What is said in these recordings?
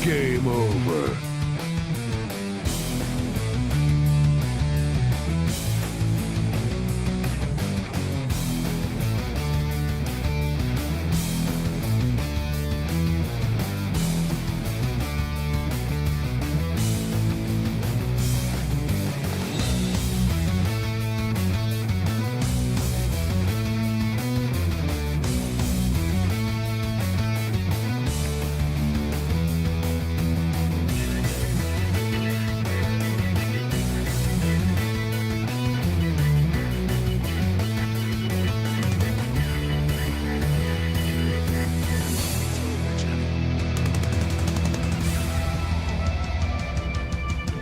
Game over.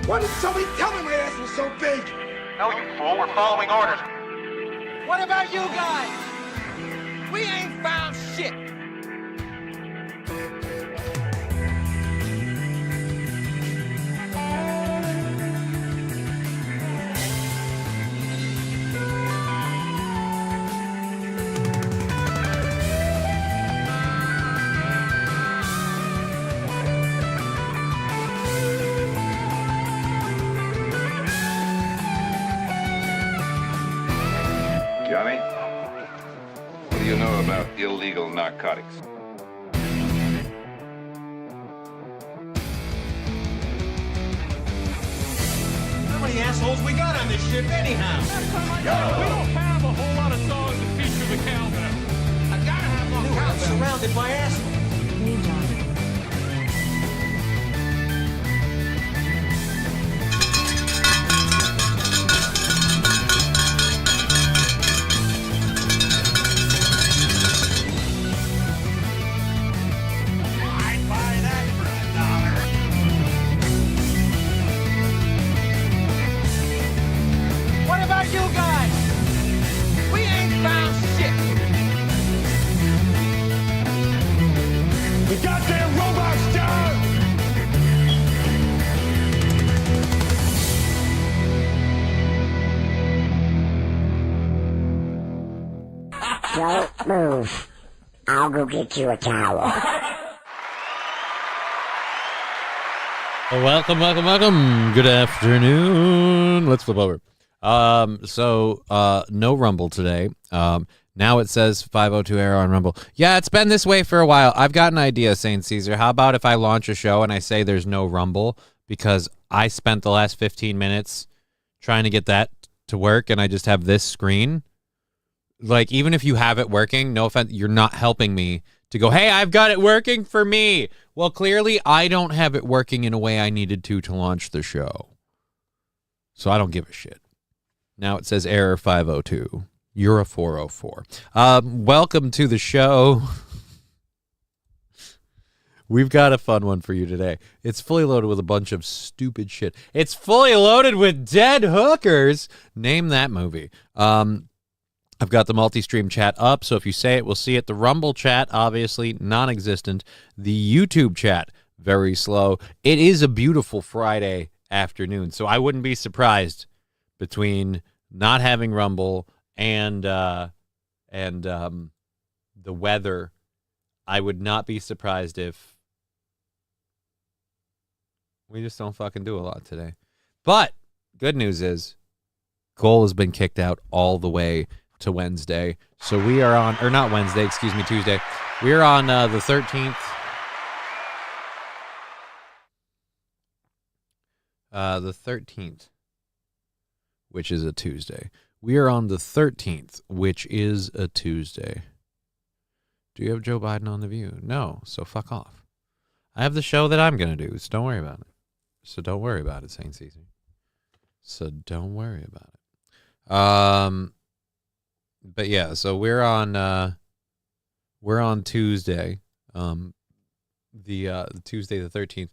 Why didn't somebody tell me my ass was so big? No, you fool. We're following orders. What about you guys? We ain't found shit. Johnny, what do you know about illegal narcotics? How many assholes we got on this ship anyhow? We don't have a whole lot of songs that feature the cowbell. I gotta have more cows. I'm surrounded by assholes. I'd buy that for $1. What about you guys? We ain't found shit. The goddamn robot's down! Don't move. I'll go get you a towel. Welcome. Good afternoon. Let's flip over. No Rumble today. Now it says 502 error on Rumble. Yeah, it's been this way for a while. I've got an idea, St. Caesar. How about if I launch a show and I say there's no Rumble because I spent the last 15 minutes trying to get that to work and I just have this screen? Like, even if you have it working, no offense, you're not helping me to go, hey, I've got it working for me. Well, clearly I don't have it working in a way I needed to launch the show. So I don't give a shit. Now it says error 502. You're a 404. Welcome to the show. We've got a fun one for you today. It's fully loaded with a bunch of stupid shit. It's fully loaded with dead hookers. Name that movie. I've got the multi-stream chat up, so if you say it, we'll see it. The Rumble chat, obviously non-existent. The YouTube chat, very slow. It is a beautiful Friday afternoon, so I wouldn't be surprised between not having Rumble and the weather. I would not be surprised if we just don't fucking do a lot today. But good news is Cole has been kicked out all the way to Wednesday. So we are on, or not Wednesday, excuse me, Tuesday. We're on the 13th. The 13th, which is a Tuesday. We are on the 13th, which is a Tuesday. Do you have Joe Biden on The View? No, so fuck off. I have the show that I'm going to do, so don't worry about it. So don't worry about it, St. Caesar. So don't worry about it. But yeah, so we're on Tuesday, the Tuesday the 13th.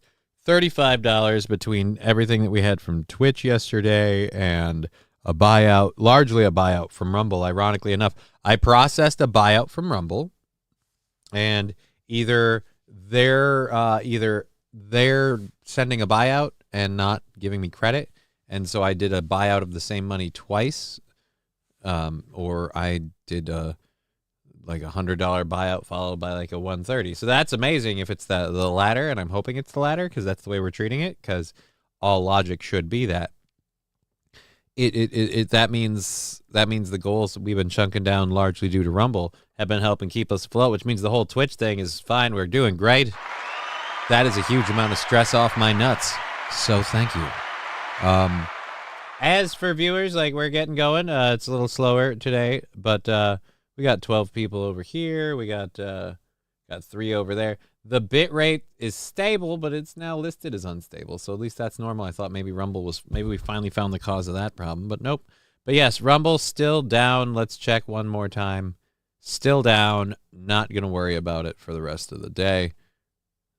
$35 between everything that we had from Twitch yesterday and a buyout, largely a buyout from Rumble. Ironically enough, I processed a buyout from Rumble, and either they're sending a buyout and not giving me credit, and so I did a buyout of the same money twice. Or I did like $100 buyout followed by like a 130. So that's amazing if it's the latter, and I'm hoping it's the latter because that's the way we're treating it. Because all logic should be that. That means the goals we've been chunking down largely due to Rumble have been helping keep us afloat, which means the whole Twitch thing is fine. We're doing great. That is a huge amount of stress off my nuts. So thank you. As for viewers, like we're getting going. It's a little slower today, but we got 12 people over here. We got 3 over there. The bit rate is stable, but it's now listed as unstable. So at least that's normal. I thought maybe maybe we finally found the cause of that problem, but nope. But yes, Rumble's still down. Let's check one more time. Still down. Not going to worry about it for the rest of the day.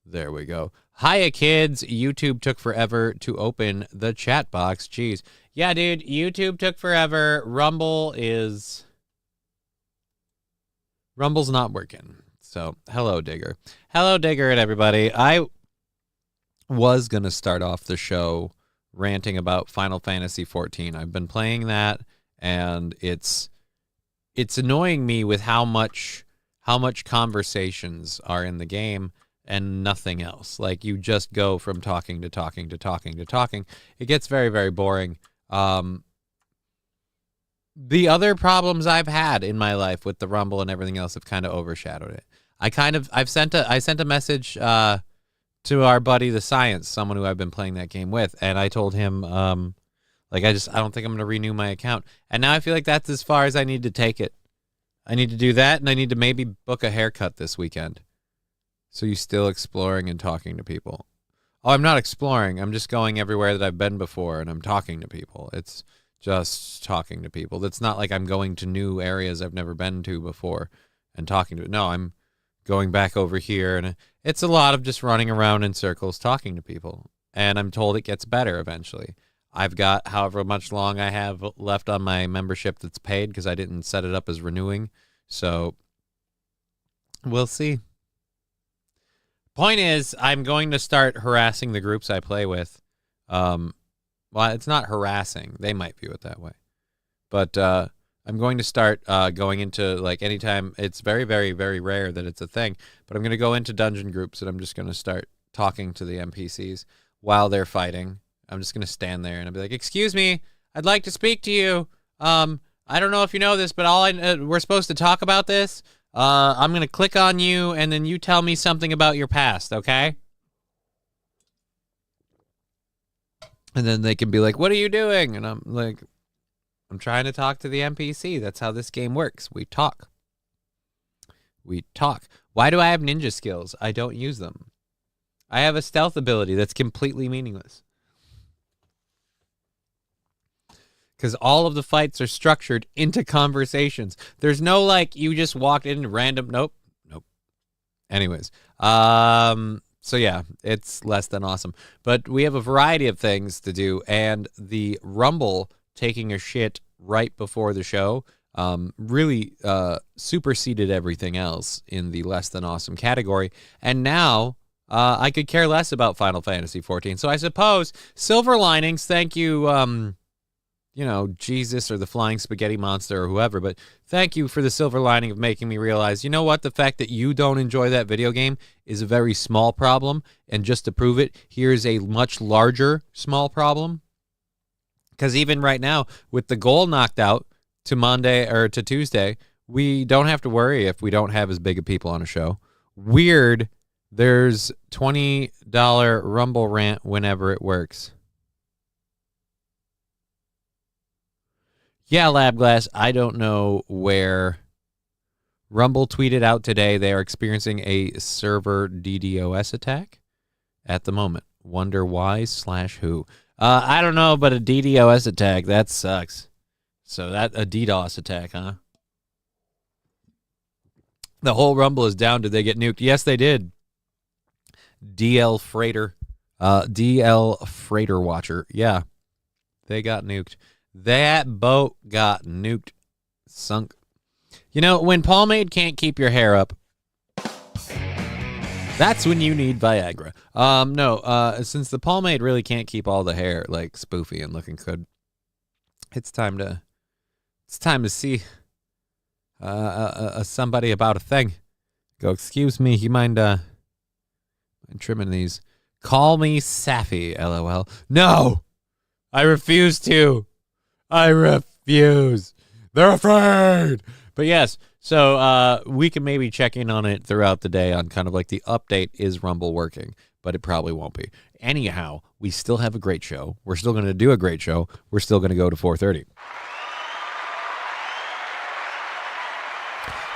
There we go. Hiya, kids. YouTube took forever to open the chat box. Jeez. Yeah, dude, YouTube took forever. Rumble's not working. So, hello, Digger. Hello, Digger and everybody. I was going to start off the show ranting about Final Fantasy XIV. I've been playing that, and it's annoying me with how much conversations are in the game and nothing else. Like, you just go from talking to talking to talking to talking. It gets very, very boring. The other problems I've had in my life with the Rumble and everything else have kind of overshadowed it. I sent a message to our buddy the Science, someone who I've been playing that game with, and I told him I don't think I'm going to renew my account. And now I feel like that's as far as I need to take it. I need to do that, and I need to maybe book a haircut this weekend. So you still exploring and talking to people? Oh, I'm not exploring. I'm just going everywhere that I've been before, and I'm talking to people. It's just talking to people. It's not like I'm going to new areas I've never been to before and talking to. No, I'm going back over here, and it's a lot of just running around in circles talking to people. And I'm told it gets better eventually. I've got however much long I have left on my membership that's paid because I didn't set it up as renewing. So we'll see. Point is, I'm going to start harassing the groups I play with. Well, it's not harassing. They might view it that way. But I'm going to start going into, like, anytime. It's very, very, very rare that it's a thing. But I'm going to go into dungeon groups, and I'm just going to start talking to the NPCs while they're fighting. I'm just going to stand there, and I'll be like, excuse me, I'd like to speak to you. I don't know if you know this, but we're supposed to talk about this. I'm going to click on you, and then you tell me something about your past, okay? And then they can be like, what are you doing? And I'm like, I'm trying to talk to the NPC. That's how this game works. We talk. We talk. Why do I have ninja skills? I don't use them. I have a stealth ability that's completely meaningless. Because all of the fights are structured into conversations. There's no, like, you just walked in random. Nope. Anyways. So, yeah, it's less than awesome. But we have a variety of things to do. And the Rumble taking a shit right before the show really superseded everything else in the less than awesome category. And now I could care less about Final Fantasy XIV. So I suppose silver linings, thank you, Jesus or the Flying Spaghetti Monster or whoever, but thank you for the silver lining of making me realize, you know what, the fact that you don't enjoy that video game is a very small problem, and just to prove it, here's a much larger small problem. Because even right now, with the goal knocked out to Monday or to Tuesday, we don't have to worry if we don't have as big of people on a show. Weird, there's $20 Rumble rant whenever it works. Yeah, LabGlass, I don't know where. Rumble tweeted out today they are experiencing a server DDoS attack at the moment. Wonder why/who. I don't know, but a DDoS attack, that sucks. So that a DDoS attack, huh? The whole Rumble is down. Did they get nuked? Yes, they did. DL Freighter Watcher. Yeah, they got nuked. That boat got nuked, sunk. You know, when pomade can't keep your hair up, that's when you need Viagra. Since the pomade really can't keep all the hair like spoofy and looking good, it's time to see somebody about a thing. Go, excuse me, you mind trimming these? Call me Safi, LOL. No! I refuse to. I refuse. They're afraid. But yes, so we can maybe check in on it throughout the day on kind of like the update. Is Rumble working? But it probably won't be. Anyhow, we still have a great show. We're still going to do a great show. We're still going to go to 4:30.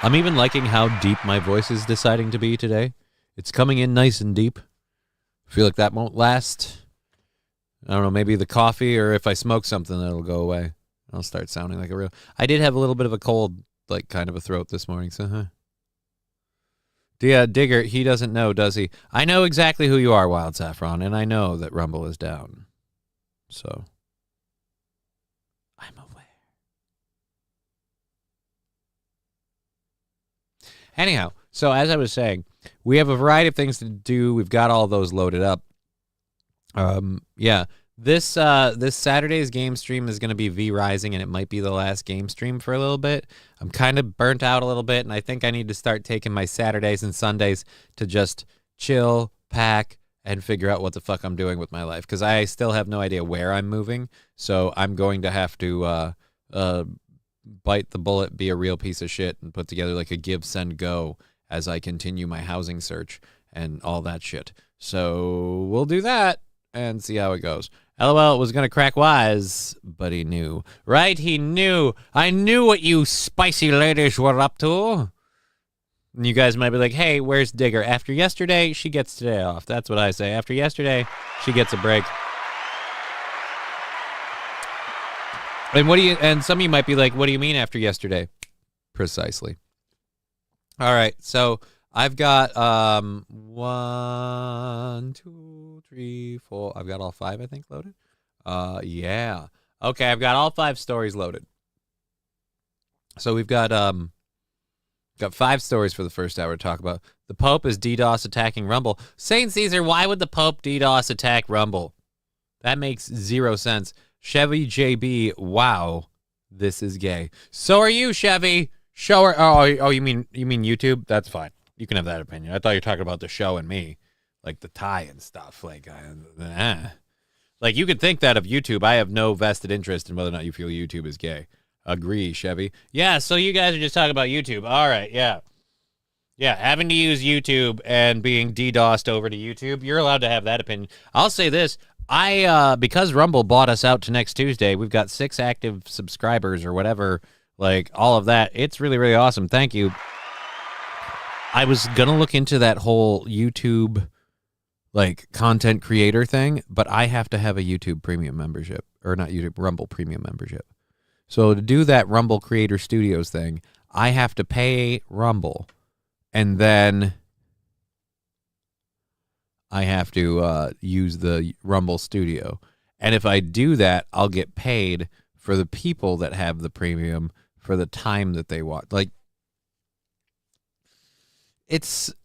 I'm even liking how deep my voice is deciding to be today. It's coming in nice and deep. I feel like that won't last. I don't know, maybe the coffee, or if I smoke something, that'll go away. I'll start sounding like a real... I did have a little bit of a cold, like kind of a throat this morning, so Yeah, Digger, he doesn't know, does he? I know exactly who you are, Wild Saffron, and I know that Rumble is down. So, I'm aware. Anyhow, so as I was saying, we have a variety of things to do. We've got all those loaded up. Yeah, this Saturday's game stream is going to be V-Rising, and it might be the last game stream for a little bit. I'm kind of burnt out a little bit, and I think I need to start taking my Saturdays and Sundays to just chill, pack, and figure out what the fuck I'm doing with my life, because I still have no idea where I'm moving, so I'm going to have to bite the bullet, be a real piece of shit, and put together like a give, send, go as I continue my housing search and all that shit. So we'll do that and see how it goes. LOL was going to crack wise, but he knew. Right? He knew. I knew what you spicy ladies were up to. And you guys might be like, hey, where's Digger? After yesterday, she gets today off. That's what I say. After yesterday, she gets a break. And some of you might be like, what do you mean after yesterday? Precisely. All right, so I've got 1, 2, 3, 4. I've got all 5, I think, loaded. Yeah. Okay, I've got all 5 stories loaded. So we've got 5 stories for the first hour to talk about. The Pope is DDoS attacking Rumble. Saint Caesar, why would the Pope DDoS attack Rumble? That makes 0 sense. Chevy JB, wow, this is gay. So are you, Chevy. Show her. Oh, you mean YouTube? That's fine. You can have that opinion. I thought you were talking about the show and me, like the tie and stuff. Like you could think that of YouTube. I have no vested interest in whether or not you feel YouTube is gay. Agree, Chevy. Yeah. So you guys are just talking about YouTube. All right. Yeah. Yeah. Having to use YouTube and being DDoSed over to YouTube. You're allowed to have that opinion. I'll say this. Because Rumble bought us out to next Tuesday, we've got 6 active subscribers or whatever. Like, all of that. It's really, really awesome. Thank you. I was going to look into that whole YouTube, like, content creator thing, but I have to have a YouTube premium membership. Or not YouTube, Rumble premium membership. So to do that Rumble Creator Studios thing, I have to pay Rumble. And then I have to use the Rumble Studio. And if I do that, I'll get paid for the people that have the premium for the time that they watch. Like, it's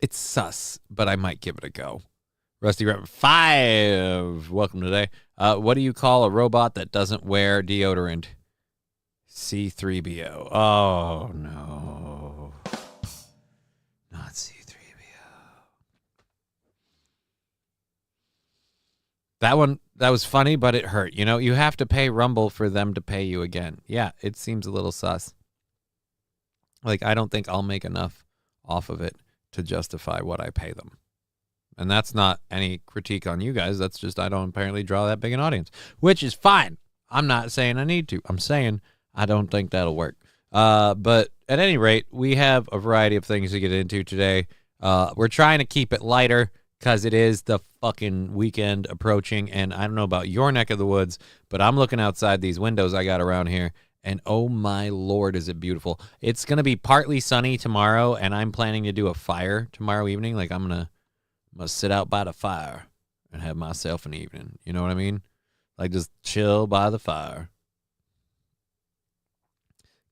sus, but I might give it a go. Rusty Rabbit 5, welcome today. What do you call a robot that doesn't wear deodorant? C3BO. Oh, no. Not C3BO. That was funny, but it hurt. You know, you have to pay Rumble for them to pay you again. Yeah, it seems a little sus. Like, I don't think I'll make enough off of it to justify what I pay them. And that's not any critique on you guys. That's just I don't apparently draw that big an audience, which is fine. I'm not saying I need to. I'm saying I don't think that'll work. But at any rate, we have a variety of things to get into today. We're trying to keep it lighter because it is the fucking weekend approaching. And I don't know about your neck of the woods, but I'm looking outside these windows I got around here. And oh my Lord, is it beautiful. It's going to be partly sunny tomorrow. And I'm planning to do a fire tomorrow evening. Like I'm going to sit out by the fire and have myself an evening. You know what I mean? Like just chill by the fire.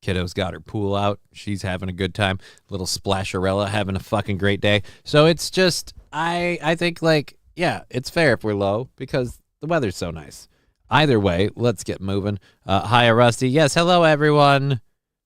Kiddo's got her pool out. She's having a good time. Little Splasherella having a fucking great day. So it's just, I think like, yeah, it's fair if we're low because the weather's so nice. Either way, let's get moving. Hi, Rusty. Yes, hello, everyone.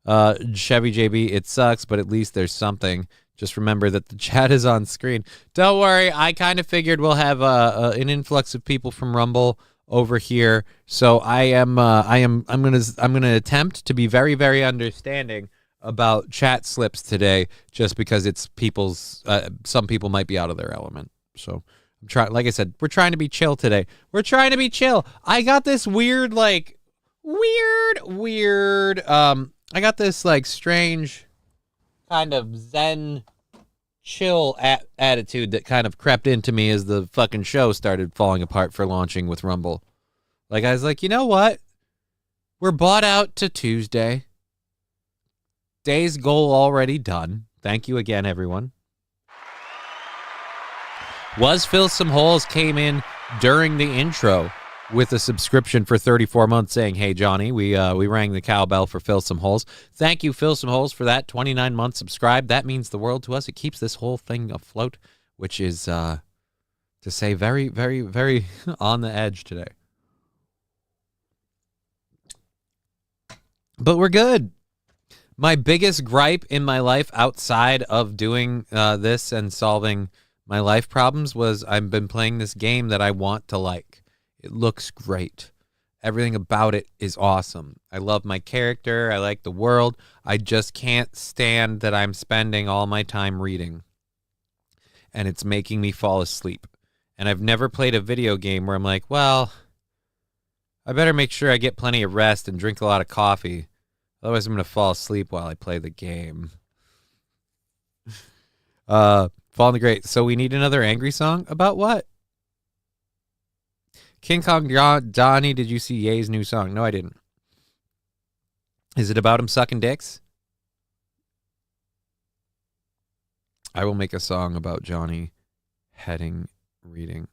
Chevy JB, it sucks, but at least there's something. Just remember that the chat is on screen. Don't worry, I kind of figured we'll have an influx of people from Rumble over here, so I'm gonna attempt to be very, very understanding about chat slips today, just because it's people's. Some people might be out of their element, so I'm trying. Like I said, we're trying to be chill today. We're trying to be chill. I got this weird. I got this strange kind of zen chill attitude that kind of crept into me as the fucking show started falling apart for launching with Rumble. I was like, you know what? We're bought out to Tuesday. Day's goal already done. Thank you again, everyone. Was Fill Some Holes came in during the intro with a subscription for 34 months saying, hey, Johnny, we rang the cowbell for Fill Some Holes. Thank you, Fill Some Holes, for that 29 months subscribed. That means the world to us. It keeps this whole thing afloat, which is, to say, very, very, very on the edge today. But we're good. My biggest gripe in my life outside of doing this and solving my life problems was I've been playing this game that I want to like. It looks great. Everything about it is awesome. I love my character. I like the world. I just can't stand that I'm spending all my time reading. And it's making me fall asleep. And I've never played a video game where I'm like, well, I better make sure I get plenty of rest and drink a lot of coffee. Otherwise, I'm going to fall asleep while I play the game. Falling the Great. So we need another angry song? About what? King Kong Donnie, did you see Ye's new song? No, I didn't. Is it about him sucking dicks? I will make a song about Johnny reading.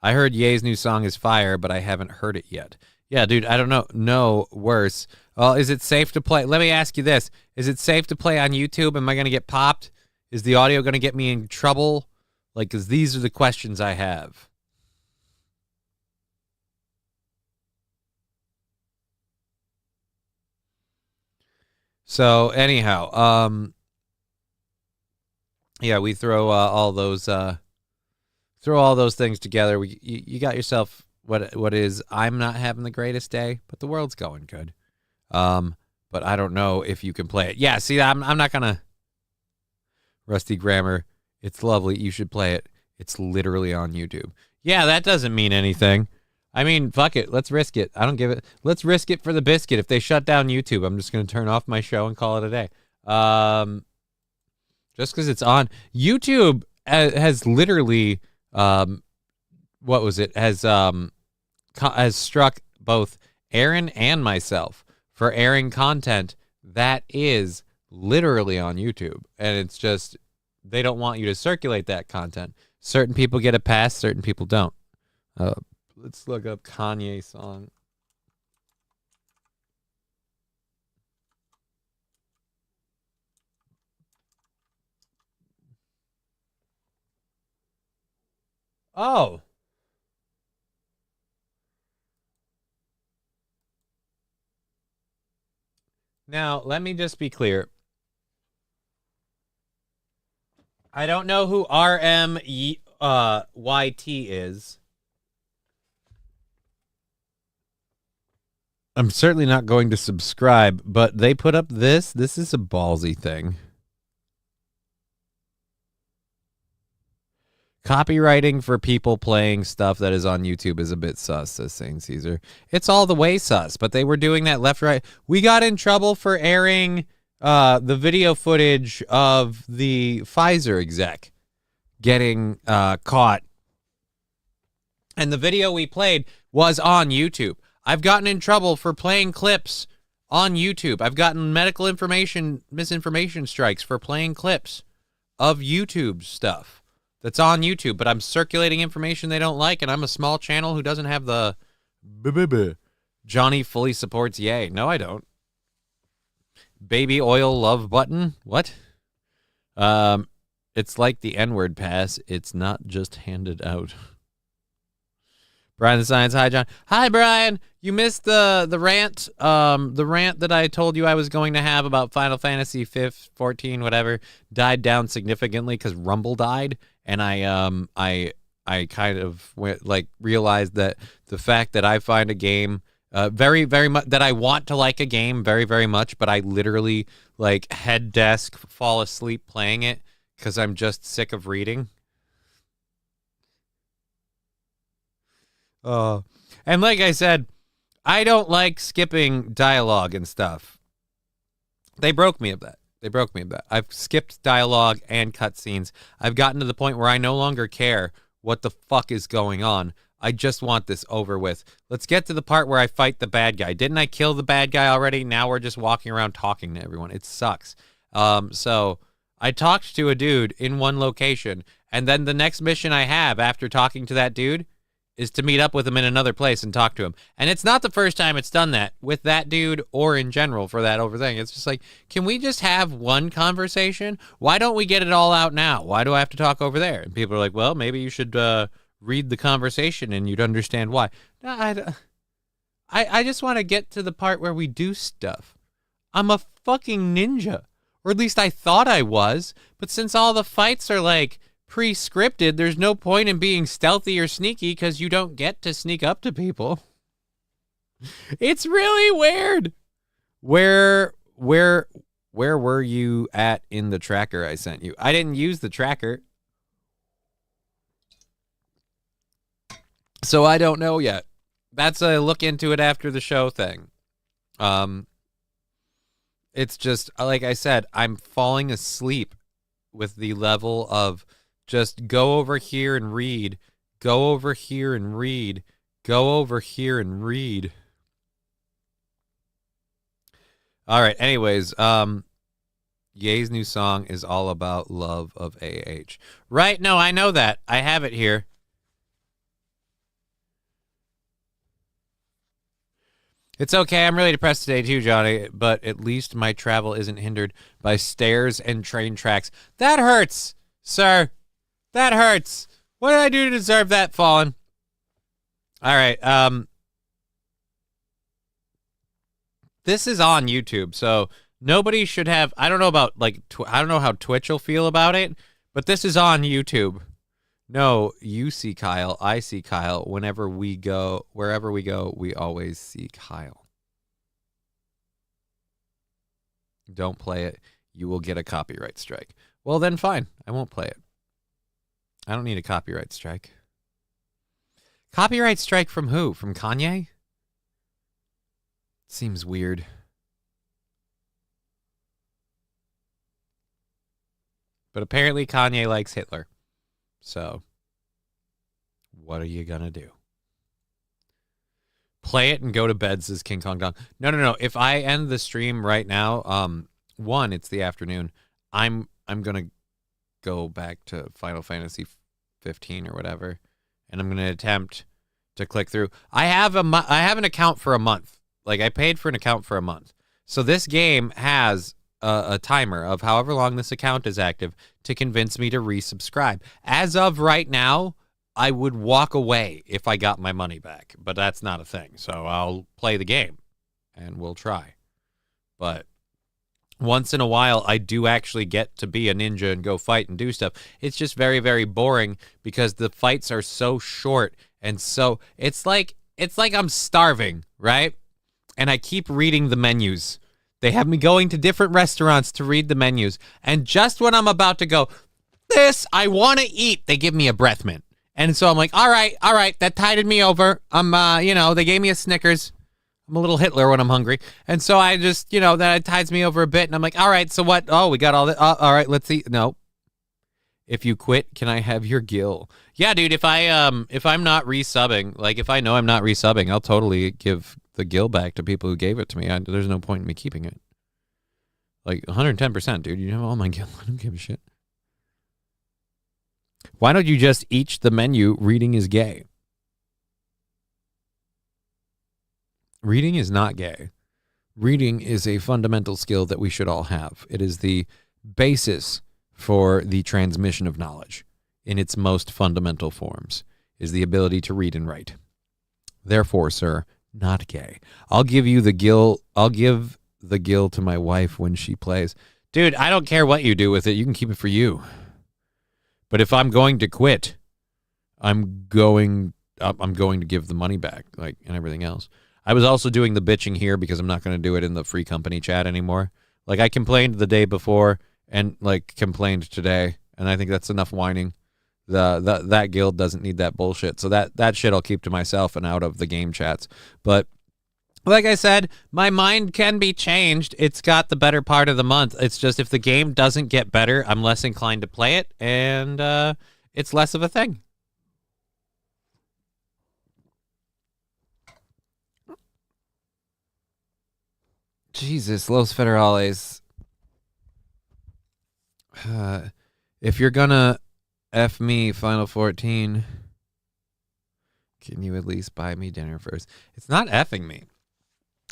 I heard Ye's new song is fire, but I haven't heard it yet. Yeah, dude, I don't know. No, worse. Well, is it safe to play? Let me ask you this. Is it safe to play on YouTube? Am I going to get popped? Is the audio going to get me in trouble? Because these are the questions I have. So anyhow, yeah, we throw all those things together. You got yourself what is. I'm not having the greatest day, but the world's going good. But I don't know if you can play it. Yeah, see, I'm not gonna. Rusty Grammar, it's lovely. You should play it. It's literally on YouTube. Yeah, that doesn't mean anything. I mean, fuck it. Let's risk it. I don't give it. Let's risk it for the biscuit. If they shut down YouTube, I'm just going to turn off my show and call it a day. Just because it's on. YouTube has literally, what was it? Has struck both Aaron and myself for airing content that is literally on YouTube. And it's just, they don't want you to circulate that content. Certain people get a pass, certain people don't. Let's look up Kanye song. Oh. Now, let me just be clear. I don't know who RMYT is. I'm certainly not going to subscribe, but they put up this. This is a ballsy thing. Copywriting for people playing stuff that is on YouTube is a bit sus, says Saint Caesar. It's all the way sus, but they were doing that left, right. We got in trouble for airing the video footage of the Pfizer exec getting caught. And the video we played was on YouTube. I've gotten in trouble for playing clips on YouTube. I've gotten misinformation strikes for playing clips of YouTube stuff that's on YouTube, but I'm circulating information they don't like, and I'm a small channel who doesn't have the Johnny fully supports Ye. No, I don't. Baby oil love button? What? It's like the N-word pass. It's not just handed out. Brian the Science. Hi, John. Hi, Brian. You missed the rant. The rant that I told you I was going to have about Final Fantasy 14, whatever, died down significantly because Rumble died, and I kind of went, like, realized that the fact that I find a game very, very much, that I want to like a game very, very much, but I literally, like, head desk fall asleep playing it because I'm just sick of reading. And like I said, I don't like skipping dialogue and stuff. They broke me of that. I've skipped dialogue and cutscenes. I've gotten to the point where I no longer care what the fuck is going on. I just want this over with. Let's get to the part where I fight the bad guy. Didn't I kill the bad guy already? Now we're just walking around talking to everyone. It sucks. So I talked to a dude in one location, and then the next mission I have after talking to that dude is to meet up with him in another place and talk to him. And it's not the first time it's done that with that dude or in general for that over thing. It's just like, can we just have one conversation? Why don't we get it all out now? Why do I have to talk over there? And people are like, well, maybe you should read the conversation and you'd understand why. No, I just want to get to the part where we do stuff. I'm a fucking ninja. Or at least I thought I was. But since all the fights are like pre-scripted, there's no point in being stealthy or sneaky because you don't get to sneak up to people. It's really weird. Where were you at in the tracker I sent you? I didn't use the tracker, so I don't know yet. That's a look into it after the show thing. It's just, like I said, I'm falling asleep with the level of just go over here and read, go over here and read, go over here and read. All right, anyways, Ye's new song is all about love of AH. Right? No, I know that. I have it here. It's okay. I'm really depressed today too, Johnny, but at least my travel isn't hindered by stairs and train tracks. That hurts, sir. That hurts. What did I do to deserve that, Fallen? All right. This is on YouTube, so nobody should have. I don't know about like. I don't know how Twitch will feel about it, but this is on YouTube. No, you see Kyle. I see Kyle. Wherever we go, we always see Kyle. Don't play it. You will get a copyright strike. Well, then fine. I won't play it. I don't need a copyright strike. Copyright strike from who? From Kanye? Seems weird. But apparently Kanye likes Hitler. So, what are you gonna do? Play it and go to bed, says King Kong Dong. No. If I end the stream right now, one, it's the afternoon. I'm gonna go back to Final Fantasy 15 or whatever, and I'm gonna attempt to click through. I have an account for a month. Like, I paid for an account for a month. So this game has a timer of however long this account is active to convince me to resubscribe. As of right now, I would walk away if I got my money back, but that's not a thing. So I'll play the game and we'll try. But once in a while, I do actually get to be a ninja and go fight and do stuff. It's just very, very boring because the fights are so short, and so it's like I'm starving, right? And I keep reading the menus. They have me going to different restaurants to read the menus, and just when I'm about to go, this I want to eat, they give me a breath mint. And so I'm like, all right, that tided me over. They gave me a Snickers. I'm a little Hitler when I'm hungry. And so I just, that tides me over a bit. And I'm like, all right, so what? Oh, we got all that. All right, let's see. No. If you quit, can I have your gill? Yeah, dude, if I'm not resubbing, like if I know I'm not resubbing, I'll totally give the gill back to people who gave it to me. There's no point in me keeping it. Like 110%, dude. You have all my gill. I don't give a shit. Why don't you just eat the menu? Reading is gay. Reading is not gay. Reading is a fundamental skill that we should all have. It is the basis for the transmission of knowledge in its most fundamental forms, is the ability to read and write. Therefore, sir, not gay. I'll give you the gill. I'll give the gill to my wife when she plays. Dude, I don't care what you do with it. You can keep it for you. But if I'm going to quit, I'm going to give the money back, like, and everything else. I was also doing the bitching here because I'm not going to do it in the free company chat anymore. Like, I complained the day before and like complained today, and I think that's enough whining. That guild doesn't need that bullshit. So that shit I'll keep to myself and out of the game chats. But like I said, my mind can be changed. It's got the better part of the month. It's just if the game doesn't get better, I'm less inclined to play it, and it's less of a thing. Jesus, Los Federales. If you're gonna F me, Final 14, can you at least buy me dinner first? It's not effing me.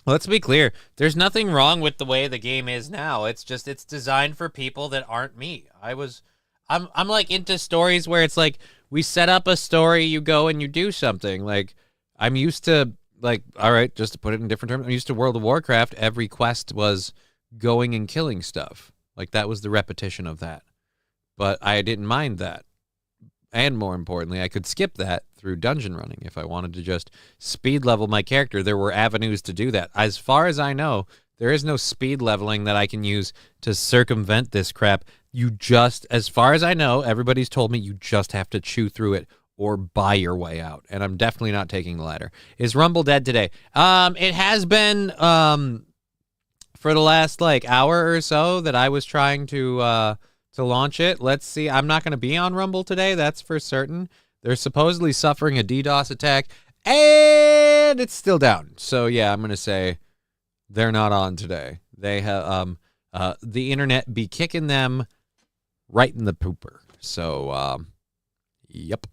Let's be clear. There's nothing wrong with the way the game is now. It's just it's designed for people that aren't me. I'm like into stories where it's like we set up a story, you go and you do something. Like I'm used to like, all right, just to put it in different terms, I'm used to World of Warcraft. Every quest was going and killing stuff. Like that was the repetition of that. But I didn't mind that. And more importantly, I could skip that through dungeon running if I wanted to just speed level my character. There were avenues to do that. As far as I know, there is no speed leveling that I can use to circumvent this crap. You just, as far as I know, everybody's told me you just have to chew through it or buy your way out. And I'm definitely not taking the latter. Is Rumble dead today? It has been for the last like hour or so that I was trying to launch it. Let's see. I'm not going to be on Rumble today. That's for certain. They're supposedly suffering a DDoS attack, and it's still down. So yeah, I'm going to say they're not on today. They have the internet be kicking them right in the pooper. So yep.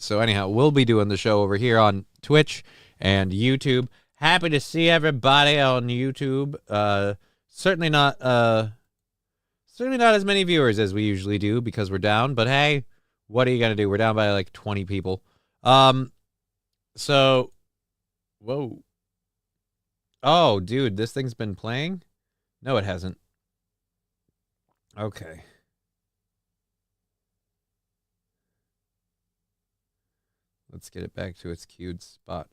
So anyhow, we'll be doing the show over here on Twitch and YouTube. Happy to see everybody on YouTube. Certainly not as many viewers as we usually do because we're down, but hey, what are you going to do? We're down by like 20 people. So, whoa. Oh, dude, this thing's been playing? No, it hasn't. Okay. Let's get it back to its cued spot.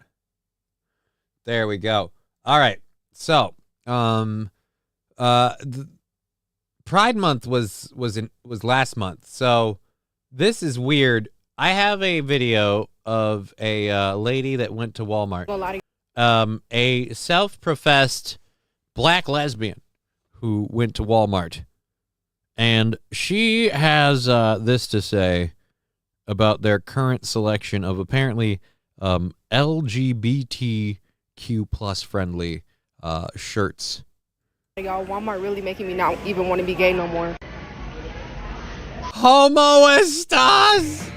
There we go. All right. So, Pride Month was last month, so this is weird. I have a video of a lady that went to Walmart, a self-professed black lesbian who went to Walmart, and she has this to say about their current selection of apparently LGBTQ plus friendly shirts. Y'all, Walmart really making me not even want to be gay no more. Homo estás?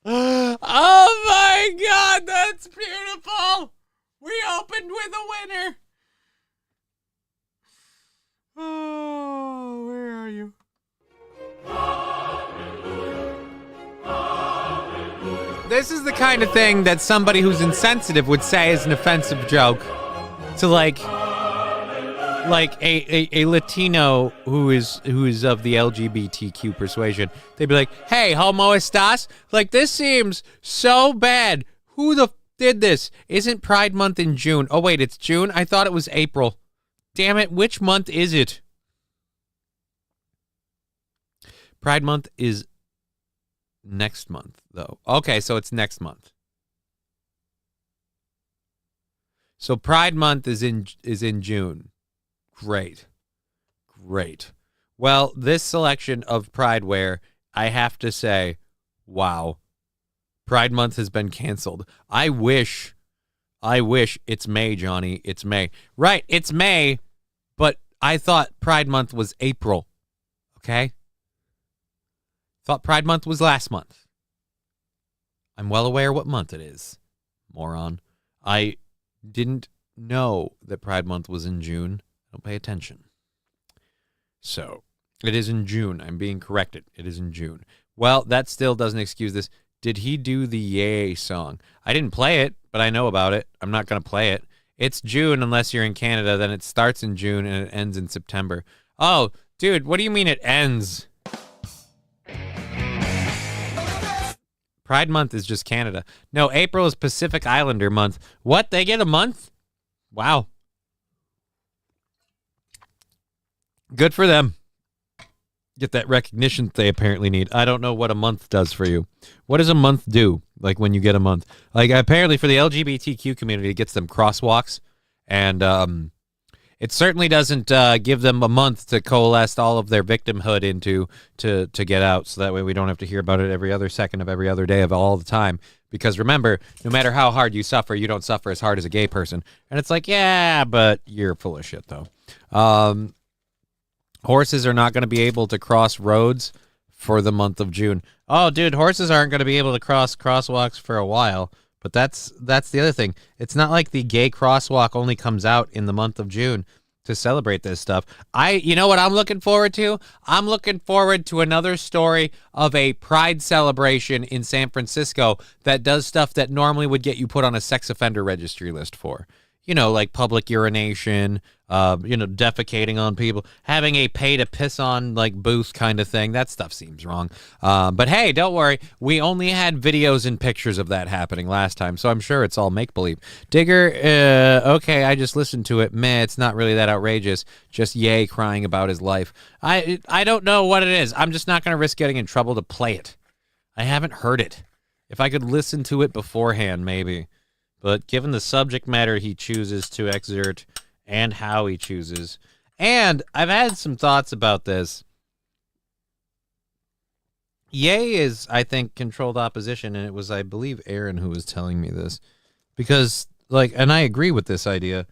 Oh my God, that's beautiful! We opened with a winner. Oh, where are you? This is the kind of thing that somebody who's insensitive would say is an offensive joke to like a Latino who is of the LGBTQ persuasion. They'd be like, "Hey, homo estás? Like this seems so bad. Who the did this? Isn't Pride Month in June? Oh wait, it's June. I thought it was April. Damn it, which month is it?" Pride Month is next month, though. Okay, so it's next month. So Pride Month is in June. Great. Well, this selection of Pride wear, I have to say, wow. Pride Month has been canceled. I wish it's May, Johnny. It's May. Right, it's May, but I thought Pride Month was April. Okay? Thought Pride Month was last month. I'm well aware what month it is, moron. I didn't know that Pride Month was in June. Don't pay attention. So, It is in June. I'm being corrected. It is in June. Well, that still doesn't excuse this. Did he do the Yay song? I didn't play it, but I know about it. I'm not going to play it. It's June unless you're in Canada. Then it starts in June and it ends in September. Oh, dude, what do you mean it ends? Pride Month is just Canada. No, April is Pacific Islander month. What? They get a month? Wow. Good for them. Get that recognition they apparently need. I don't know what a month does for you. What does a month do? Like when you get a month? Like apparently for the LGBTQ community, it gets them crosswalks. And it certainly doesn't give them a month to coalesce all of their victimhood into to get out. So that way we don't have to hear about it every other second of every other day of all the time. Because remember, no matter how hard you suffer, you don't suffer as hard as a gay person. And it's like, yeah, but you're full of shit though. Horses are not going to be able to cross roads for the month of June. Oh, dude, horses aren't going to be able to cross crosswalks for a while. But that's the other thing. It's not like the gay crosswalk only comes out in the month of June to celebrate this stuff. You know what I'm looking forward to? I'm looking forward to another story of a pride celebration in San Francisco that does stuff that normally would get you put on a sex offender registry list for. You know, like public urination, defecating on people, having a pay to piss on like booth kind of thing. That stuff seems wrong. But hey, don't worry. We only had videos and pictures of that happening last time, so I'm sure it's all make-believe. Digger, okay, I just listened to it. Meh, it's not really that outrageous. Just Yay crying about his life. I don't know what it is. I'm just not going to risk getting in trouble to play it. I haven't heard it. If I could listen to it beforehand, maybe. But given the subject matter he chooses to exert and how he chooses, and I've had some thoughts about this. Yay is, I think, controlled opposition, and it was, I believe, Aaron who was telling me this. Because, and I agree with this idea.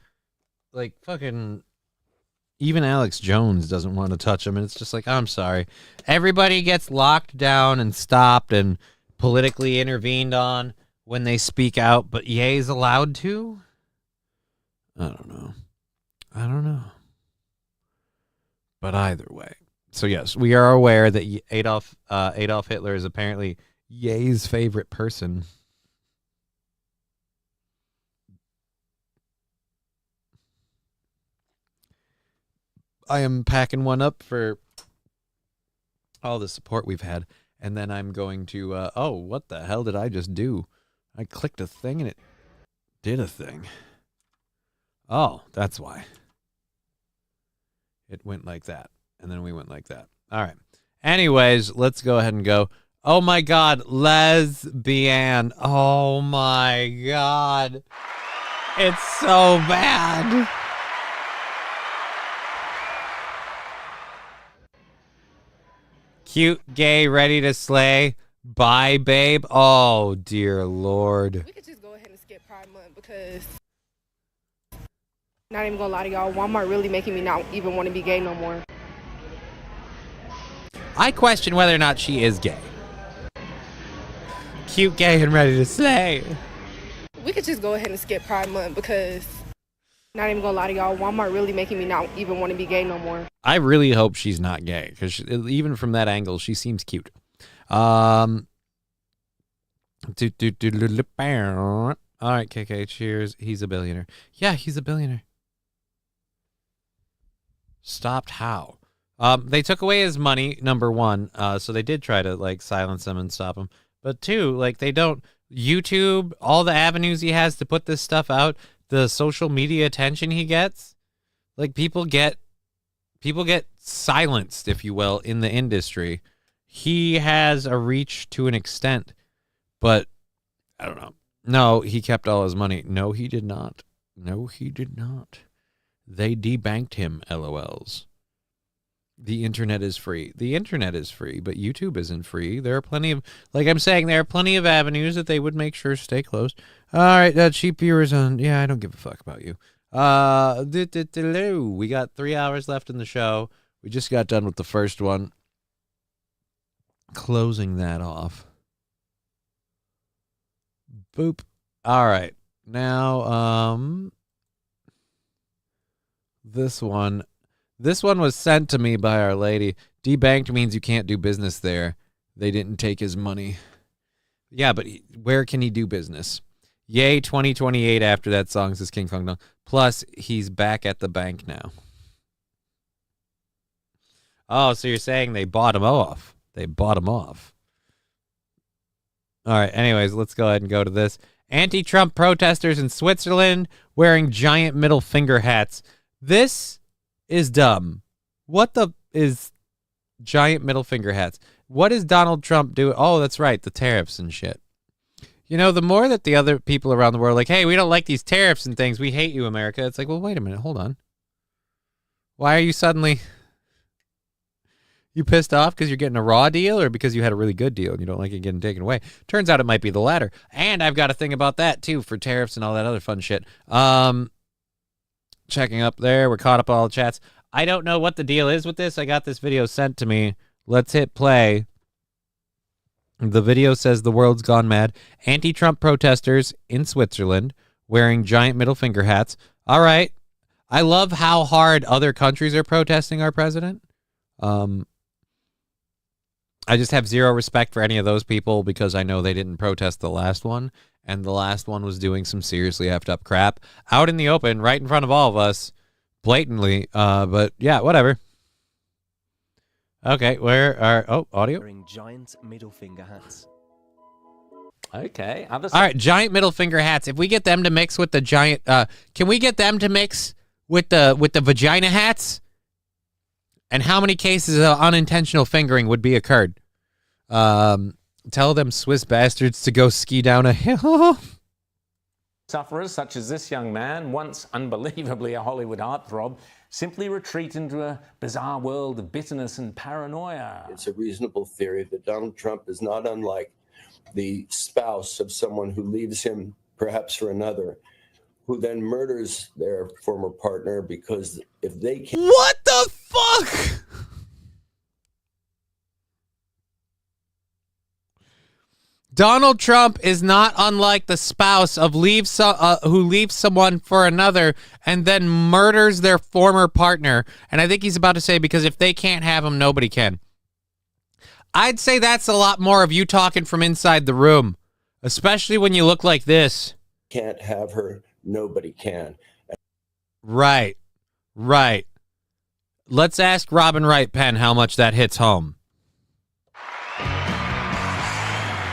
Fucking, even Alex Jones doesn't want to touch him, and it's just like, I'm sorry. Everybody gets locked down and stopped and politically intervened on when they speak out, but Ye's allowed to? I don't know. But either way. So yes, we are aware that Adolf Hitler is apparently Ye's favorite person. I am packing one up for all the support we've had, and then I'm going to, oh, what the hell did I just do? I clicked a thing and it did a thing. Oh, that's why. It went like that. And then we went like that. All right. Anyways, let's go ahead and go. Oh my God, lesbian. Oh my God. It's so bad. Cute, gay, ready to slay. Bye, babe. Oh, dear Lord. We could just go ahead and skip Pride Month because, not even gonna lie to y'all, Walmart really making me not even want to be gay no more. I question whether or not she is gay. Cute, gay, and ready to slay. We could just go ahead and skip Pride Month because, not even gonna lie to y'all, Walmart really making me not even want to be gay no more. I really hope she's not gay because even from that angle, she seems cute. All right, KK, cheers. He's a billionaire. Yeah, he's a billionaire. Stopped how? They took away his money, number one. So they did try to silence him and stop him. But two, they don't YouTube, all the avenues he has to put this stuff out, the social media attention he gets, people get silenced, if you will, in the industry. He has a reach to an extent, but I don't know. No, he kept all his money. No, he did not. No, he did not. They debanked him, LOLs. The internet is free. The internet is free, but YouTube isn't free. There are plenty of, I'm saying, there are plenty of avenues that they would make sure stay closed. All right, cheap viewers on, yeah, I don't give a fuck about you. We got 3 hours left in the show. We just got done with the first one. Closing that off. Boop. All right. Now, this one was sent to me by Our Lady. Debanked means you can't do business there. They didn't take his money. Yeah, but where can he do business? Yay, 2028 after that song, says King Fung Dong. Plus, he's back at the bank now. Oh, so you're saying they bought him off. They bought him off. All right, anyways, let's go ahead and go to this. Anti-Trump protesters in Switzerland wearing giant middle finger hats. This is dumb. What the is giant middle finger hats? What is Donald Trump doing? Oh, that's right, the tariffs and shit. You know, the more that the other people around the world are like, hey, we don't like these tariffs and things. We hate you, America. It's like, well, wait a minute. Hold on. Why are you suddenly... You pissed off because you're getting a raw deal or because you had a really good deal and you don't like it getting taken away? Turns out it might be the latter. And I've got a thing about that, too, for tariffs and all that other fun shit. Checking up there. We're caught up on all the chats. I don't know what the deal is with this. I got this video sent to me. Let's hit play. The video says the world's gone mad. Anti-Trump protesters in Switzerland wearing giant middle finger hats. All right. I love how hard other countries are protesting our president. I just have zero respect for any of those people because I know they didn't protest the last one. And the last one was doing some seriously effed up crap out in the open, right in front of all of us, blatantly. But yeah, whatever. Okay, where are... Oh, audio. Wearing giant middle finger hats. Okay. All right, giant middle finger hats. If we get them to mix with the giant... can we get them to mix with the vagina hats? And how many cases of unintentional fingering would be occurred? Tell them Swiss bastards to go ski down a hill. Sufferers such as this young man, once unbelievably a Hollywood heartthrob, simply retreat into a bizarre world of bitterness and paranoia. It's a reasonable theory that Donald Trump is not unlike the spouse of someone who leaves him perhaps for another, who then murders their former partner because if they can't... What the fuck? Donald Trump is not unlike the spouse of who leaves someone for another and then murders their former partner. And I think he's about to say, because if they can't have him, nobody can. I'd say that's a lot more of you talking from inside the room, especially when you look like this. Can't have her, nobody can. Right. Right. Let's ask Robin Wright Penn how much that hits home.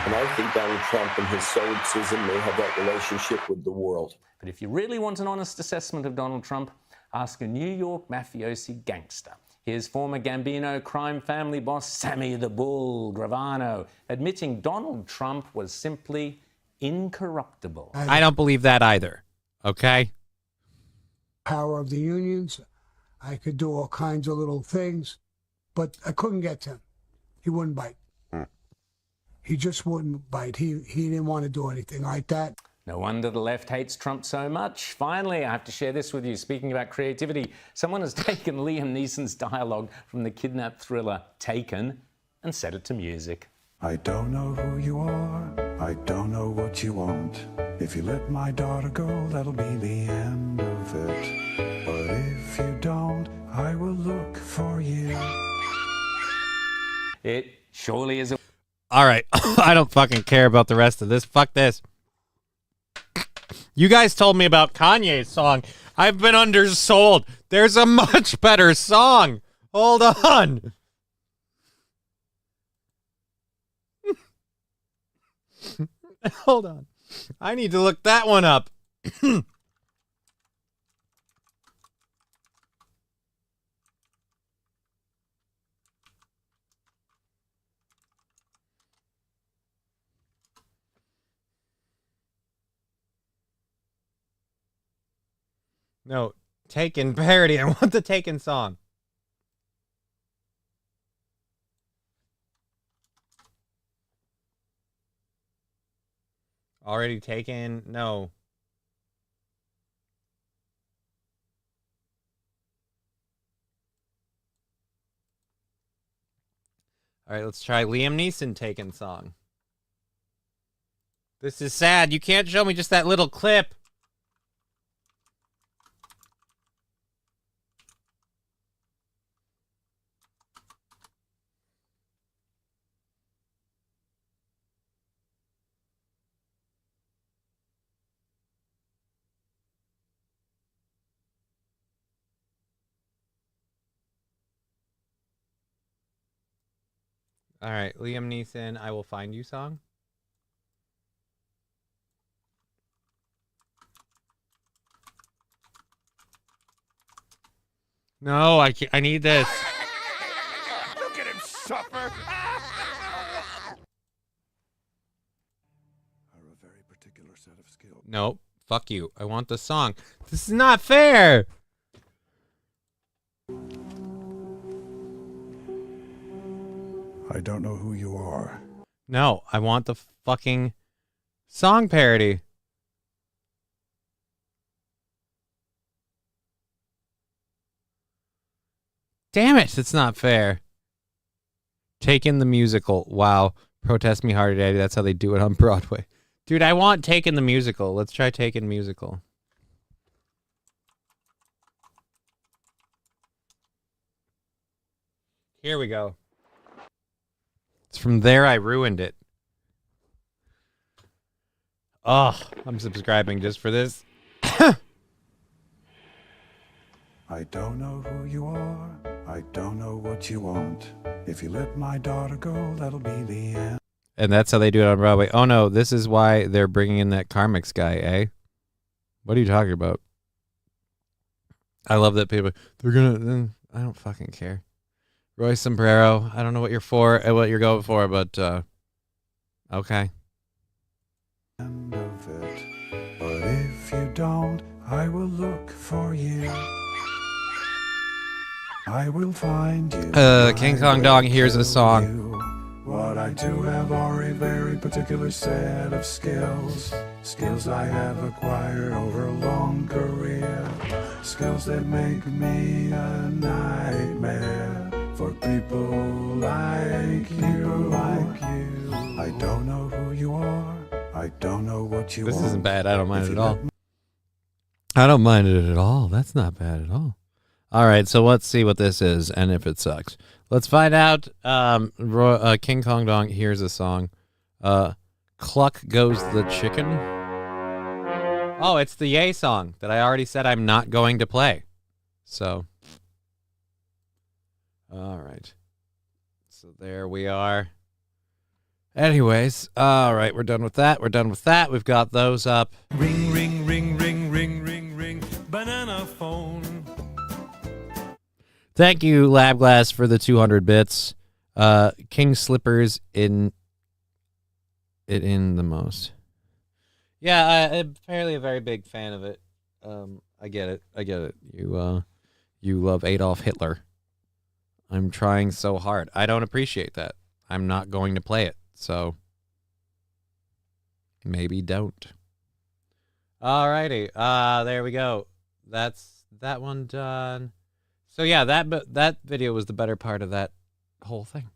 And I think Donald Trump and his solipsism may have that relationship with the world. But if you really want an honest assessment of Donald Trump, ask a New York mafiosi gangster. Here's former Gambino crime family boss Sammy the Bull Gravano admitting Donald Trump was simply incorruptible. I don't believe that either. Okay? Power of the unions. I could do all kinds of little things, but I couldn't get to him. He wouldn't bite. He just wouldn't bite. He didn't want to do anything like that. No wonder the left hates Trump so much. Finally, I have to share this with you. Speaking about creativity, someone has taken Liam Neeson's dialogue from the kidnap thriller Taken and set it to music. I don't know who you are. I don't know what you want. If you let my daughter go, that'll be the end of it. But if you don't, I will look for you. It surely is a... All right. I don't fucking care about the rest of this. Fuck this. You guys told me about Kanye's song. I've been undersold. There's a much better song. Hold on. Hold on. I need to look that one up. No, Taken parody. I want the Taken song. Already taken? No. All right, let's try Liam Neeson Taken song. This is sad. You can't show me just that little clip. All right, Liam Neeson, I Will Find You song. No, I can't, I need this. Look at him suffer. Are a very particular set of skills. Nope. Fuck you. I want the song. This is not fair. I don't know who you are. No, I want the fucking song parody. Damn it, it's not fair. Taken the Musical. Wow. Protest Me Harder, Daddy. That's how they do it on Broadway. Dude, I want Taken the Musical. Let's try Taken Musical. Here we go. It's from There I Ruined It. Oh, I'm subscribing just for this. I don't know who you are. I don't know what you want. If you let my daughter go, that'll be the end. And that's how they do it on Broadway. Oh no, this is why they're bringing in that Carmix guy, eh? What are you talking about? I love that people, they're gonna, I don't fucking care. Roy Sombrero, I don't know what you're for, what you're going for, but, okay. End of it. But if you don't, I will look for you. I will find you. King Kong Dong here's a song. What I do have are a very particular set of skills. Skills I have acquired over a long career. Skills that make me a nightmare for people like you. I don't know who you are. I don't know what you want. This isn't bad. I don't mind it at all. I don't mind it at all. That's not bad at all. All right, so let's see what this is and if it sucks. Let's find out. King Kong Dong here's a song. Cluck Goes the Chicken. Oh, it's the Yay song that I already said I'm not going to play. So, all right. So there we are. Anyways, all right, we're done with that. We're done with that. We've got those up. Ring, ring, ring, ring, ring, ring, ring. Banana phone. Thank you, Labglass, for the 200 bits. King Slippers in the most. Yeah, I'm apparently a very big fan of it. I get it. I get it. You love Adolf Hitler. I'm trying so hard. I don't appreciate that. I'm not going to play it. So maybe don't. Alrighty. There we go. That's that one done. So yeah, that video was the better part of that whole thing.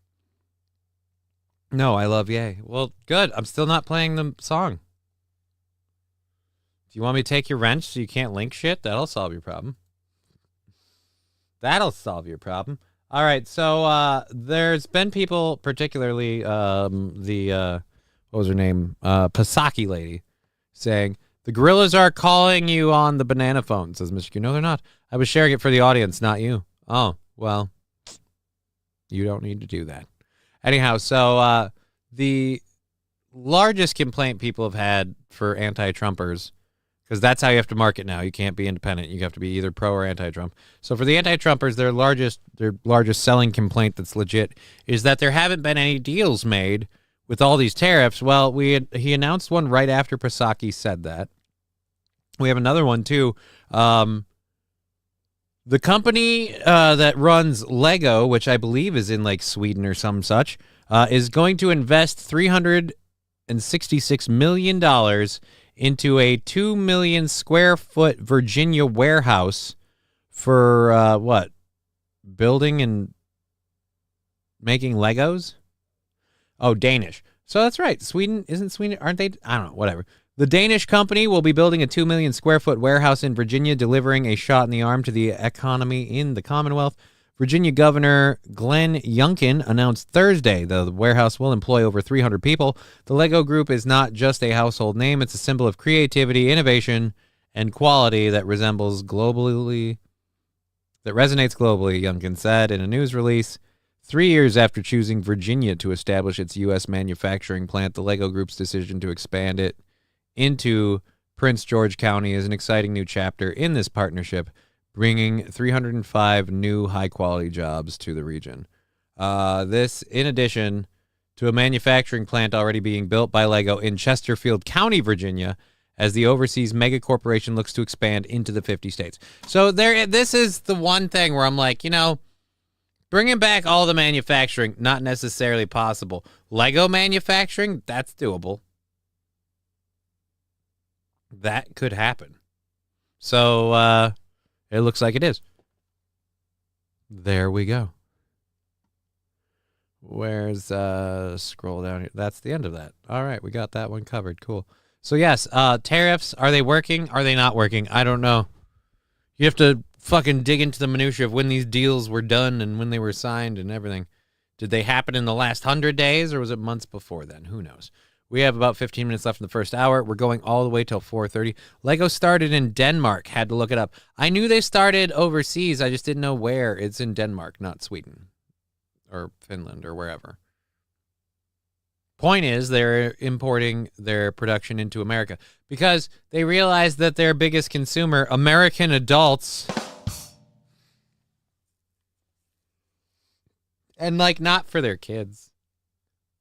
No, I love Yay. Well, good. I'm still not playing the song. Do you want me to take your wrench so you can't link shit? That'll solve your problem. That'll solve your problem. All right, so there's been people, particularly what was her name? Pasaki lady, saying, the gorillas are calling you on the banana phone, says Mr. Q. No, they're not. I was sharing it for the audience, not you. Oh, well, you don't need to do that. Anyhow, so the largest complaint people have had for anti-Trumpers, because that's how you have to market now. You can't be independent. You have to be either pro or anti-Trump. So for the anti-Trumpers, their largest selling complaint that's legit is that there haven't been any deals made with all these tariffs. Well, he announced one right after Pasaki said that. We have another one, too. The company that runs Lego, which I believe is in like Sweden or some such, is going to invest $366 million into a 2 million square foot Virginia warehouse for what? Building and making Legos? Oh, Danish. So that's right. Isn't Sweden, aren't they? I don't know, whatever. The Danish company will be building a 2 million square foot warehouse in Virginia, delivering a shot in the arm to the economy in the Commonwealth. Virginia Governor Glenn Youngkin announced Thursday the warehouse will employ over 300 people. The Lego Group is not just a household name. It's a symbol of creativity, innovation, and quality that resembles globally, that resonates globally, Youngkin said in a news release. 3 years after choosing Virginia to establish its U.S. manufacturing plant, the LEGO Group's decision to expand it into Prince George County is an exciting new chapter in this partnership, bringing 305 new high-quality jobs to the region. This, in addition to a manufacturing plant already being built by LEGO in Chesterfield County, Virginia, as the overseas mega corporation looks to expand into the 50 states. So this is the one thing where I'm like, bringing back all the manufacturing, not necessarily possible. LEGO manufacturing, that's doable. That could happen. So it looks like it is. There we go. Where's scroll down here? That's the end of that. All right, we got that one covered. Cool. So yes, tariffs, are they working? Are they not working? I don't know. You have to fucking dig into the minutia of when these deals were done and when they were signed and everything. Did they happen in the last 100 days or was it months before then? Who knows? We have about 15 minutes left in the first hour. We're going all the way till 4:30. LEGO started in Denmark. Had to look it up. I knew they started overseas. I just didn't know where. It's in Denmark, not Sweden or Finland or wherever. Point is, they're importing their production into America because they realize that their biggest consumer, American adults, and not for their kids,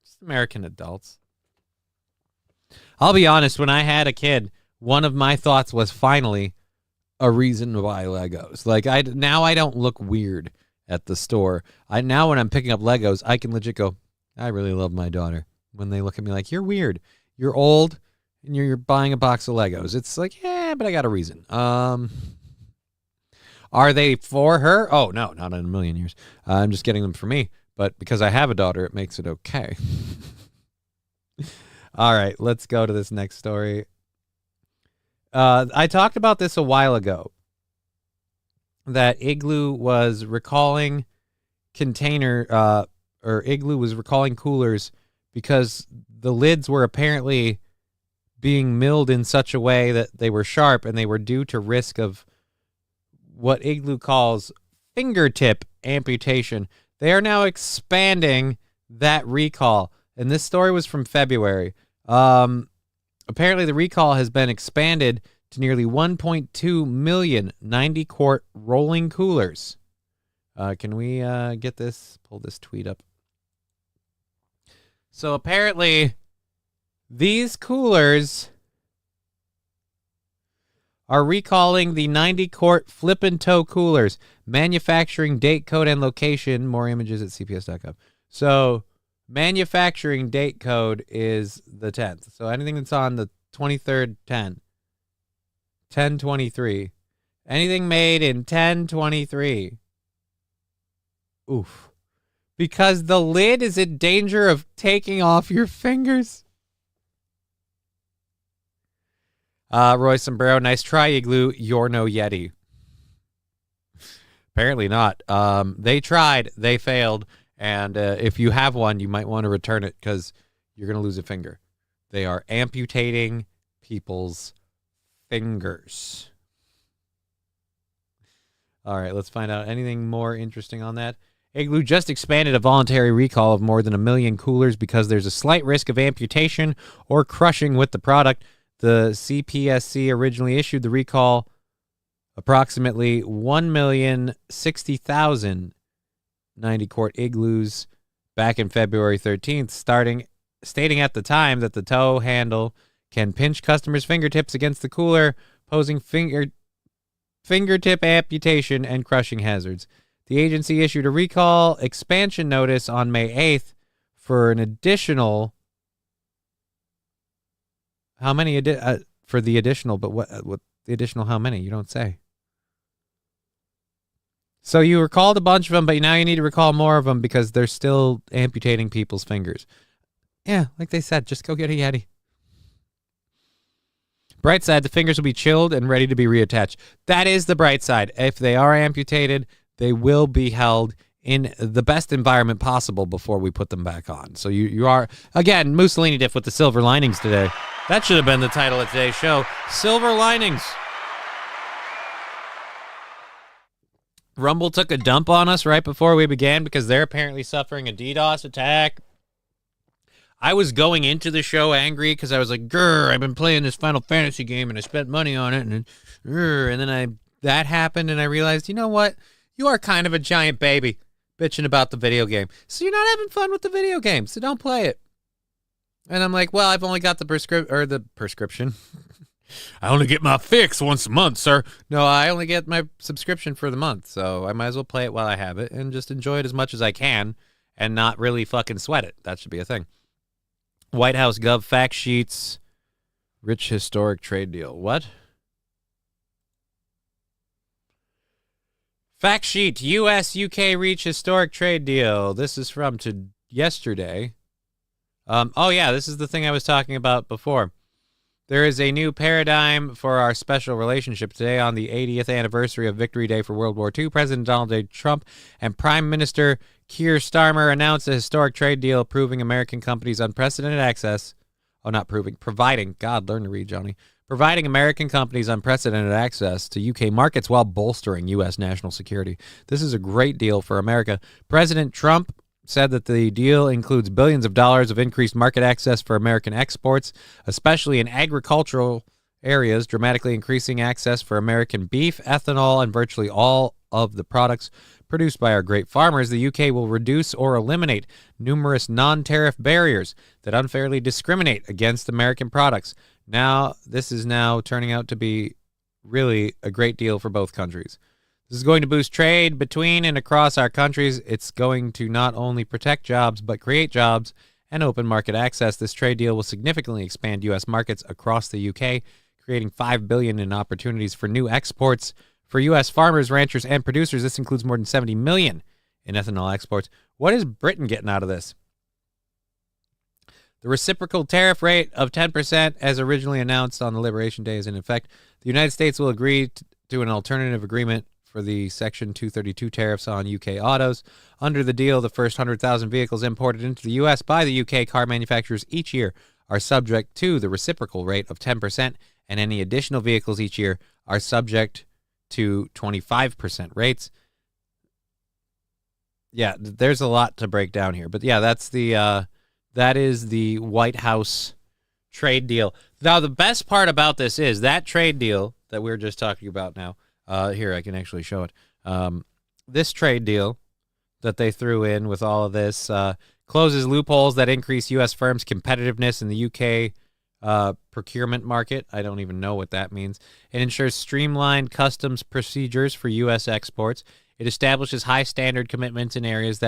just American adults. I'll be honest, when I had a kid, one of my thoughts was finally a reason to buy Legos. Now I don't look weird at the store. Now when I'm picking up Legos, I can legit go, I really love my daughter. When they look at me like, you're weird, you're old, and you're buying a box of Legos. It's like, yeah, but I got a reason. Are they for her? Oh, no, not in a million years. I'm just getting them for me. But because I have a daughter, it makes it okay. All right, let's go to this next story. I talked about this a while ago, that Igloo was recalling Igloo was recalling coolers because the lids were apparently being milled in such a way that they were sharp and they were due to risk of what Igloo calls fingertip amputation. They are now expanding that recall. And this story was from February. Apparently the recall has been expanded to nearly 1.2 million 90-quart rolling coolers. Can we pull this tweet up? So apparently these coolers are recalling the 90-quart flip and tow coolers. Manufacturing date, code, and location. More images at cps.gov. So manufacturing date code is the 10th. So anything that's on the 23rd 10/23. Anything made in 10/23. Oof. Because the lid is in danger of taking off your fingers. Roy Sombrero, nice try, Igloo. You're no Yeti. Apparently not. They tried. They failed. And if you have one, you might want to return it because you're going to lose a finger. They are amputating people's fingers. All right, let's find out anything more interesting on that. Igloo just expanded a voluntary recall of more than 1 million coolers because there's a slight risk of amputation or crushing with the product. The CPSC originally issued the recall approximately 1,060,000 90-quart Igloos back in February 13th, stating at the time that the tow handle can pinch customers' fingertips against the cooler, posing fingertip amputation and crushing hazards. The agency issued a recall expansion notice on May 8th for an additional... How many for the additional, but what the additional how many? You don't say. So you recalled a bunch of them, but now you need to recall more of them because they're still amputating people's fingers. Yeah, like they said, just go get a Yeti. Bright side, the fingers will be chilled and ready to be reattached. That is the bright side. If they are amputated, they will be held in the best environment possible before we put them back on. So you are, again, Mussolini Diff with the silver linings today. That should have been the title of today's show. Silver linings. Rumble took a dump on us right before we began because they're apparently suffering a DDoS attack. I was going into the show angry because I was like, grr, I've been playing this Final Fantasy game and I spent money on it. And then that happened and I realized, you know what? You are kind of a giant baby bitching about the video game. So you're not having fun with the video game, so don't play it. And I'm like, well, I've only got the prescription. I only get my fix once a month, sir. No, I only get my subscription for the month, so I might as well play it while I have it and just enjoy it as much as I can and not really fucking sweat it. That should be a thing. White House Gov fact sheets, rich historic trade deal. What? Fact sheet, U.S.-UK reach historic trade deal. This is from yesterday. Oh, yeah, this is the thing I was talking about before. There is a new paradigm for our special relationship. Today, on the 80th anniversary of Victory Day for World War II, President Donald J. Trump and Prime Minister Keir Starmer announced a historic trade deal approving American companies unprecedented access. Oh, not proving, providing. God, learn to read, Johnny. Providing American companies unprecedented access to UK markets while bolstering U.S. national security. This is a great deal for America. President Trump said that the deal includes billions of dollars of increased market access for American exports, especially in agricultural areas, dramatically increasing access for American beef, ethanol, and virtually all of the products produced by our great farmers. The UK will reduce or eliminate numerous non-tariff barriers that unfairly discriminate against American products. Now, this is now turning out to be really a great deal for both countries. This is going to boost trade between and across our countries. It's going to not only protect jobs, but create jobs and open market access. This trade deal will significantly expand U.S. markets across the UK, creating $5 billion in opportunities for new exports for U.S. farmers, ranchers, and producers. This includes more than $70 million in ethanol exports. What is Britain getting out of this? The reciprocal tariff rate of 10%, as originally announced on the Liberation Day, is in effect. The United States will agree to an alternative agreement for the Section 232 tariffs on UK autos. Under the deal, the first 100,000 vehicles imported into the U.S. by the UK car manufacturers each year are subject to the reciprocal rate of 10%, and any additional vehicles each year are subject to 25% rates. Yeah, there's a lot to break down here. But yeah, that is the White House trade deal. Now, the best part about this is that trade deal that we were just talking about now. Here, I can actually show it. This trade deal that they threw in with all of this closes loopholes that increase U.S. firms' competitiveness in the UK procurement market. I don't even know what that means. It ensures streamlined customs procedures for U.S. exports. It establishes high standard commitments in areas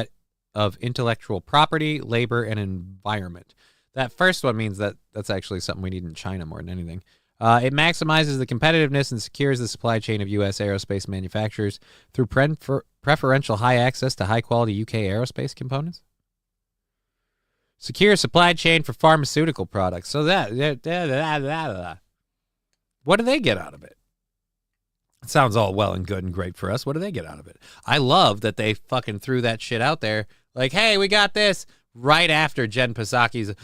of intellectual property, labor, and environment. That first one means that's actually something we need in China more than anything. It maximizes the competitiveness and secures the supply chain of U.S. aerospace manufacturers through preferential high access to high-quality UK aerospace components. Secure supply chain for pharmaceutical products. So what do they get out of it? It sounds all well and good and great for us. What do they get out of it? I love that they fucking threw that shit out there. Like, hey, we got this. Right after Jen Psaki's,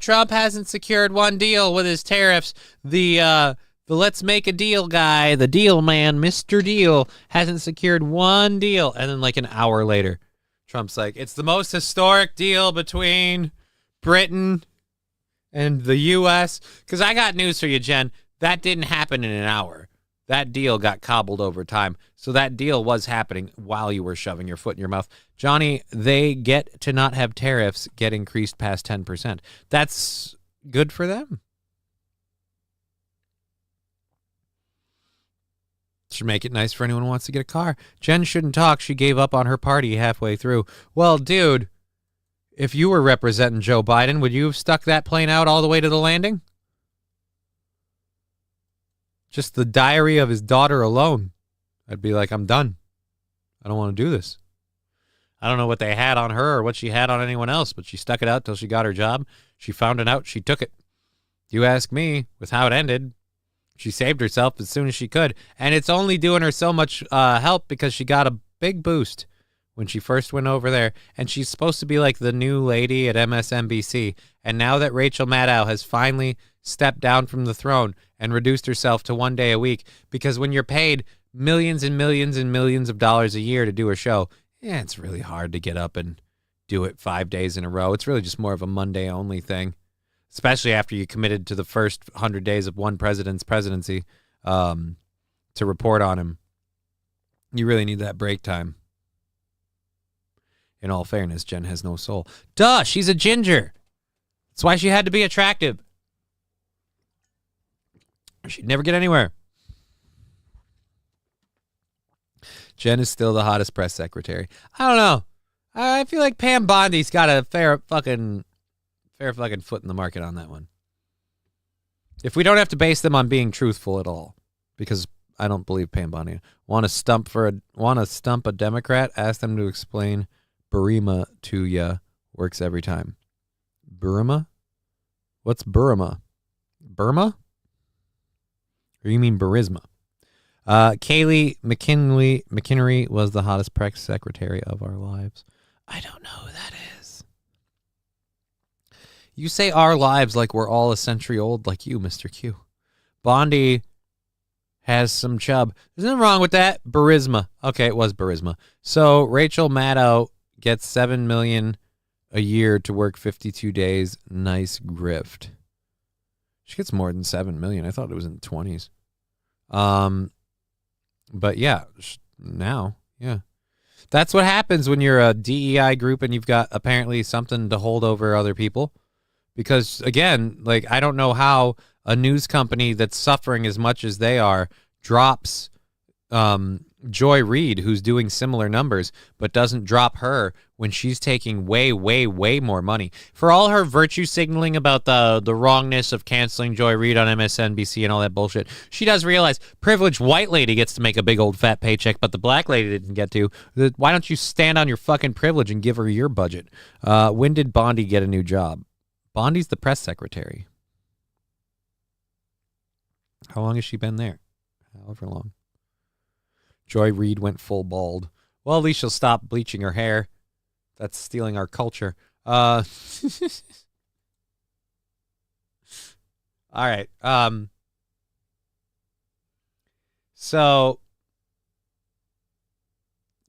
Trump hasn't secured one deal with his tariffs. The let's make a deal guy, the deal man, Mr. Deal, hasn't secured one deal. And then like an hour later, Trump's like, it's the most historic deal between Britain and the U.S. Because I got news for you, Jen. That didn't happen in an hour. That deal got cobbled over time. So that deal was happening while you were shoving your foot in your mouth. Johnny, they get to not have tariffs get increased past 10%. That's good for them. Should make it nice for anyone who wants to get a car. Jen shouldn't talk. She gave up on her party halfway through. Well, dude, if you were representing Joe Biden, would you have stuck that plane out all the way to the landing? Just the diary of his daughter alone. I'd be like, I'm done. I don't want to do this. I don't know what they had on her or what she had on anyone else, but she stuck it out till she got her job. She found it out. She took it. You ask me, with how it ended, she saved herself as soon as she could. And it's only doing her so much help because she got a big boost when she first went over there. And she's supposed to be like the new lady at MSNBC. And now that Rachel Maddow has finally stepped down from the throne and reduced herself to 1 day a week, because when you're paid millions and millions and millions of dollars a year to do a show, it's really hard to get up and do it 5 days in a row. It's really just more of a Monday only thing, especially after you committed to the first 100 days of one president's presidency to report on him. You really need that break time. In all fairness, Jen has no soul. Duh, she's a ginger. That's why she had to be attractive. She'd never get anywhere. Jen is still the hottest press secretary. I don't know. I feel like Pam Bondi's got a fair fucking foot in the market on that one. If we don't have to base them on being truthful at all, because I don't believe Pam Bondi. Want to stump a Democrat? Ask them to explain Burima to ya. Works every time. Burima? What's Burima? Burma? Or you mean Burisma? Kaylee McKinnery was the hottest press secretary of our lives. I don't know who that is. You say our lives like we're all a century old like you, Mr. Q. Bondi has some chub. There's nothing wrong with that. Burisma. Okay, it was Burisma. So Rachel Maddow gets $7 million a year to work 52 days. Nice grift. She gets more than $7 million. I thought it was in the 20s. But yeah, now, yeah. That's what happens when you're a DEI group and you've got apparently something to hold over other people. Because, again, like, I don't know how a news company that's suffering as much as they are drops Joy Reid, who's doing similar numbers, but doesn't drop her when she's taking way, way, way more money. For all her virtue signaling about the wrongness of canceling Joy Reid on MSNBC and all that bullshit, she does realize privileged white lady gets to make a big old fat paycheck, but the black lady didn't get to. Why don't you stand on your fucking privilege and give her your budget? When did Bondi get a new job? Bondi's the press secretary. How long has she been there? However long. Joy Reid went full bald. Well, at least she'll stop bleaching her hair. That's stealing our culture. All right. So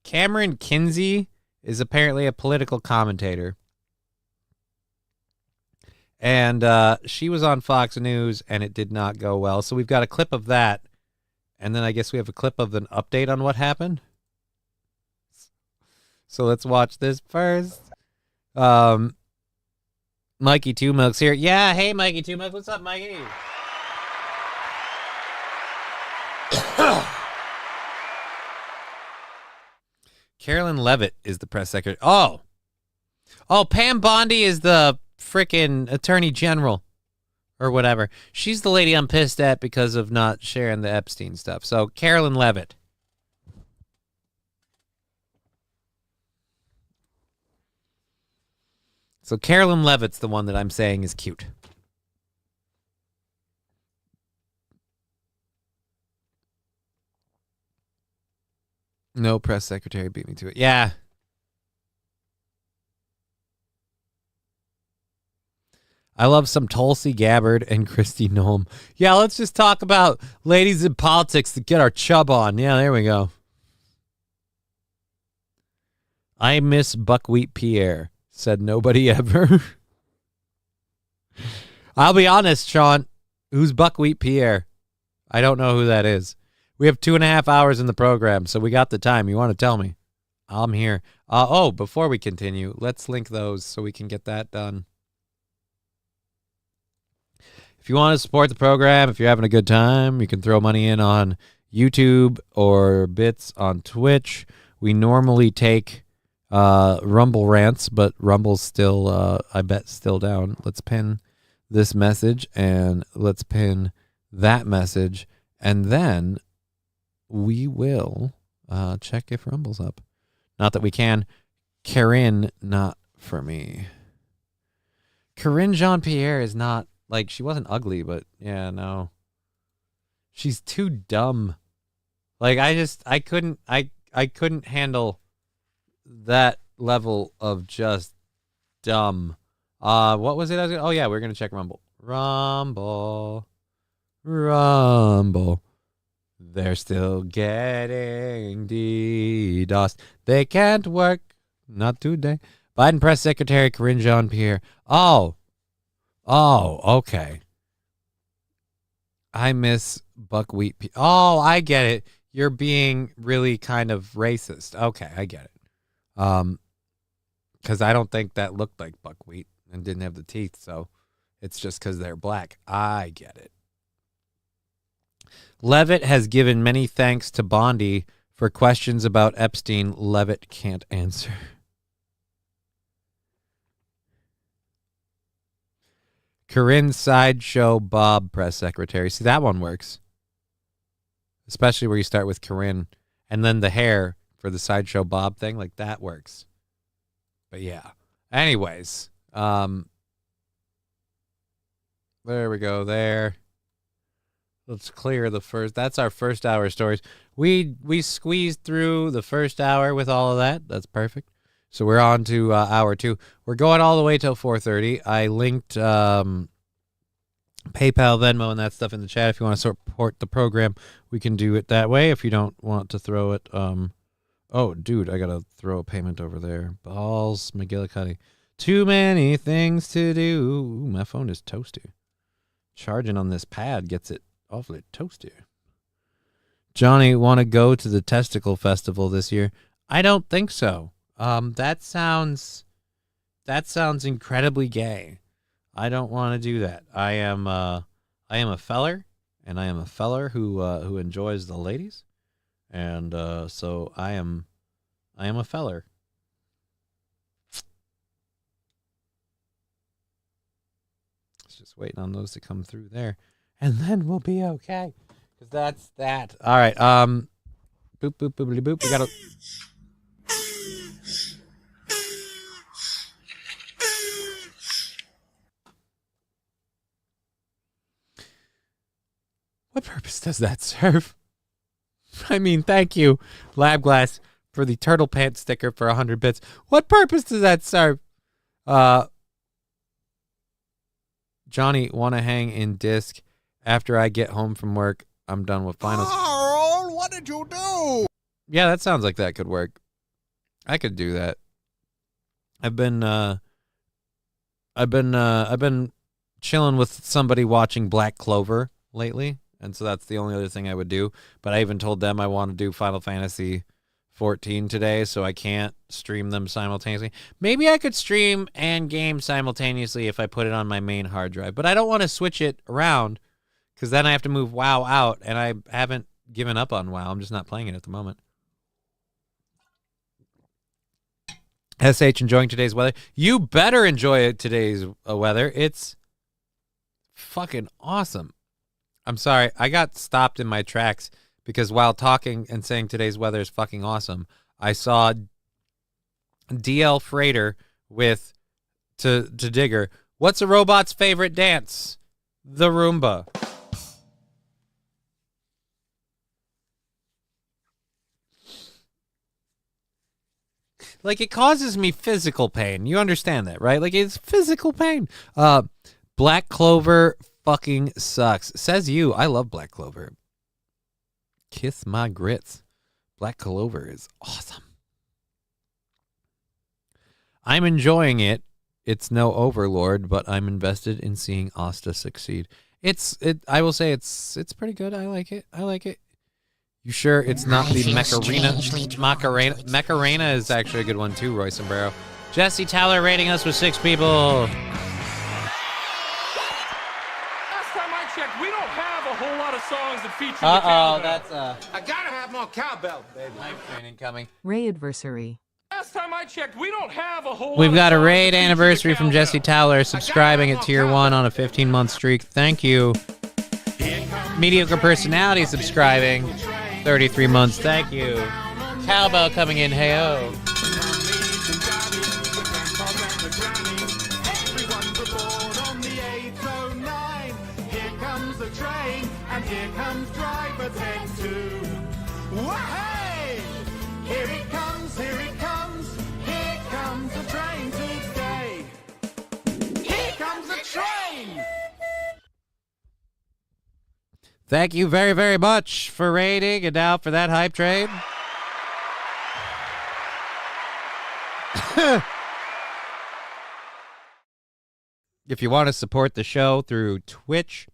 Cameron Kinsey is apparently a political commentator. And she was on Fox News, and it did not go well. So we've got a clip of that. And then I guess we have a clip of an update on what happened. So let's watch this first. Mikey Two Milk's here. Yeah, hey, Mikey Two Milk. What's up, Mikey? Carolyn Levitt is the press secretary. Oh, Pam Bondi is the frickin' attorney general. Or whatever. She's the lady I'm pissed at because of not sharing the Epstein stuff. So, Carolyn Levitt. So, Carolyn Levitt's the one that I'm saying is cute. No press secretary beat me to it. Yeah. I love some Tulsi Gabbard and Kristi Noem. Yeah, let's just talk about ladies in politics to get our chub on. Yeah, there we go. I miss Buckwheat Pierre, said nobody ever. I'll be honest, Sean. Who's Buckwheat Pierre? I don't know who that is. We have 2.5 hours in the program, so we got the time. You want to tell me? I'm here. Before we continue, let's link those so we can get that done. If you want to support the program, if you're having a good time, you can throw money in on YouTube or bits on Twitch. We normally take Rumble rants, but Rumble's still, I bet, still down. Let's pin this message and let's pin that message. And then we will check if Rumble's up. Not that we can. Corinne, not for me. Corinne Jean-Pierre is not. Like, she wasn't ugly, but yeah, no. She's too dumb. Like, I couldn't handle that level of just dumb. What was it? Oh yeah, we're gonna check Rumble. Rumble. They're still getting DDoS. They can't work. Not today. Biden press secretary Karine Jean-Pierre. Oh, okay. I miss buckwheat. Oh, I get it. You're being really kind of racist. Okay, I get it. Because I don't think that looked like buckwheat and didn't have the teeth, so it's just because they're black. I get it. Levitt has given many thanks to Bondi for questions about Epstein Levitt can't answer. Corinne Sideshow Bob press secretary. See, that one works. Especially where you start with Corinne and then the hair for the Sideshow Bob thing. Like, that works. But yeah. Anyways. There we go. There. Let's clear the first. That's our first hour stories. We squeezed through the first hour with all of that. That's perfect. So we're on to hour 2. We're going all the way till 4:30. I linked PayPal, Venmo, and that stuff in the chat. If you want to support the program, we can do it that way. If you don't want to throw it, oh, dude, I gotta throw a payment over there. Balls, McGillicuddy. Too many things to do. Ooh, my phone is toasty. Charging on this pad gets it awfully toasty. Johnny, want to go to the Testicle Festival this year? I don't think so. That sounds incredibly gay. I don't want to do that. I am a feller, and I am a feller who enjoys the ladies, and so I am a feller. Just waiting on those to come through there, and then we'll be okay. Because that's that. All right. Boop, boop, boopity, boop. We got to... What purpose does that serve? I mean, thank you, Lab Glass, for the turtle pants sticker for 100 bits. What purpose does that serve? Johnny, want to hang in disc after I get home from work. I'm done with finals. Carl, what did you do? Yeah, that sounds like that could work. I could do that. I've been chilling with somebody watching Black Clover lately, and so that's the only other thing I would do. But I even told them I want to do Final Fantasy 14 today, so I can't stream them simultaneously. Maybe I could stream and game simultaneously if I put it on my main hard drive, but I don't want to switch it around because then I have to move WoW out, and I haven't given up on WoW. I'm just not playing it at the moment. SH enjoying today's weather. You better enjoy today's weather. It's fucking awesome. I'm sorry. I got stopped in my tracks because while talking and saying today's weather is fucking awesome, I saw DL Freighter with to Digger. What's a robot's favorite dance? The Roomba. Like, it causes me physical pain. You understand that, right? Like, it's physical pain. Black Clover fucking sucks. Says you. I love Black Clover. Kiss my grits. Black Clover is awesome. I'm enjoying it. It's no Overlord, but I'm invested in seeing Asta succeed. I will say it's pretty good. I like it. You sure it's not the Macarena? Macarena is actually a good one too, Roy Sombrero. Jesse Tyler rating us with 6 people. Last time I checked, we don't have a whole lot of songs that feature the cowbell. That's I gotta have more cowbell, baby. live training coming. Ray adversary. Last time I checked, we don't have a whole We've lot got of a songs raid that feature anniversary the from cowbell. Jesse Tyler subscribing at tier 1 on a 15-month streak. Thank you. Mediocre Personality subscribing 33 months. Thank you. Cowbell coming in. Hey-oh. Here comes the train, and here comes driver 10-2. Wahey! Here it comes, here it comes. Here comes the train today. Here comes the train! Thank you very, very much for rating. And now for that hype train. If you want to support the show through Twitch,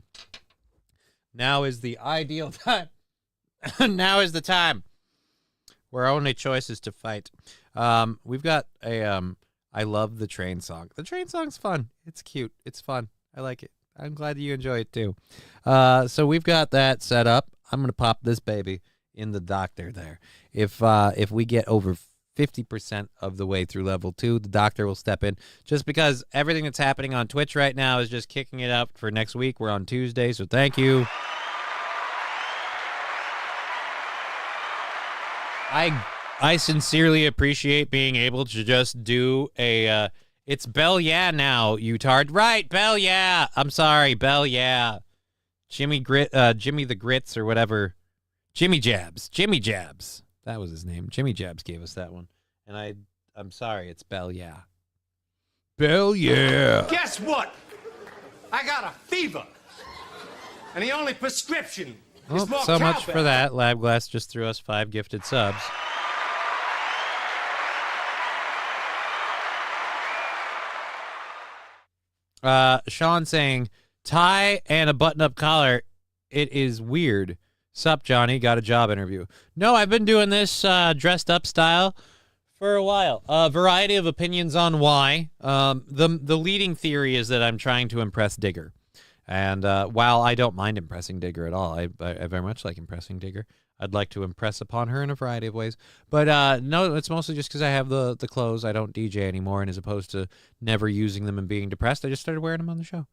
now is the ideal time. Now is the time. Where our only choice is to fight. We've got a I love the train song. The train song's fun. It's cute. It's fun. I like it. I'm glad that you enjoy it too. So we've got that set up. I'm gonna pop this baby in the doctor there. If we get over 50% of the way through level 2, the doctor will step in. Just because everything that's happening on Twitch right now is just kicking it up for next week. We're on Tuesday, so thank you. I sincerely appreciate being able to just do a it's Bell Yeah now, you tard. Right, Bell Yeah. I'm sorry, Bell Yeah. Jimmy the Grits or whatever. Jimmy Jabs. That was his name. Jimmy Jabs gave us that one. And I'm sorry, it's Bell Yeah. Bell Yeah. Guess what? I got a fever. And the only prescription is more so much cowbell. for that. Labglass just threw us 5 gifted subs. Sean saying, tie and a button-up collar. It is weird. Sup, Johnny? Got a job interview. No, I've been doing this dressed up style for a while. A variety of opinions on why. The leading theory is that I'm trying to impress Digger. And while I don't mind impressing Digger at all, I very much like impressing Digger. I'd like to impress upon her in a variety of ways. But no, it's mostly just because I have the clothes. I don't DJ anymore, and as opposed to never using them and being depressed, I just started wearing them on the show.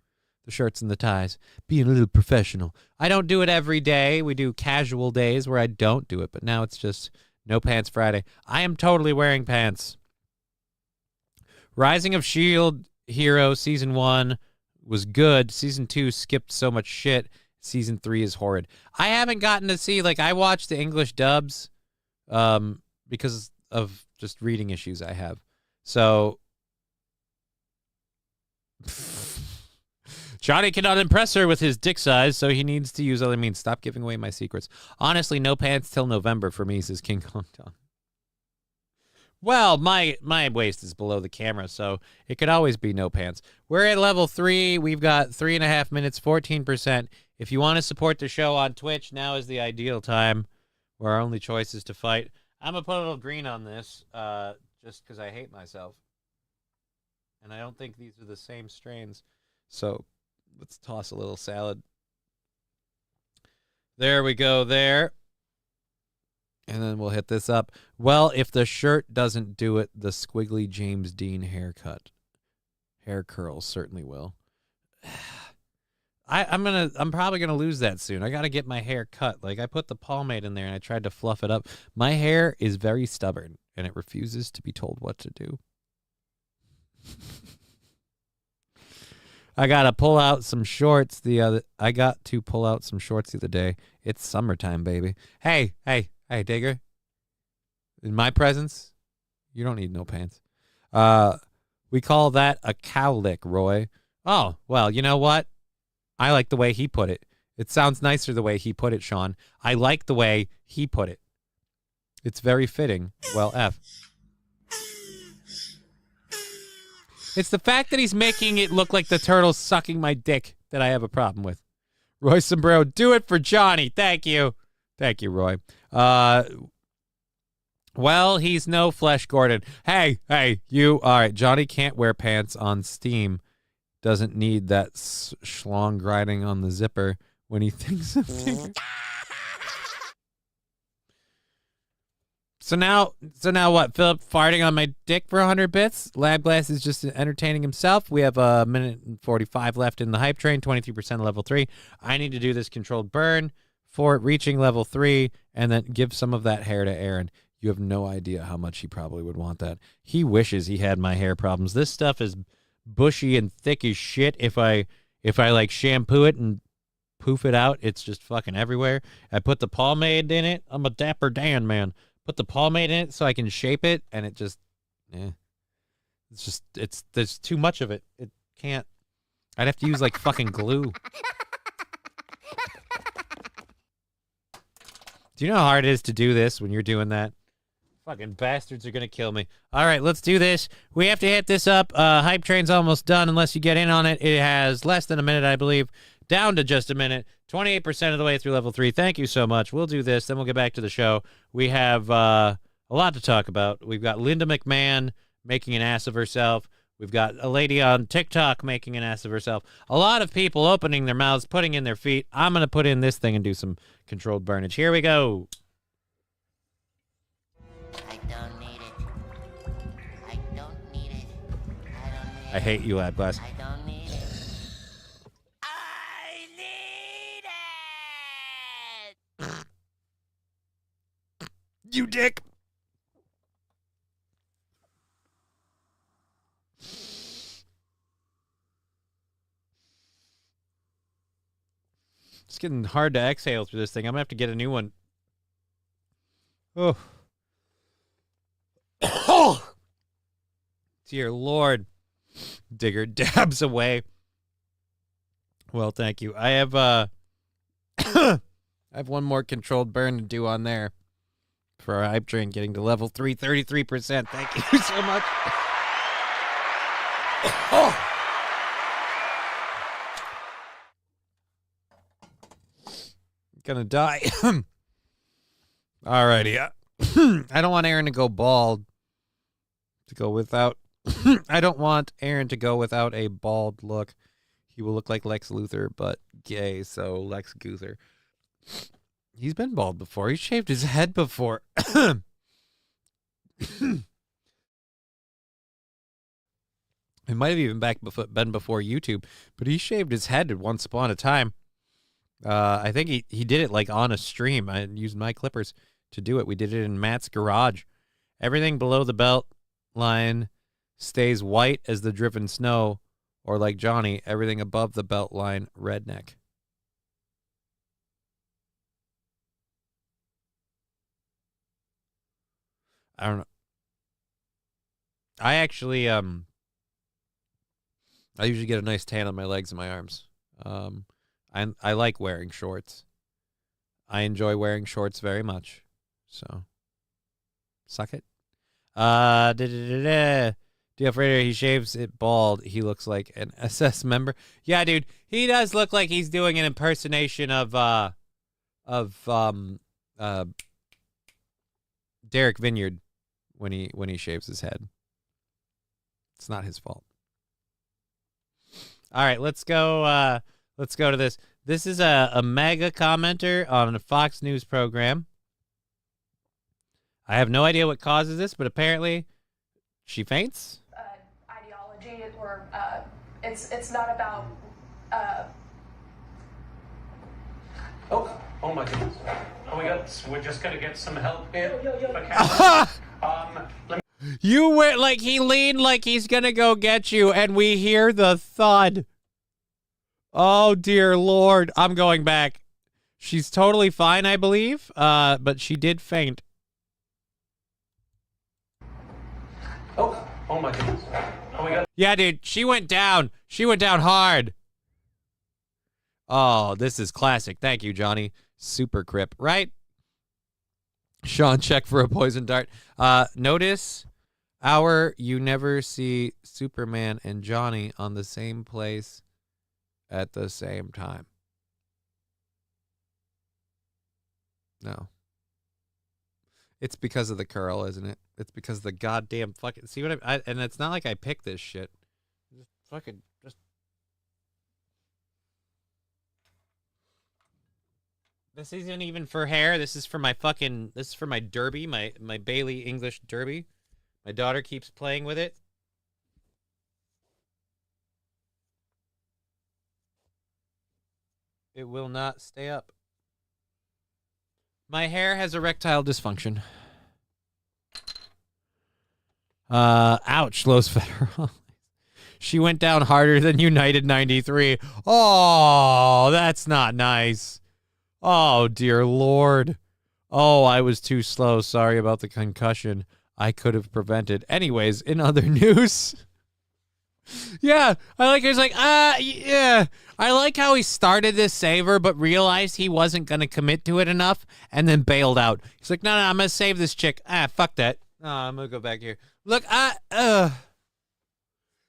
The shirts and the ties. Being a little professional. I don't do it every day. We do casual days where I don't do it, but now it's just no pants Friday. I am totally wearing pants. Rising of S.H.I.E.L.D. Hero Season 1 was good. Season 2 skipped so much shit. Season 3 is horrid. I haven't gotten to see, I watched the English dubs because of just reading issues I have. So, Johnny cannot impress her with his dick size, so he needs to use other means. Stop giving away my secrets. Honestly, no pants till November for me, says King Kong Tom. Well, my waist is below the camera, so it could always be no pants. We're at level 3. We've got 3.5 minutes, 14%. If you want to support the show on Twitch, now is the ideal time where our only choice is to fight. I'm going to put a little green on this just because I hate myself. And I don't think these are the same strains. So let's toss a little salad. There we go there. And then we'll hit this up. Well, if the shirt doesn't do it, the squiggly James Dean haircut. Hair curls certainly will. I'm probably gonna lose that soon. I gotta get my hair cut. I put the pomade in there and I tried to fluff it up. My hair is very stubborn and it refuses to be told what to do. I got to pull out some shorts the other day. It's summertime, baby. Hey, Digger. In my presence, you don't need no pants. We call that a cowlick, Roy. Oh, well, you know what? I like the way he put it. It sounds nicer the way he put it, Sean. I like the way he put it. It's very fitting. Well, F. It's the fact that he's making it look like the turtle's sucking my dick that I have a problem with. Roy Sombrero, do it for Johnny. Thank you. Thank you, Roy. Well, he's no Flesh Gordon. Hey, you. All right, Johnny can't wear pants on Steam. Doesn't need that schlong grinding on the zipper when he thinks of Digger. So now what? Philip farting on my dick for 100 bits? Labglass is just entertaining himself. We have a minute and 45 left in the hype train, 23% level 3. I need to do this controlled burn for reaching level 3 and then give some of that hair to Aaron. You have no idea how much he probably would want that. He wishes he had my hair problems. This stuff is bushy and thick as shit. If I shampoo it and poof it out, it's just fucking everywhere. I put the pomade in it. I'm a Dapper Dan, man. Put the pomade in it so I can shape it, and it just, there's too much of it. It can't. I'd have to use fucking glue. Do you know how hard it is to do this when you're doing that? Fucking bastards are going to kill me. All right, let's do this. We have to hit this up. Hype Train's almost done unless you get in on it. It has less than a minute, I believe. Down to just a minute. 28% of the way through level 3. Thank you so much. We'll do this. Then we'll get back to the show. We have a lot to talk about. We've got Linda McMahon making an ass of herself. We've got a lady on TikTok making an ass of herself. A lot of people opening their mouths, putting in their feet. I'm going to put in this thing and do some controlled burnage. Here we go. I don't need it. I don't need it. I don't need it. I hate you, Lab Glass. I don't need it. I need it. You dick. It's getting hard to exhale through this thing. I'm going to have to get a new one. Oh. Oh. Dear Lord. Digger dabs away. Well, thank you. I have I have one more controlled burn to do on there for our hype train getting to level 3, 33%. Thank you so much. Oh. Gonna die. Alrighty. I don't want Aaron to go bald. To go without. I don't want Aaron to go without a bald look. He will look like Lex Luthor, but gay, so Lex Guther. He's been bald before. He shaved his head before. It might have even been before YouTube, but he shaved his head once upon a time. I think he did it like on a stream. I used my clippers to do it. We did it in Matt's garage. Everything below the belt line stays white as the driven snow, or like Johnny, everything above the belt line, redneck. I don't know. I actually, I usually get a nice tan on my legs and my arms. I like wearing shorts. I enjoy wearing shorts very much. So, suck it. DF Raider, he shaves it bald. He looks like an SS member. Yeah, dude, he does look like he's doing an impersonation of Derek Vineyard when he shaves his head. It's not his fault. All right, let's go. Let's go to this. This is a mega commenter on a Fox News program. I have no idea what causes this, but apparently she faints. Ideology, or it's not about. Oh my goodness. We're just gonna get some help here. You went like he leaned like he's gonna go get you, and we hear the thud. Oh dear Lord, I'm going back. She's totally fine, I believe, but she did faint. Oh my goodness. Yeah, dude, she went down. She went down hard. Oh, this is classic. Thank you, Johnny. Super crip, right? Sean, check for a poison dart. Notice you never see Superman and Johnny on the same place at the same time. No. It's because of the curl, isn't it? It's because of the goddamn fucking... See what and it's not like I picked this shit. Just... This isn't even for hair. This is for my fucking... This is for my derby, my Bailey English derby. My daughter keeps playing with it. It will not stay up. My hair has erectile dysfunction. Ouch, Los Federales. She went down harder than United 93. Oh, that's not nice. Oh, dear Lord. Oh, I was too slow. Sorry about the concussion. I could have prevented. Anyways, in other news, Yeah, I like. He's like, yeah. I like how he started this saver, but realized he wasn't gonna commit to it enough, and then bailed out. He's like, no, I'm gonna save this chick. Fuck that. I'm gonna go back here. Look,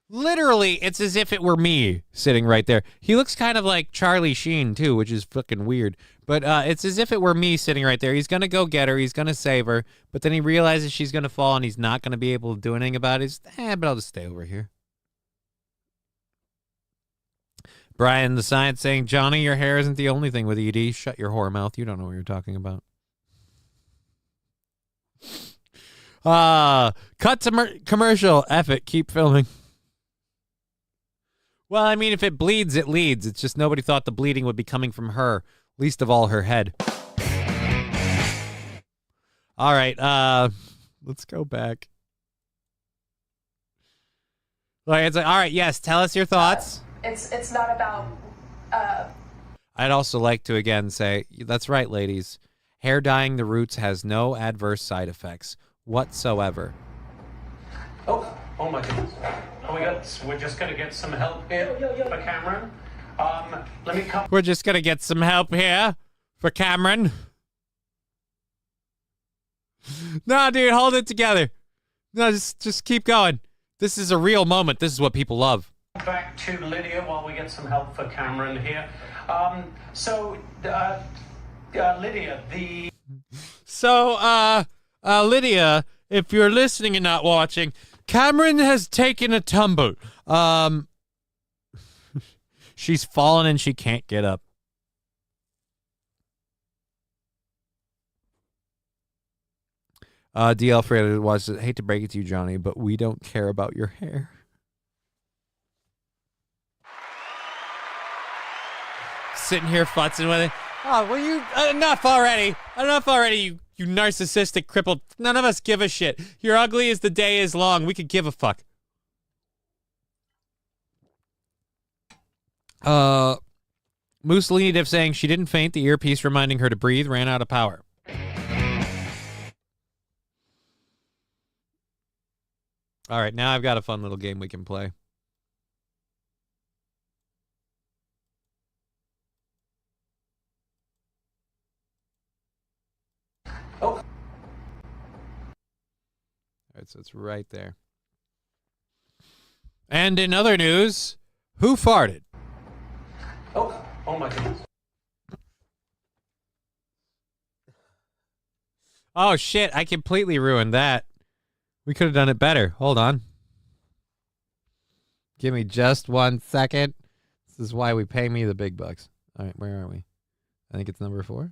literally, it's as if it were me sitting right there. He looks kind of like Charlie Sheen too, which is fucking weird. But it's as if it were me sitting right there. He's gonna go get her. He's gonna save her, but then he realizes she's gonna fall, and he's not gonna be able to do anything about it. He's, but I'll just stay over here. Brian the Science saying, Johnny, your hair isn't the only thing with ED. Shut your whore mouth. You don't know what you're talking about. Cut to commercial. F it. Keep filming. Well, I mean, if it bleeds, it leads. It's just nobody thought the bleeding would be coming from her. Least of all her head. All right. Let's go back. Like, it's like, all right, yes, tell us your thoughts. It's not about. I'd also like to again say, that's right, ladies. Hair dyeing the roots has no adverse side effects whatsoever. Oh my goodness. We're just gonna get some help here for Cameron. Let me come. We're just gonna get some help here for Cameron. No, dude, hold it together. No, just keep going. This is a real moment. This is what people love. Back to Lydia while we get some help for Cameron here. Lydia, Lydia, if you're listening and not watching, Cameron has taken a tumble. She's fallen and she can't get up. DL Fredo was, hate to break it to you, Johnny, but we don't care about your hair. Sitting here futzing with it. Oh, well, you enough already, you narcissistic crippled. None of us give a shit. You're ugly as the day is long. We could give a fuck. Mussolini Div saying she didn't faint. The earpiece reminding her to breathe ran out of power. All right, now I've got a fun little game we can play. Oh. All right, so it's right there. And in other news, who farted? Oh my goodness. Oh, shit, I completely ruined that. We could have done it better. Hold on. Give me just 1 second. This is why we pay me the big bucks. All right, where are we? I think it's number 4.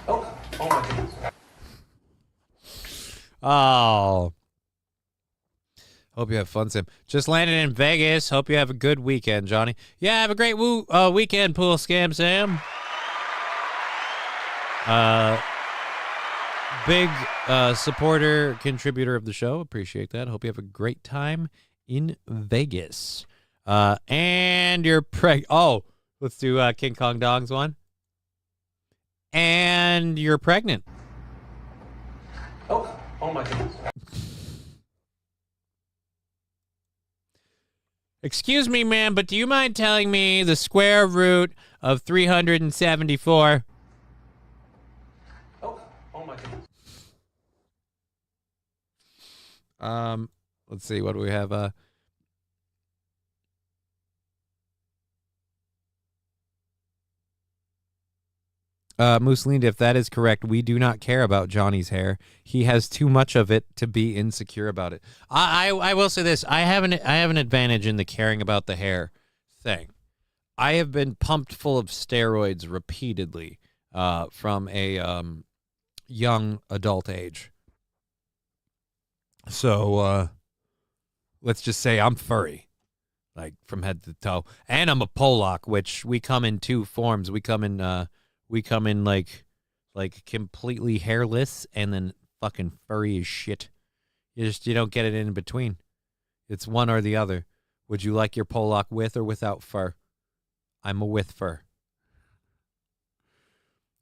Oh my goodness. Oh. Hope you have fun, Sam. Just landed in Vegas. Hope you have a good weekend, Johnny. Yeah, have a great weekend, Pool Scam Sam. Big supporter, contributor of the show. Appreciate that. Hope you have a great time in Vegas. And you're oh, let's do King Kong Dong's one. And you're pregnant. Oh my goodness. Excuse me, ma'am, but do you mind telling me the square root of 374? Oh my goodness. Let's see, what do we have? Mussolini, if that is correct, we do not care about Johnny's hair. He has too much of it to be insecure about it. I will say this. I have an advantage in the caring about the hair thing. I have been pumped full of steroids repeatedly from a young adult age. So let's just say I'm furry, like from head to toe. And I'm a Polak, which we come in 2 forms. We come in like completely hairless and then fucking furry as shit. You don't get it in between. It's one or the other. Would you like your Polak with or without fur? I'm a with fur.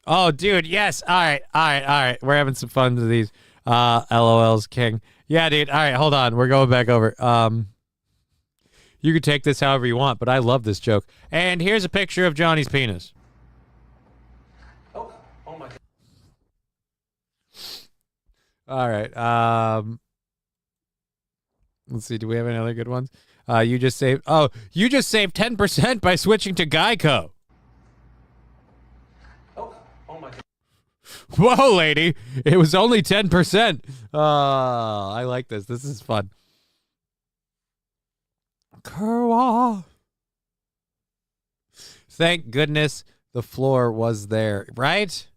Oh, dude, yes. All right. We're having some fun with these. LOL's king. Yeah, dude. All right, hold on. We're going back over. You can take this however you want, but I love this joke. And here's a picture of Johnny's penis. Oh my God. All right. Let's see. Do we have any other good ones? You just saved 10% by switching to Geico. Oh my God. Whoa, lady. It was only 10%. I like this. This is fun. Kerwa. Thank goodness the floor was there, right?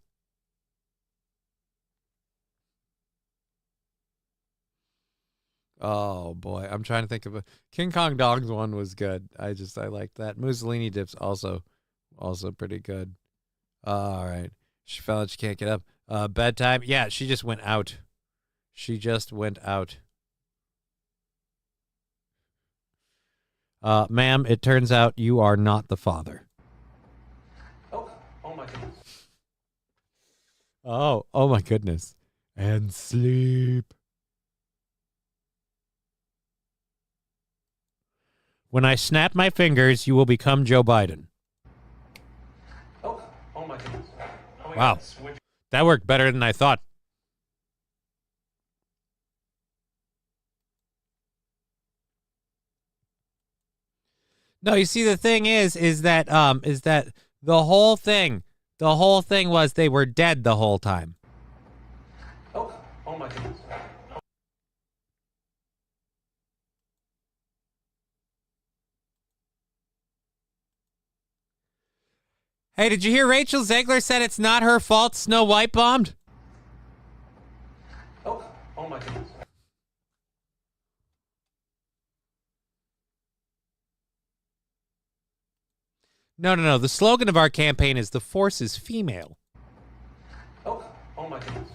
Oh boy, I'm trying to think of a King Kong Dog's one was good. I like that. Mussolini dips also pretty good. All right, she fell and she can't get up. Bedtime. Yeah, she just went out. Ma'am, it turns out you are not the father. Oh my goodness. Oh my goodness. And sleep. When I snap my fingers, you will become Joe Biden. Oh my goodness. Wow. That worked better than I thought. No, you see, the thing is that the whole thing was they were dead the whole time. Oh my goodness. Hey, did you hear Rachel Zegler said it's not her fault Snow White bombed? Oh my goodness. No. The slogan of our campaign is "The Force is female." Oh my goodness.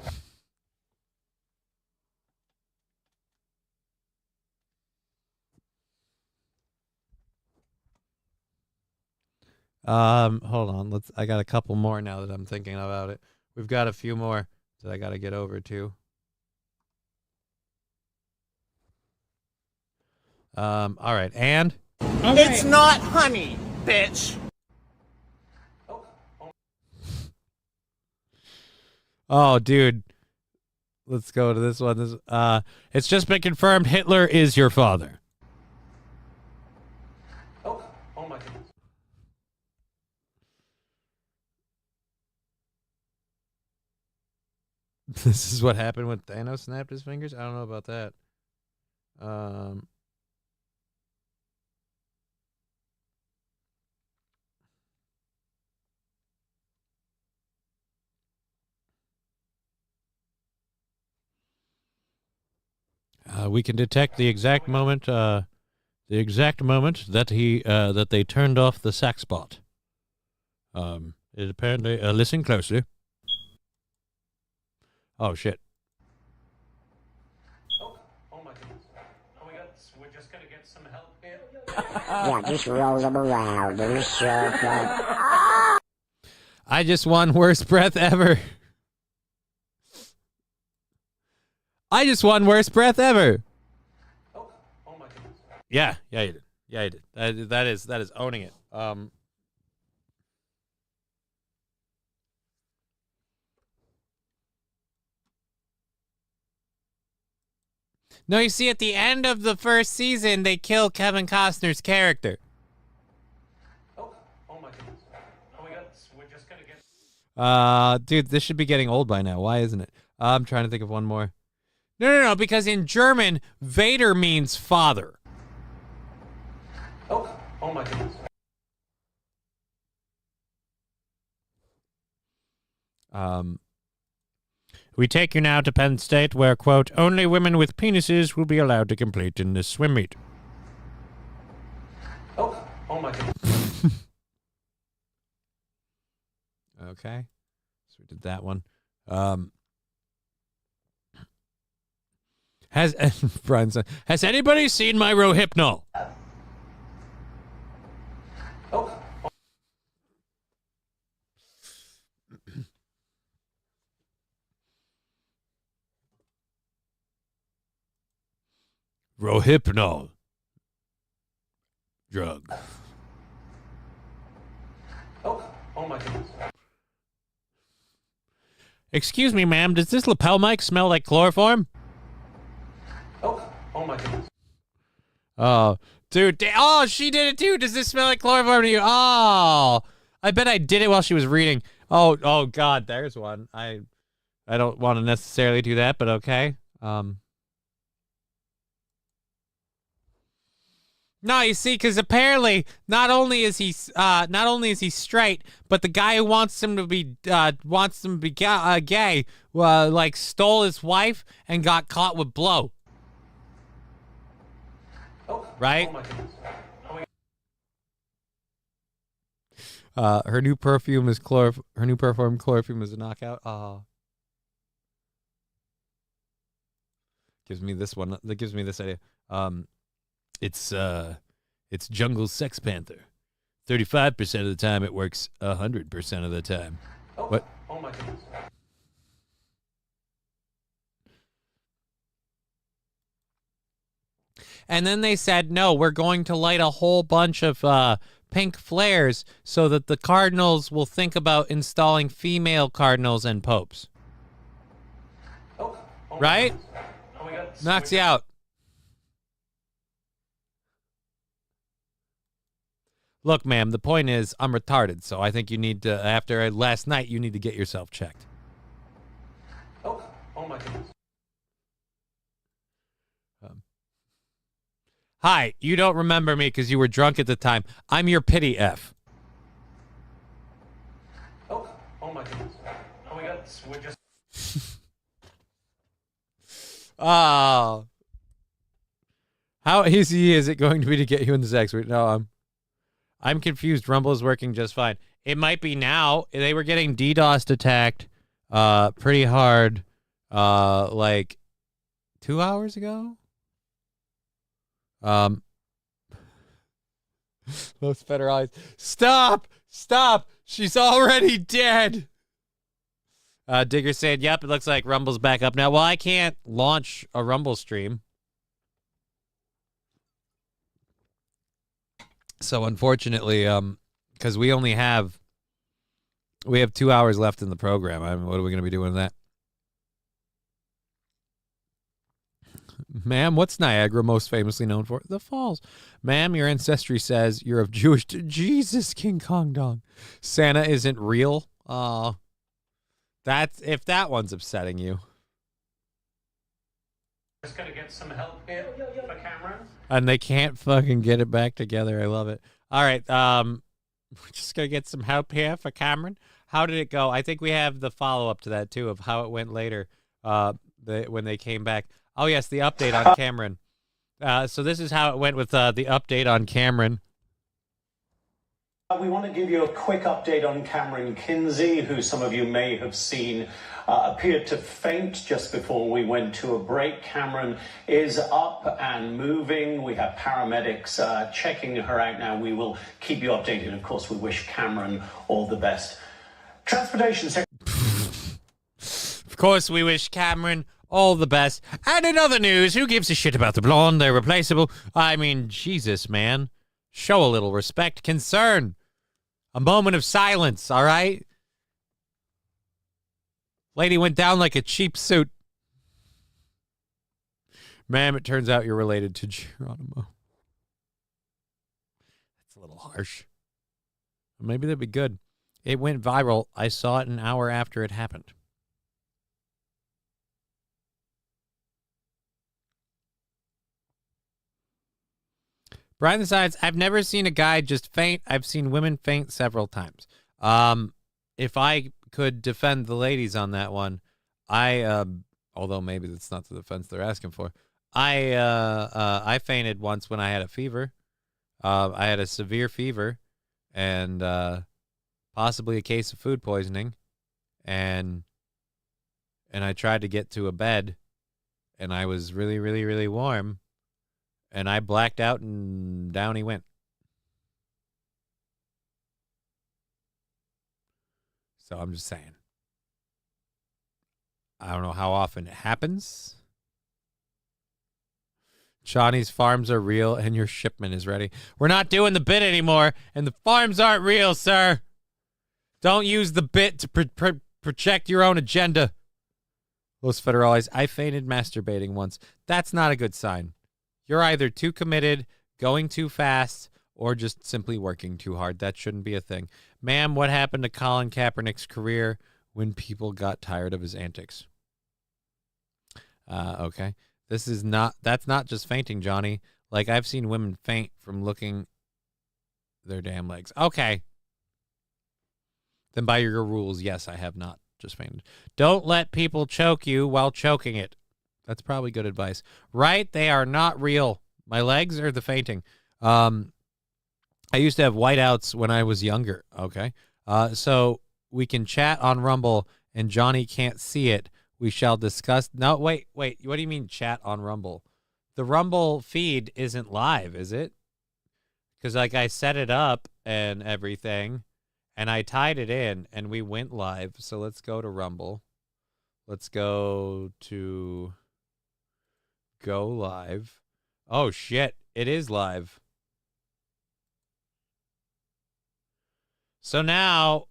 Hold on. I got a couple more now that I'm thinking about it. We've got a few more that I got to get over to. All right. And It's not honey, bitch. oh, dude. Let's go to this one. It's just been confirmed Hitler is your father. Oh my goodness. This is what happened when Thanos snapped his fingers? I don't know about that. We can detect the exact moment that they turned off the sax bot. It apparently listen closely. Oh shit. Oh my goodness. We're just gonna get some help here. Yeah, just roll them around in a circle. I just won worst breath ever. I just won worst breath ever. Oh my goodness. Yeah, you did. Yeah, you did. That is owning it. No, you see, at the end of the first season, they kill Kevin Costner's character. Oh my goodness. We're just gonna get. Dude, this should be getting old by now. Why isn't it? I'm trying to think of one more. No, because in German, Vader means father. Oh my goodness. We take you now to Penn State, where, quote, only women with penises will be allowed to compete in this swim meet. Oh my goodness. Okay. So we did that one. Brian said, has anybody seen my Rohypnol? Oh. Rohypnol drug. Oh my goodness. Excuse me, ma'am, does this lapel mic smell like chloroform? Oh my goodness. Oh, dude. Oh, she did it too. Does this smell like chloroform to you? Oh, I bet I did it while she was reading. Oh God, there's one. I don't want to necessarily do that, but okay. No, you see, because apparently not only is he straight, but the guy who wants him to be gay, like stole his wife and got caught with blow. Right? Oh my goodness. Her new perfume is chloroform is a knockout. Oh. Gives me this one. That gives me this idea. It's Jungle Sex Panther. 35% of the time it works 100% of the time. What? Oh my goodness. And then they said, no, we're going to light a whole bunch of pink flares so that the cardinals will think about installing female cardinals and popes. Right? Oh my God. Knocks you out. Look, ma'am, the point is I'm retarded, so I think you need to, after last night, you need to get yourself checked. Oh my goodness. Hi, you don't remember me because you were drunk at the time. I'm your pity F. Oh my goodness. Oh my God. We're just. Oh. How easy is it going to be to get you in the sex? No, I'm confused. Rumble is working just fine. It might be now. They were getting DDoSed attacked pretty hard like 2 hours ago. Those better eyes. Stop! She's already dead. Digger said, yep, it looks like Rumble's back up now. Well, I can't launch a Rumble stream. So unfortunately, because we have 2 hours left in the program. What are we going to be doing with that? Ma'am, what's Niagara most famously known for? The Falls. Ma'am, your ancestry says you're of Jewish... Jesus, King Kong Dong. Santa isn't real? That's... If that one's upsetting you. Just gonna get some help here for Cameron. And they can't fucking get it back together. I love it. All right. We're just going to get some help here for Cameron. How did it go? I think we have the follow-up to that, too, of how it went later when they came back. Oh, yes, the update on Cameron. So this is how it went with the update on Cameron. We want to give you a quick update on Cameron Kinsey, who some of you may have seen appeared to faint just before we went to a break. Cameron is up and moving. We have paramedics checking her out now. We will keep you updated. Of course, we wish Cameron all the best. Transportation Secretary. Of course, we wish Cameron all the best. And in other news, who gives a shit about the blonde? They're replaceable. I mean, Jesus, man. Show a little respect, concern. A moment of silence, all right? Lady went down like a cheap suit. Ma'am, it turns out you're related to Geronimo. That's a little harsh. Maybe that'd be good. It went viral. I saw it an hour after it happened. Brian decides, I've never seen a guy just faint. I've seen women faint several times. If I could defend the ladies on that one, although maybe that's not the defense they're asking for, I fainted once when I had a fever. I had a severe fever and possibly a case of food poisoning, and I tried to get to a bed, and I was really, really, really warm. And I blacked out, and down he went. So I'm just saying. I don't know how often it happens. Johnny's farms are real and your shipment is ready. We're not doing the bit anymore, and the farms aren't real, sir. Don't use the bit to project your own agenda. Los Federales, I fainted masturbating once. That's not a good sign. You're either too committed, going too fast, or just simply working too hard. That shouldn't be a thing. Ma'am, what happened to Colin Kaepernick's career when people got tired of his antics? Okay. That's not just fainting, Johnny. Like, I've seen women faint from looking their damn legs. Okay. Then by your rules, yes, I have not just fainted. Don't let people choke you while choking it. That's probably good advice. Right? They are not real. My legs or the fainting. I used to have whiteouts when I was younger. Okay. So we can chat on Rumble and Johnny can't see it. We shall discuss. No, wait. What do you mean chat on Rumble? The Rumble feed isn't live, is it? Because, like, I set it up and everything, and I tied it in, and we went live. So let's go to Rumble. Let's go to go live. Oh, shit. It is live. So now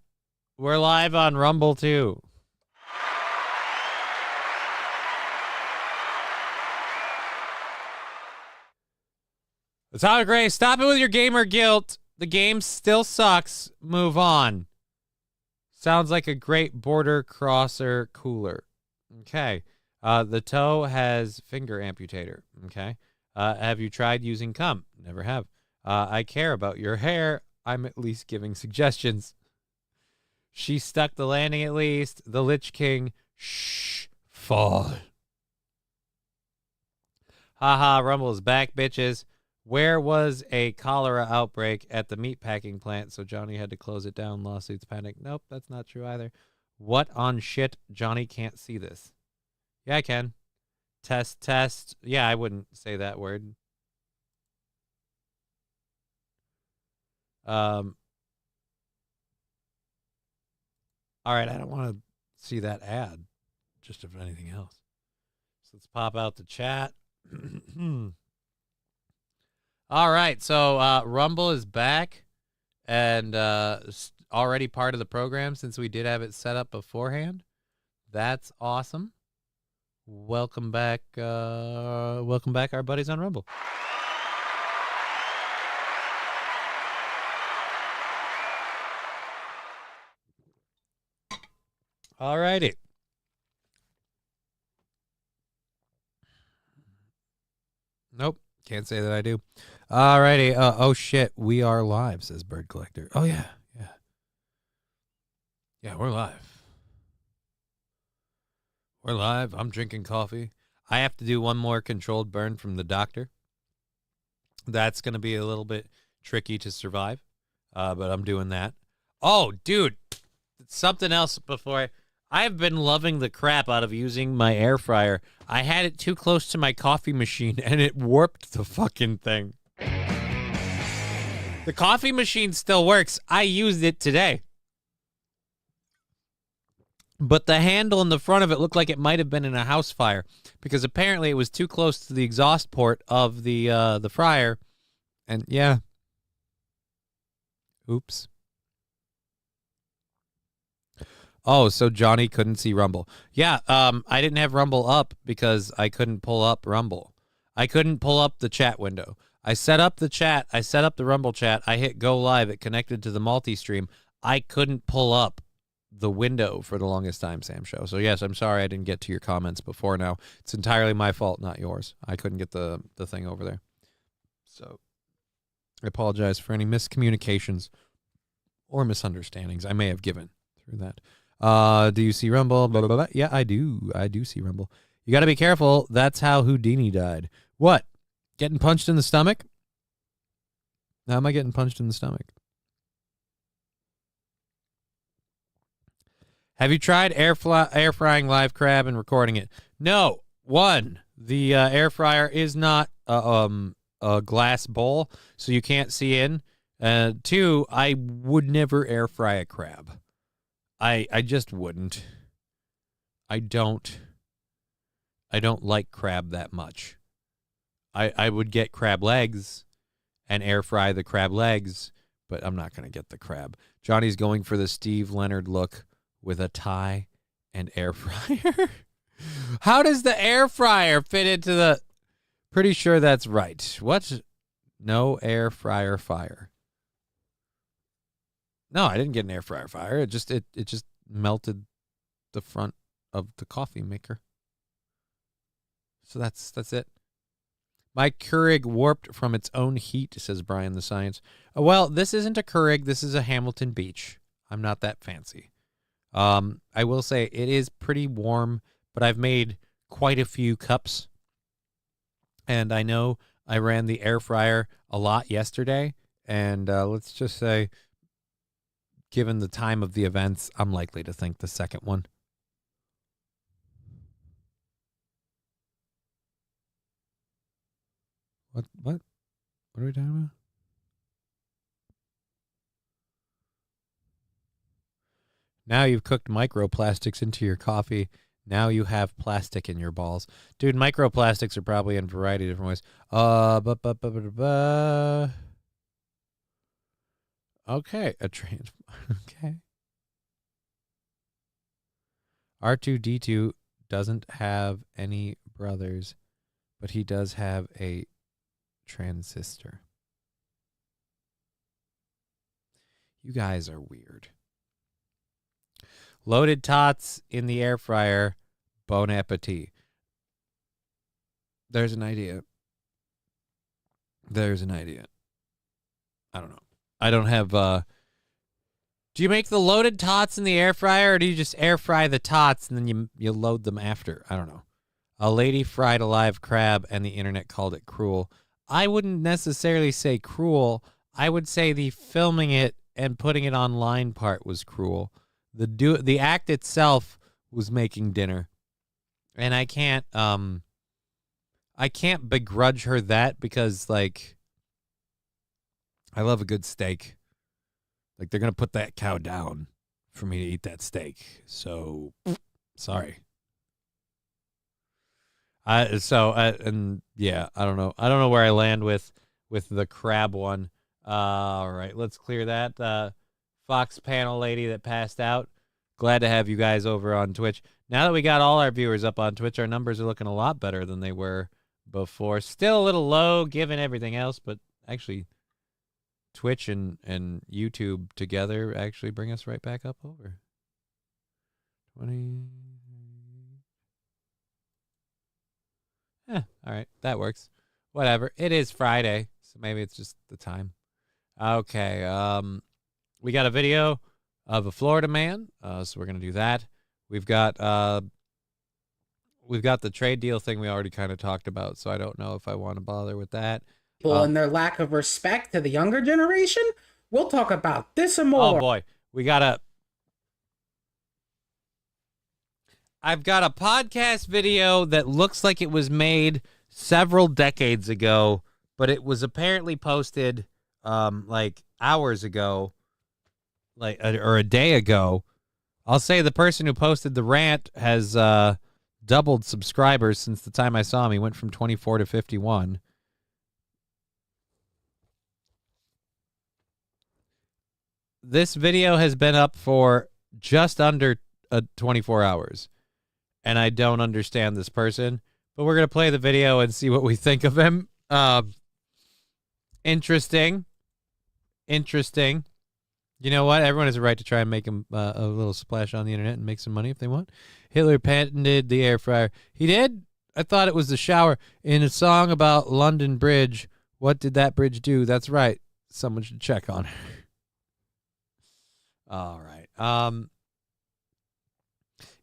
we're live on Rumble, too. Tyler Gray, stop it with your gamer guilt. The game still sucks. Move on. Sounds like a great border crosser cooler. Okay. The toe has finger amputator. Okay. Have you tried using cum? Never have. I care about your hair. I'm at least giving suggestions. She stuck the landing at least. The Lich King. Shh. Fall. Haha, Rumble is back, bitches. Where was a cholera outbreak at the meatpacking plant, so Johnny had to close it down? Lawsuits panic. Nope, that's not true either. What on shit? Johnny can't see this. Yeah, I can. Test. Yeah, I wouldn't say that word. All right, I don't want to see that ad, just if anything else. So let's pop out the chat. All right, so Rumble is back and already part of the program since we did have it set up beforehand. That's awesome. Welcome back, our buddies on Rumble. All righty. Nope. Can't say that I do. Alrighty. Oh shit, we are live, says Bird Collector. Oh yeah. Yeah, we're live. We're live. I'm drinking coffee. I have to do one more controlled burn from the doctor. That's gonna be a little bit tricky to survive. But I'm doing that. Oh, dude. Something else before I've been loving the crap out of using my air fryer. I had it too close to my coffee machine, and it warped the fucking thing. The coffee machine still works. I used it today. But the handle in the front of it looked like it might have been in a house fire, because apparently it was too close to the exhaust port of the fryer. And, yeah. Oops. Oh, so Johnny couldn't see Rumble. Yeah, I didn't have Rumble up because I couldn't pull up Rumble. I couldn't pull up the chat window. I set up the chat. I set up the Rumble chat. I hit go live. It connected to the multi-stream. I couldn't pull up the window for the longest time, Sam Show. So, yes, I'm sorry I didn't get to your comments before now. It's entirely my fault, not yours. I couldn't get the thing over there. So, I apologize for any miscommunications or misunderstandings I may have given through that. Do you see Rumble? Blah, blah, blah, blah. Yeah, I do. I do see Rumble. You got to be careful. That's how Houdini died. What? Getting punched in the stomach? How am I getting punched in the stomach? Have you tried air frying live crab and recording it? No. One, the air fryer is not a glass bowl, so you can't see in. Two, I would never air fry a crab. I just wouldn't. I don't like crab that much. I would get crab legs and air fry the crab legs, but I'm not going to get the crab. Johnny's going for the Steve Leonard look with a tie and air fryer. How does the air fryer fit into the... Pretty sure that's right. What? No air fryer fire. No, I didn't get an air fryer fire. It just melted the front of the coffee maker. So that's it. My Keurig warped from its own heat, says Brian the Science. Well, this isn't a Keurig. This is a Hamilton Beach. I'm not that fancy. I will say it is pretty warm, but I've made quite a few cups. And I know I ran the air fryer a lot yesterday. And let's just say, given the time of the events, I'm likely to think the second one. What are we talking about? Now you've cooked microplastics into your coffee. Now you have plastic in your balls. Dude, microplastics are probably in a variety of different ways. Okay, okay. R2-D2 doesn't have any brothers, but he does have a transistor. You guys are weird. Loaded tots in the air fryer. Bon appetit. There's an idea. There's an idea. I don't know. I don't have... Do you make the loaded tots in the air fryer, or do you just air fry the tots and then you load them after? I don't know. A lady fried a live crab and the internet called it cruel. I wouldn't necessarily say cruel. I would say the filming it and putting it online part was cruel. The act itself was making dinner. And I can't begrudge her that because, like, I love a good steak. Like, they're going to put that cow down for me to eat that steak. So, sorry. And yeah, I don't know. I don't know where I land with the crab one. All right, let's clear that. Fox panel lady that passed out. Glad to have you guys over on Twitch. Now that we got all our viewers up on Twitch, our numbers are looking a lot better than they were before. Still a little low given everything else, but actually Twitch and YouTube together actually bring us right back up over 20. All right, that works. Whatever. It is Friday, so maybe it's just the time. Okay, we got a video of a Florida man, so we're gonna do that. We've got the trade deal thing we already kind of talked about, so I don't know if I want to bother with that. And their lack of respect to the younger generation. We'll talk about this and more. Oh boy, I've got a podcast video that looks like it was made several decades ago, but it was apparently posted like hours ago, or a day ago. I'll say the person who posted the rant has doubled subscribers since the time I saw him. He went from 24 to 51. This video has been up for just under 24 hours. And I don't understand this person, but we're going to play the video and see what we think of him. Interesting. You know what? Everyone has a right to try and make him a little splash on the internet and make some money if they want. Hitler patented the air fryer. He did? I thought it was the shower. In a song about London Bridge, what did that bridge do? That's right. Someone should check on her. All right.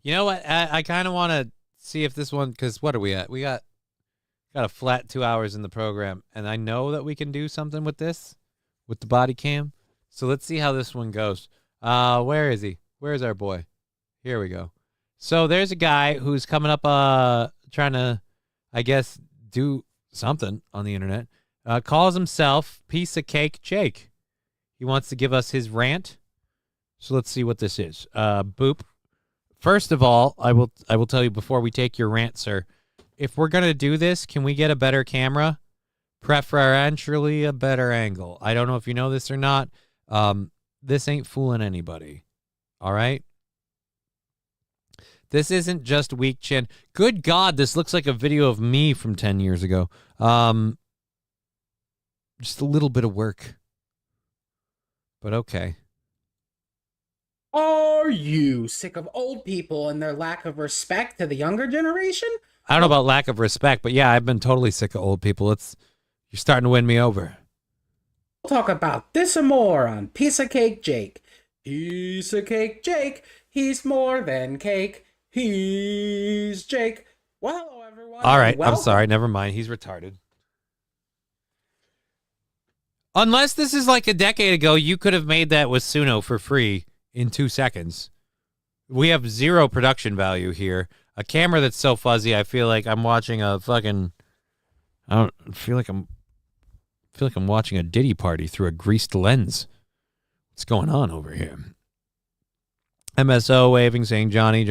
You know what? I kind of want to see if this one, because what are we at? We got a flat 2 hours in the program, and I know that we can do something with this, with the body cam. So let's see how this one goes. Where is he? Where's our boy? Here we go. So there's a guy who's coming up trying to, I guess, do something on the internet. Calls himself Piece of Cake Jake. He wants to give us his rant. So let's see what this is. Boop. First of all, I will tell you before we take your rant, sir, if we're gonna do this, can we get a better camera? Preferentially a better angle. I don't know if you know this or not. This ain't fooling anybody. All right? This isn't just weak chin. Good God, this looks like a video of me from 10 years ago. Just a little bit of work. But okay. Are you sick of old people and their lack of respect to the younger generation? I don't know about lack of respect, but yeah, I've been totally sick of old people. You're starting to win me over. We'll talk about this and more on Piece of Cake Jake. Piece of Cake Jake, he's more than cake. He's Jake. Well, hello, everyone. All right, welcome. I'm sorry. Never mind. He's retarded. Unless this is like a decade ago, you could have made that with Suno for free in 2 seconds. We have zero production value here. A camera that's so fuzzy, I feel like I'm watching a fucking... I feel like I'm watching a Diddy party through a greased lens. What's going on over here? MSO waving, saying Johnny.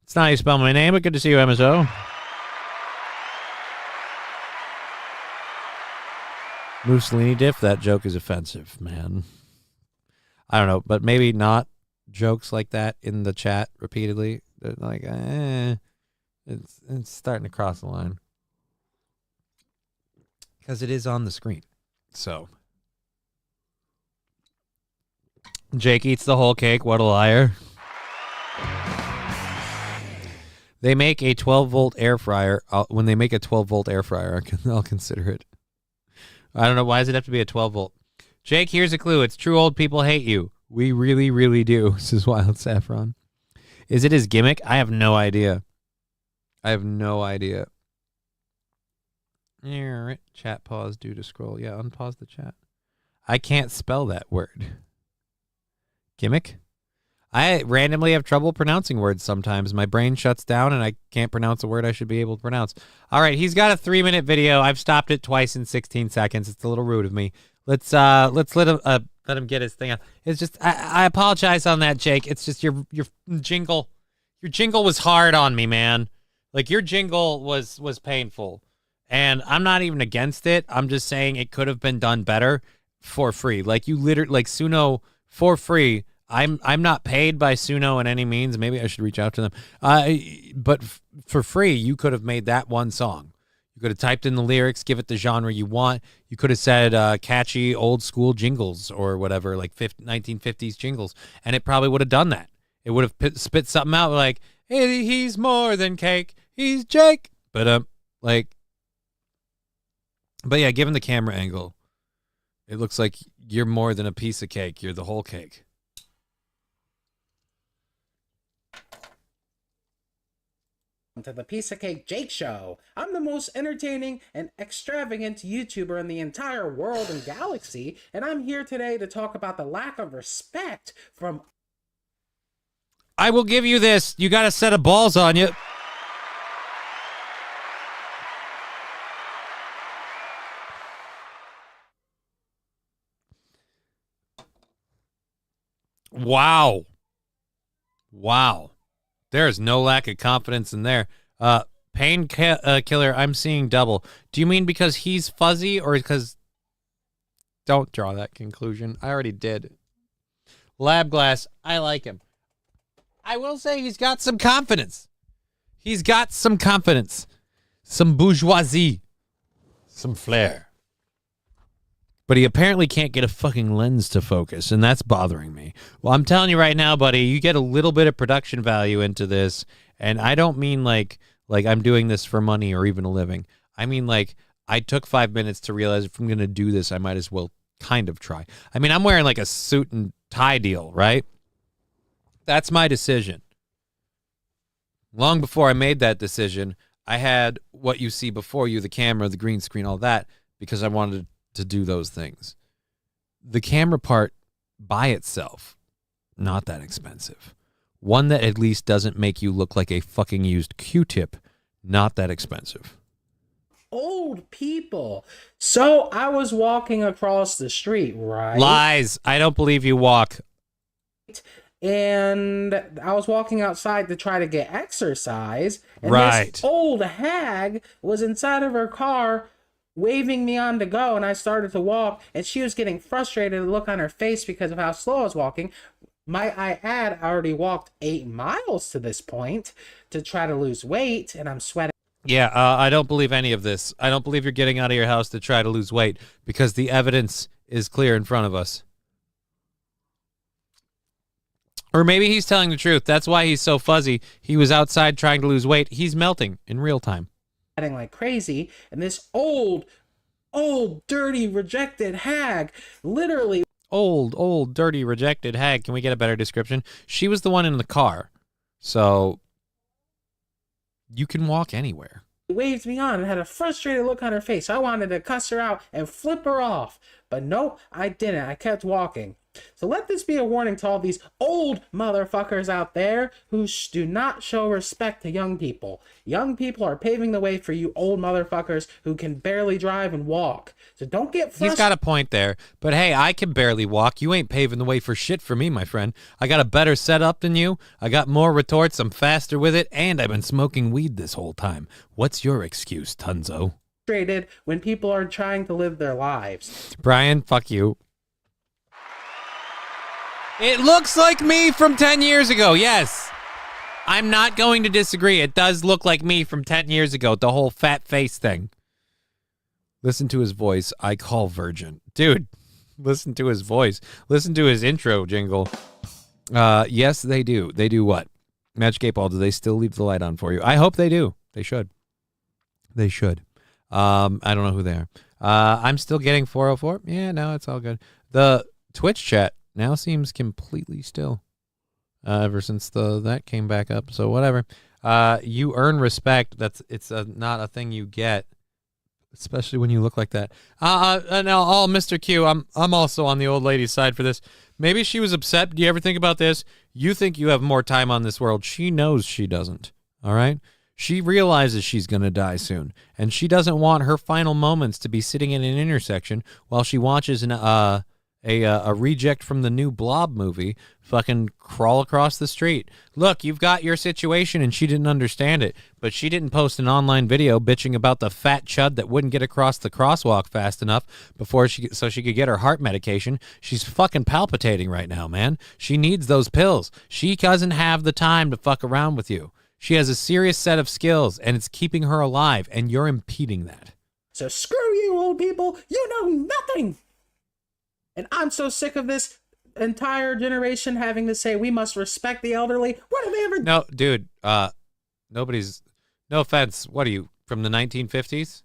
It's not how you spell my name, but good to see you, MSO. Mussolini diff, that joke is offensive, man. I don't know, but maybe not jokes like that in the chat repeatedly. They're like, it's starting to cross the line. Because it is on the screen. So. Jake eats the whole cake. What a liar. They make a 12-volt air fryer. When they make a 12-volt air fryer, I'll consider it. I don't know. Why does it have to be a 12-volt? Jake, here's a clue. It's true old people hate you. We really, really do. Says Wild Saffron. Is it his gimmick? I have no idea. Chat pause due to scroll. Yeah, unpause the chat. I can't spell that word. Gimmick? I randomly have trouble pronouncing words sometimes. My brain shuts down and I can't pronounce a word I should be able to pronounce. All right, he's got a 3-minute video. I've stopped it twice in 16 seconds. It's a little rude of me. Let's let him get his thing out. It's just I apologize on that, Jake. It's just your jingle. Your jingle was hard on me, man. Like your jingle was painful. And I'm not even against it. I'm just saying it could have been done better for free. Like you literally like Suno for free. I'm not paid by Suno in any means. Maybe I should reach out to them. But for free, you could have made that one song. You could have typed in the lyrics, give it the genre you want. You could have said catchy old school jingles or whatever, like 1950s jingles, and it probably would have done that. It would have spit something out like, hey, he's more than cake. He's Jake. But yeah, given the camera angle, it looks like you're more than a piece of cake. You're the whole cake. To the Piece of Cake Jake Show. I'm the most entertaining and extravagant YouTuber in the entire world and galaxy, and I'm here today to talk about the lack of respect from... I will give you this. You got a set of balls on you. Wow. There's no lack of confidence in there. Killer, I'm seeing double. Do you mean because he's fuzzy or because... Don't draw that conclusion. I already did. Lab Glass, I like him. I will say he's got some confidence. Some bourgeoisie. Some flair. But he apparently can't get a fucking lens to focus, and that's bothering me. Well, I'm telling you right now, buddy, you get a little bit of production value into this, and I don't mean like I'm doing this for money or even a living. I mean like I took 5 minutes to realize if I'm going to do this, I might as well kind of try. I mean, I'm wearing like a suit and tie deal, right? That's my decision. Long before I made that decision, I had what you see before you, the camera, the green screen, all that, because I wanted to do those things. The camera part by itself, not that expensive. One that at least doesn't make you look like a fucking used Q-tip, not that expensive. Old people. So I was walking across the street, right? Lies. I don't believe you walk. and I was walking outside to try to get exercise, and Right. this old hag was inside of her car waving me on to go, and I started to walk, and she was getting frustrated, the look on her face because of how slow I was walking. I had already walked 8 miles to this point to try to lose weight, and I'm sweating. Yeah, I don't believe any of this. I don't believe you're getting out of your house to try to lose weight because the evidence is clear in front of us. Or maybe he's telling the truth. That's why he's so fuzzy. He was outside trying to lose weight. He's melting in real time. Like crazy, and this old, dirty, rejected hag literally... Old, dirty, rejected hag. Can we get a better description? She was the one in the car. So you can walk anywhere. waved me on and had a frustrated look on her face. I wanted to cuss her out and flip her off. But nope, I didn't. I kept walking. So let this be a warning to all these old motherfuckers out there who do not show respect to young people. Young people are paving the way for you old motherfuckers who can barely drive and walk. So don't get frustrated. He's got a point there. But hey, I can barely walk. You ain't paving the way for shit for me, my friend. I got a better setup than you. I got more retorts. I'm faster with it. And I've been smoking weed this whole time. What's your excuse, Tunzo? When people are trying to live their lives. Brian, fuck you. It looks like me from 10 years ago, yes. I'm not going to disagree. It does look like me from 10 years ago, the whole fat face thing. Listen to his voice. I call virgin. Dude, listen to his voice. Listen to his intro jingle. Yes, they do. They do what? Magic 8 Ball, do they still leave the light on for you? I hope they do. They should. They should. I don't know who they are. I'm still getting 404. Yeah, no, it's all good. The Twitch chat now seems completely still ever since that came back up. So whatever. You earn respect. It's not a thing you get, especially when you look like that. Now, Mr. Q, I'm also on the old lady's side for this. Maybe she was upset. Do you ever think about this? You think you have more time on this world. She knows she doesn't. All right? She realizes she's going to die soon, and she doesn't want her final moments to be sitting in an intersection while she watches a reject from the new Blob movie fucking crawl across the street. Look, you've got your situation, and she didn't understand it, but she didn't post an online video bitching about the fat chud that wouldn't get across the crosswalk fast enough so she could get her heart medication. She's fucking palpitating right now, man. She needs those pills. She doesn't have the time to fuck around with you. She has a serious set of skills, and it's keeping her alive, and you're impeding that. So screw you, old people. You know nothing. And I'm so sick of this entire generation having to say we must respect the elderly. What have they ever... No, dude, nobody's... No offense. What are you, from the 1950s?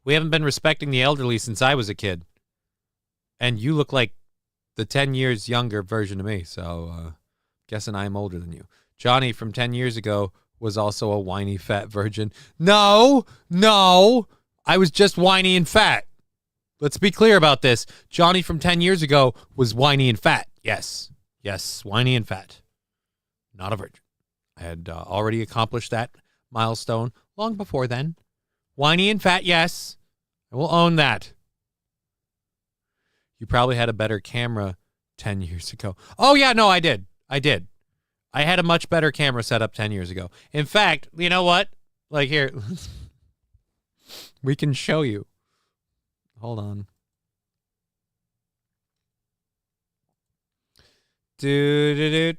We haven't been respecting the elderly since I was a kid. And you look like the 10 years younger version of me, so guessing I'm older than you. Johnny from 10 years ago was also a whiny fat virgin. No, I was just whiny and fat. Let's be clear about this. Johnny from 10 years ago was whiny and fat. Yes, whiny and fat. Not a virgin. I had already accomplished that milestone long before then. Whiny and fat, yes. I will own that. You probably had a better camera 10 years ago. Oh, yeah, no, I did. I had a much better camera setup 10 years ago. In fact, you know what? Like, here. We can show you. Hold on. Do.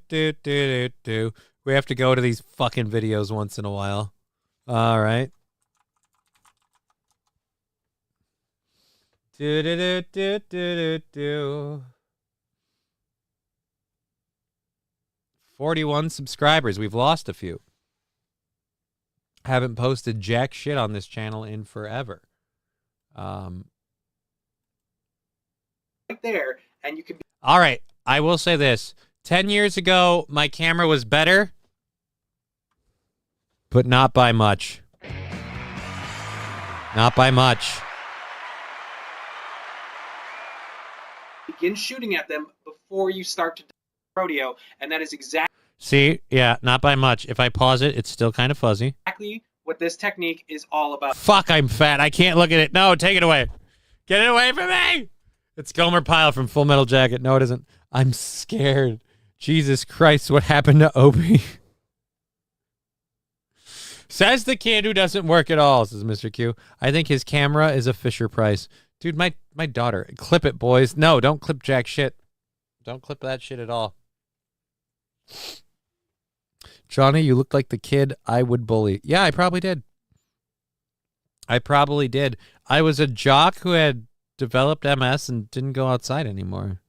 We have to go to these fucking videos once in a while. All right. Do. 41 subscribers. We've lost a few. Haven't posted jack shit on this channel in forever. Right there, and you can be... All right, I will say this. 10 years ago, my camera was better, but not by much. Not by much. Begin shooting at them before you start to rodeo, and that is exactly not by much. If I pause it, it's still kind of fuzzy. What this technique is all about. Fuck, I'm fat. I can't look at it. No, take it away. Get it away from me. It's Gomer Pyle from Full Metal Jacket. No, it isn't. I'm scared. Jesus Christ, what happened to Opie? Says the kid who doesn't work at all, says Mr. Q. I think his camera is a Fisher Price. Dude, my daughter. Clip it, boys. No, don't clip jack shit. Don't clip that shit at all. Johnny, you look like the kid I would bully. Yeah, I probably did. I was a jock who had developed MS and didn't go outside anymore.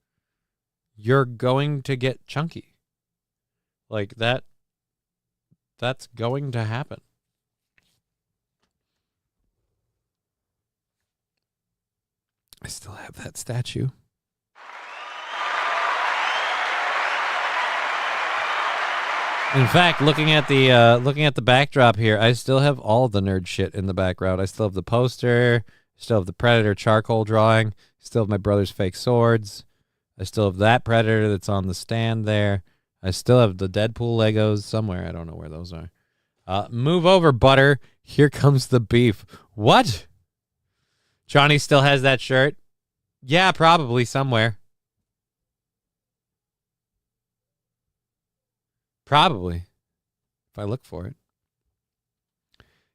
You're going to get chunky. Like that. That's going to happen. I still have that statue. In fact, looking at the backdrop here, I still have all the nerd shit in the background. I still have the poster, still have the Predator charcoal drawing, still have my brother's fake swords. I still have that Predator that's on the stand there. I still have the Deadpool Legos somewhere. I don't know where those are. Move over, butter. Here comes the beef. What? Johnny still has that shirt? Yeah, probably somewhere. Probably. If I look for it.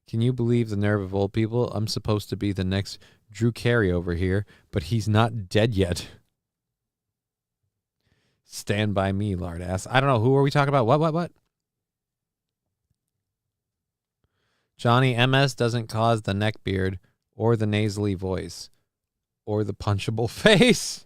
Can you believe the nerve of old people? I'm supposed to be the next Drew Carey over here, but he's not dead yet. Stand by me, lard ass. I don't know. Who are we talking about? What? Johnny, MS doesn't cause the neck beard or the nasally voice or the punchable face.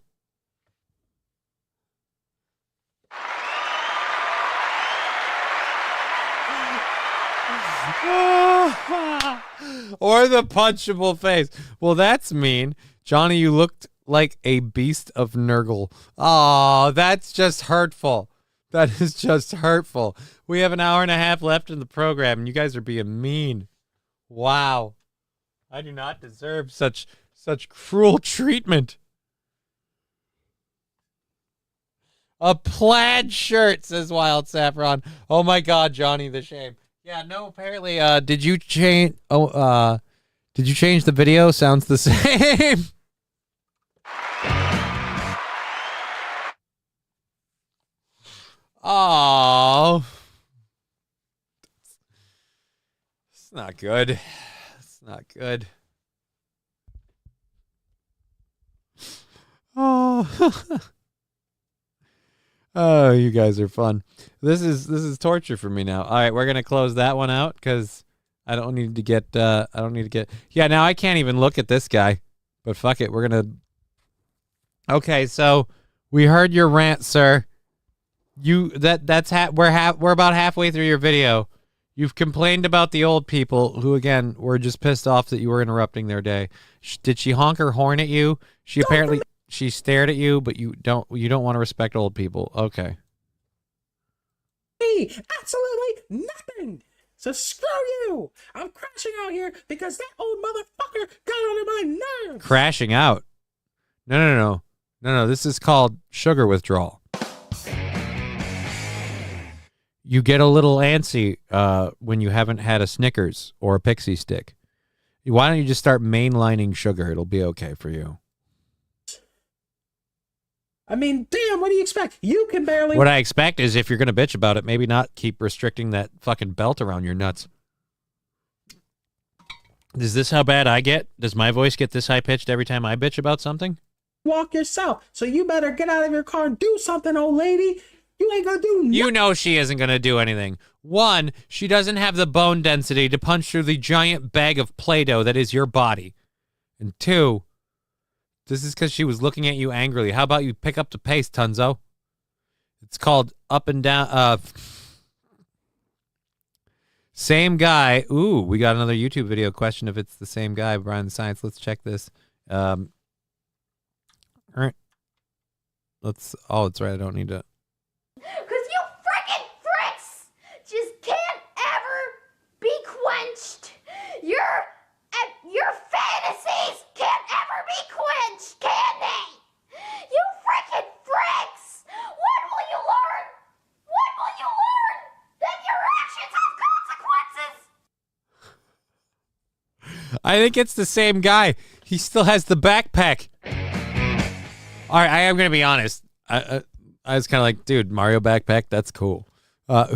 Or the punchable face. Well, that's mean. Johnny, you looked like a beast of Nurgle. Oh, that's just hurtful. That is just hurtful. We have an hour and a half left in the program, and you guys are being mean. Wow. I do not deserve such cruel treatment. A plaid shirt, says Wild Saffron. Oh my God, Johnny, the shame. Yeah, no, apparently, did you change the video? Sounds the same. Oh, it's not good. It's not good. Oh, oh, you guys are fun. This is torture for me now. All right, we're gonna close that one out because I don't need to get. Yeah, now I can't even look at this guy. But fuck it, we're gonna. Okay, so we heard your rant, sir. We're about halfway through your video. You've complained about the old people who, again, were just pissed off that you were interrupting their day. Did she honk her horn at you? She stared at you, but you don't want to respect old people. Okay. Hey, absolutely nothing. So screw you. I'm crashing out here because that old motherfucker got under my nerves. Crashing out? No. This is called sugar withdrawal. You get a little antsy when you haven't had a Snickers or a Pixie Stick. Why don't you just start mainlining sugar? It'll be okay for you. I mean, damn, what do you expect? You can barely... What I expect is if you're going to bitch about it, maybe not keep restricting that fucking belt around your nuts. Is this how bad I get? Does my voice get this high-pitched every time I bitch about something? Walk yourself, so you better get out of your car and do something, old lady. You ain't gonna do nothing. You know she isn't going to do anything. One, she doesn't have the bone density to punch through the giant bag of Play-Doh that is your body. And two, this is because she was looking at you angrily. How about you pick up the pace, Tunzo? It's called up and down. Same guy. Ooh, we got another YouTube video question if it's the same guy, Brian the Science. Let's check this. Oh, it's right. I don't need to. Because you frickin' fricks just can't ever be quenched. Your fantasies can't ever be quenched, can they? You frickin' fricks! When will you learn? When will you learn that your actions have consequences? I think it's the same guy. He still has the backpack. All right, I am going to be honest. I was kind of like, dude, Mario backpack, that's cool.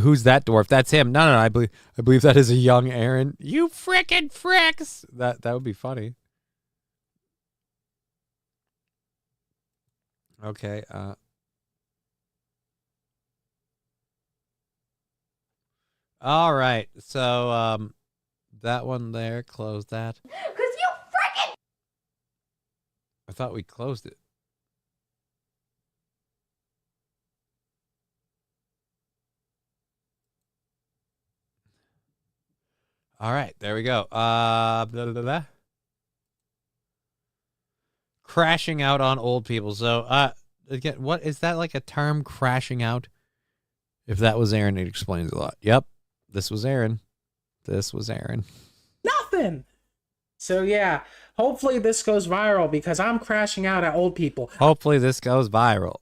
Who's that dwarf? That's him. No, I believe that is a young Aaron. You frickin' fricks. That would be funny. Okay. All right. So that one there, close that. 'Cause you frickin' I thought we closed it. All right, there we go. Blah, blah, blah. Crashing out on old people. So, again, what is that, like a term, crashing out? If that was Aaron, it explains a lot. Yep, this was Aaron. This was Aaron. Nothing. So yeah, hopefully this goes viral because I'm crashing out at old people. Hopefully this goes viral.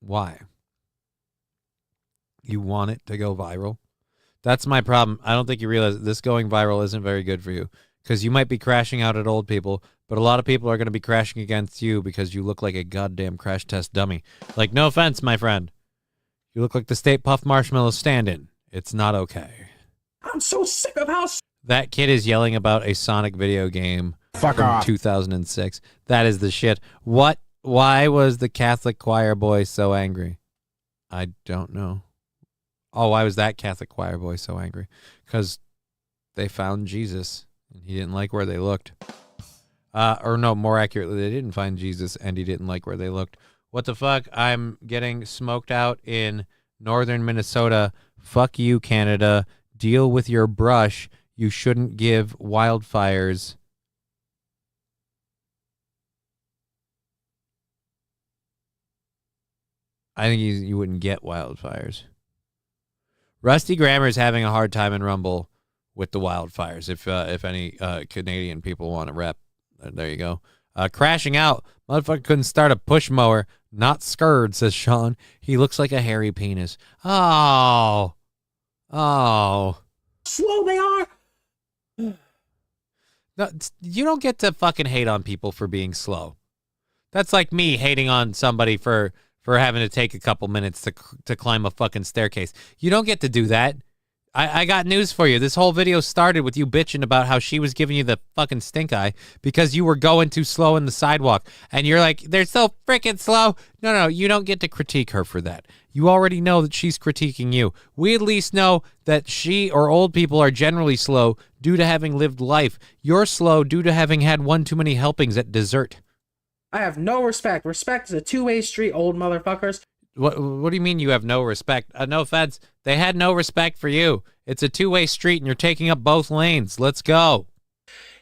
Why? You want it to go viral? That's my problem. I don't think you realize this going viral isn't very good for you because you might be crashing out at old people, but a lot of people are going to be crashing against you because you look like a goddamn crash test dummy. Like, no offense, my friend. You look like the Stay Puft Marshmallow stand-in. It's not okay. I'm so sick of how... That kid is yelling about a Sonic video game from 2006. That is the shit. What? Why was the Catholic choir boy so angry? I don't know. Oh, why was that Catholic choir boy so angry? Because they found Jesus, and he didn't like where they looked. Or no, more accurately, they didn't find Jesus, and he didn't like where they looked. What the fuck? I'm getting smoked out in northern Minnesota. Fuck you, Canada. Deal with your brush. You shouldn't give wildfires. I think you wouldn't get wildfires. Rusty Grammer's having a hard time in Rumble with the wildfires. If any Canadian people want to rep, there you go. Crashing out. Motherfucker couldn't start a push mower. Not scared, says Sean. He looks like a hairy penis. Oh. Slow they are. No, you don't get to fucking hate on people for being slow. That's like me hating on somebody for having to take a couple minutes to climb a fucking staircase. You don't get to do that. I got news for you. This whole video started with you bitching about how she was giving you the fucking stink eye because you were going too slow in the sidewalk. And you're like, they're so freaking slow. No, you don't get to critique her for that. You already know that she's critiquing you. We at least know that she or old people are generally slow due to having lived life. You're slow due to having had one too many helpings at dessert. I have no respect. Respect is a two-way street, old motherfuckers. What do you mean you have no respect? No offense. They had no respect for you. It's a two-way street and you're taking up both lanes. Let's go.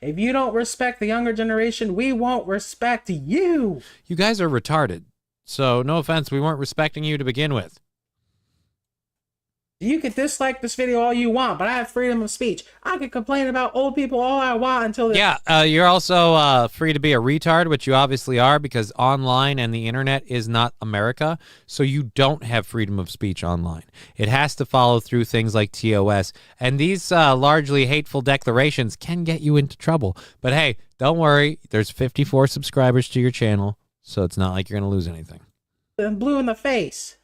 If you don't respect the younger generation, we won't respect you. You guys are retarded. So no offense, we weren't respecting you to begin with. You can dislike this video all you want, but I have freedom of speech. I can complain about old people all I want until... Yeah, you're also free to be a retard, which you obviously are, because online and the internet is not America, so you don't have freedom of speech online. It has to follow through things like TOS, and these largely hateful declarations can get you into trouble. But hey, don't worry, there's 54 subscribers to your channel, so it's not like you're going to lose anything. And blue in the face.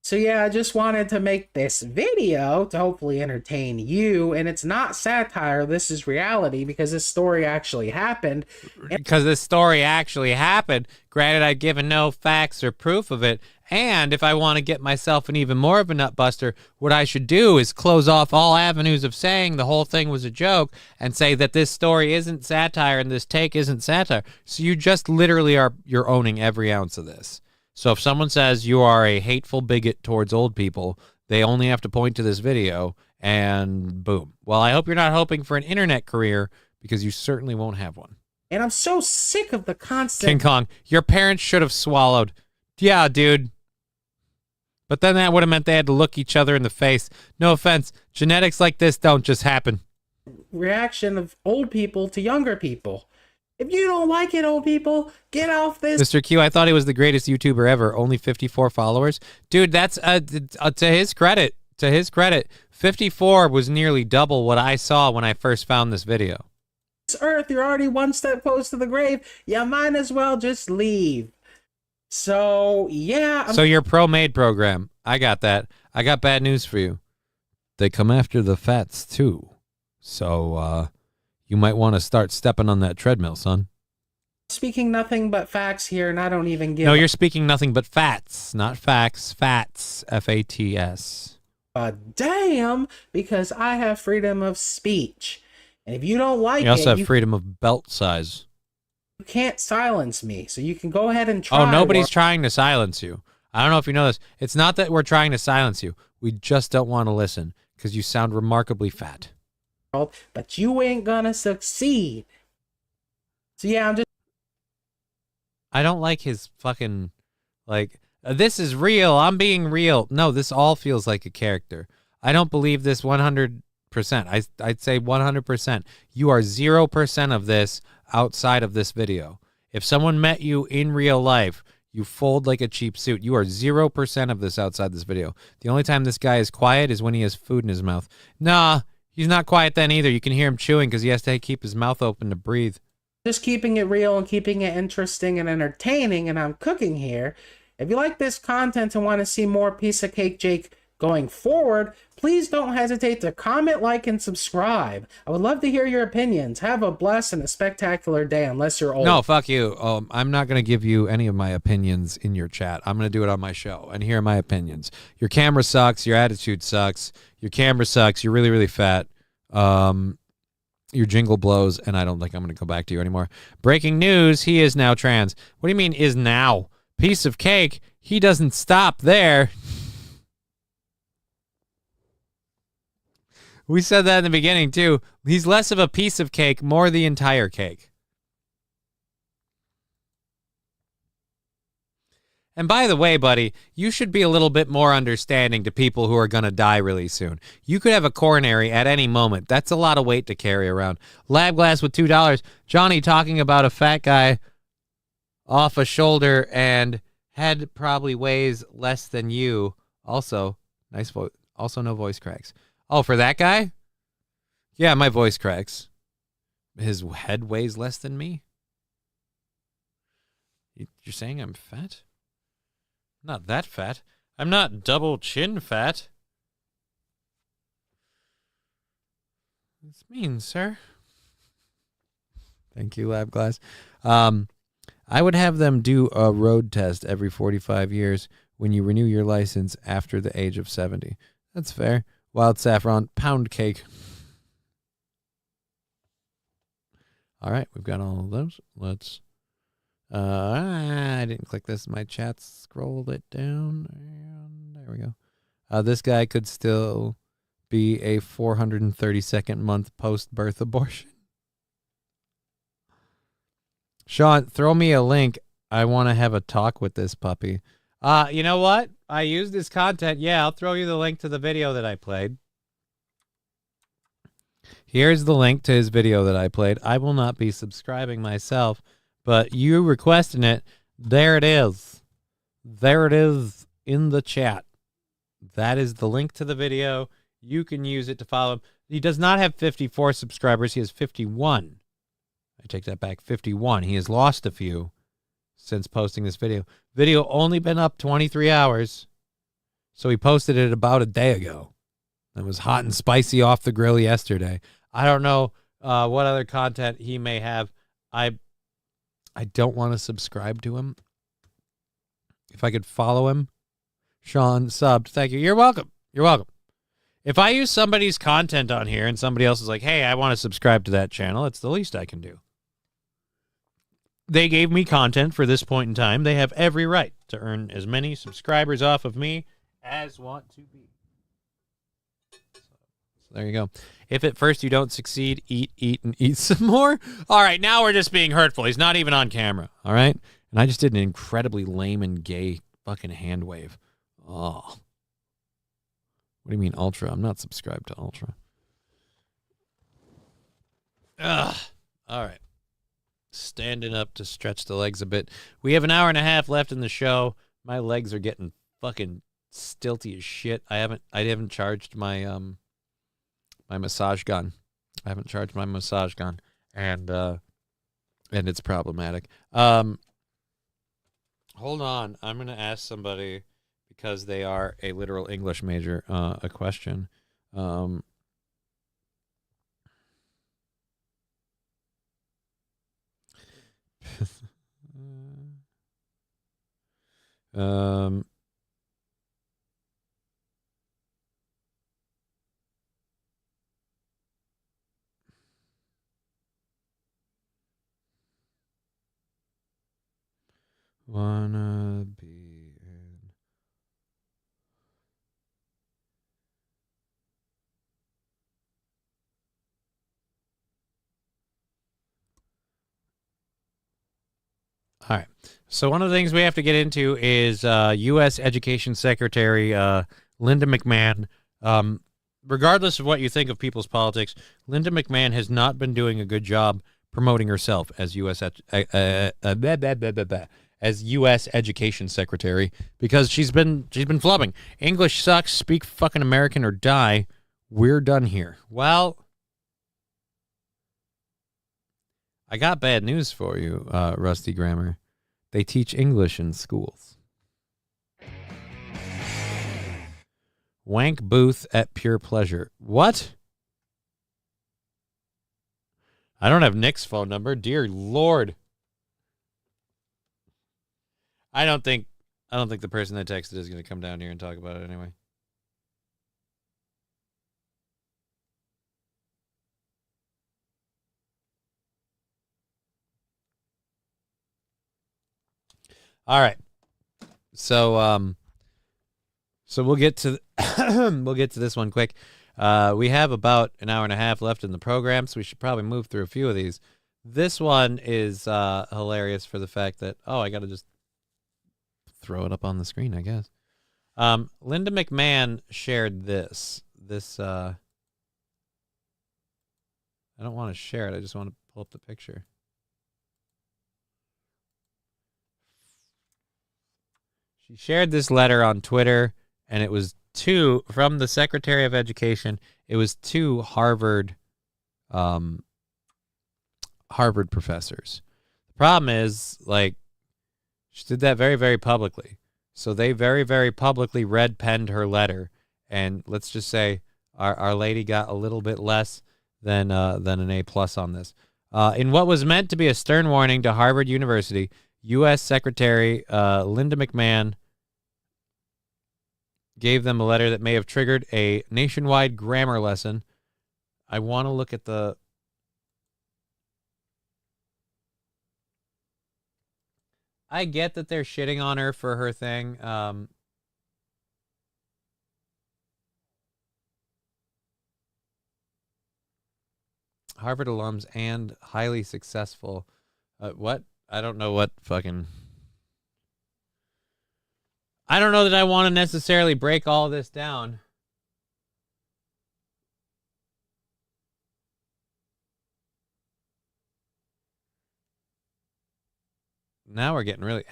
So yeah, I just wanted to make this video to hopefully entertain you, and it's not satire, this is reality, because this story actually happened. Because this story actually happened. Granted, I've given no facts or proof of it, and if I want to get myself an even more of a nutbuster, what I should do is close off all avenues of saying the whole thing was a joke and say that this story isn't satire and this take isn't satire. So you just literally you're owning every ounce of this. So if someone says you are a hateful bigot towards old people, they only have to point to this video and boom. Well, I hope you're not hoping for an internet career because you certainly won't have one. And I'm so sick of the constant... King Kong, your parents should have swallowed. Yeah, dude. But then that would have meant they had to look each other in the face. No offense, genetics like this don't just happen. Reaction of old people to younger people. If you don't like it, old people, get off this. Mr. Q, I thought he was the greatest YouTuber ever. Only 54 followers. Dude, that's to his credit. To his credit, 54 was nearly double what I saw when I first found this video. This earth, you're already one step close to the grave. You might as well just leave. So, yeah. So your pro-made program. I got that. I got bad news for you. They come after the fats, too. So, you might want to start stepping on that treadmill, son. Speaking nothing but facts here, and I don't even give... No, you're speaking nothing but fats, not facts. Fats. F-A-T-S. Damn, because I have freedom of speech. And if you don't like it... You also have freedom of belt size. You can't silence me, so you can go ahead and try. Oh, nobody's trying to silence you. I don't know if you know this. It's not that we're trying to silence you. We just don't want to listen because you sound remarkably fat. But you ain't gonna succeed. So yeah, I'm just... I don't like his fucking, like, this is real. I'm being real. No, this all feels like a character. I don't believe this 100%. I'd say 100%. You are 0% of this outside of this video. If someone met you in real life, you fold like a cheap suit. You are 0% of this outside this video. The only time this guy is quiet is when he has food in his mouth. Nah, he's not quiet then either. You can hear him chewing because he has to keep his mouth open to breathe. Just keeping it real and keeping it interesting and entertaining, and I'm cooking here. If you like this content and want to see more Piece of Cake Jake going forward, please don't hesitate to comment, like, and subscribe. I would love to hear your opinions. Have a blessed and a spectacular day, unless you're old. No, fuck you. I'm not going to give you any of my opinions in your chat. I'm going to do it on my show, and here are my opinions. Your camera sucks. Your attitude sucks. Your camera sucks. You're really, really fat. Your jingle blows, and I don't think I'm going to go back to you anymore. Breaking news, he is now trans. What do you mean is now? Piece of cake, he doesn't stop there. We said that in the beginning, too. He's less of a piece of cake, more the entire cake. And by the way, buddy, you should be a little bit more understanding to people who are going to die really soon. You could have a coronary at any moment. That's a lot of weight to carry around. Lab glass with $2. Johnny talking about a fat guy off a shoulder and head probably weighs less than you. Also, nice voice. Also, no voice cracks. Oh, for that guy? Yeah, my voice cracks. His head weighs less than me? You're saying I'm fat? Not that fat. I'm not double chin fat. What's this mean, sir? Thank you, Lab Glass. I would have them do a road test every 45 years when you renew your license after the age of 70. That's fair. Wild saffron, pound cake. All right, we've got all of those. Let's... I didn't click this. My chat scrolled it down. And there we go. This guy could still be a 432nd month post-birth abortion. Sean, throw me a link. I want to have a talk with this puppy. You know what? I used this content. Yeah, I'll throw you the link to the video that I played. Here's the link to his video that I played. I will not be subscribing myself, but you requesting it. There it is. There it is in the chat. That is the link to the video. You can use it to follow him. He does not have 54 subscribers. He has 51. I take that back. 51. He has lost a few since posting this video. Video only been up 23 hours. So he posted it about a day ago. It was hot and spicy off the grill yesterday. I don't know what other content he may have. I don't want to subscribe to him. If I could follow him. Sean subbed. Thank you. You're welcome. You're welcome. If I use somebody's content on here and somebody else is like, hey, I want to subscribe to that channel, it's the least I can do. They gave me content for this point in time. They have every right to earn as many subscribers off of me as want to be. So there you go. If at first you don't succeed, eat, and eat some more. All right, now we're just being hurtful. He's not even on camera, all right? And I just did an incredibly lame and gay fucking hand wave. Oh. What do you mean Ultra? I'm not subscribed to Ultra. Ugh. All right. Standing up to stretch the legs a bit. We have an hour and a half left in the show. My legs are getting fucking stilty as shit. I haven't charged my my massage gun. I haven't charged my massage gun, and it's problematic. Hold on. I'm going to ask somebody, because they are a literal English major, a question. Um, um, wanna be in. All right. So one of the things we have to get into is U.S. Education Secretary Linda McMahon. Regardless of what you think of people's politics, Linda McMahon has not been doing a good job promoting herself as as U.S. Education Secretary, because she's been flubbing. English sucks. Speak fucking American or die. We're done here. Well, I got bad news for you, Rusty Grammar. They teach English in schools. Wank booth at Pure Pleasure. What? I don't have Nick's phone number. Dear Lord. I don't think the person that texted is going to come down here and talk about it anyway. All right. So we'll get to this one quick. We have about an hour and a half left in the program, so we should probably move through a few of these. This one is hilarious for the fact that I got to just throw it up on the screen, I guess. Linda McMahon shared this. I don't want to share it. I just want to pull up the picture. She shared this letter on Twitter, and it was from the Secretary of Education. It was to Harvard professors. The problem is, she did that very, very publicly. So they very, very publicly red-penned her letter, and let's just say our lady got a little bit less than an A+ on this. In what was meant to be a stern warning to Harvard University, U.S. Secretary Linda McMahon gave them a letter that may have triggered a nationwide grammar lesson. I want to look at the... I get that they're shitting on her for her thing. Harvard alums and highly successful. What? I don't know what fucking... I don't know that I want to necessarily break all this down. Now we're getting really...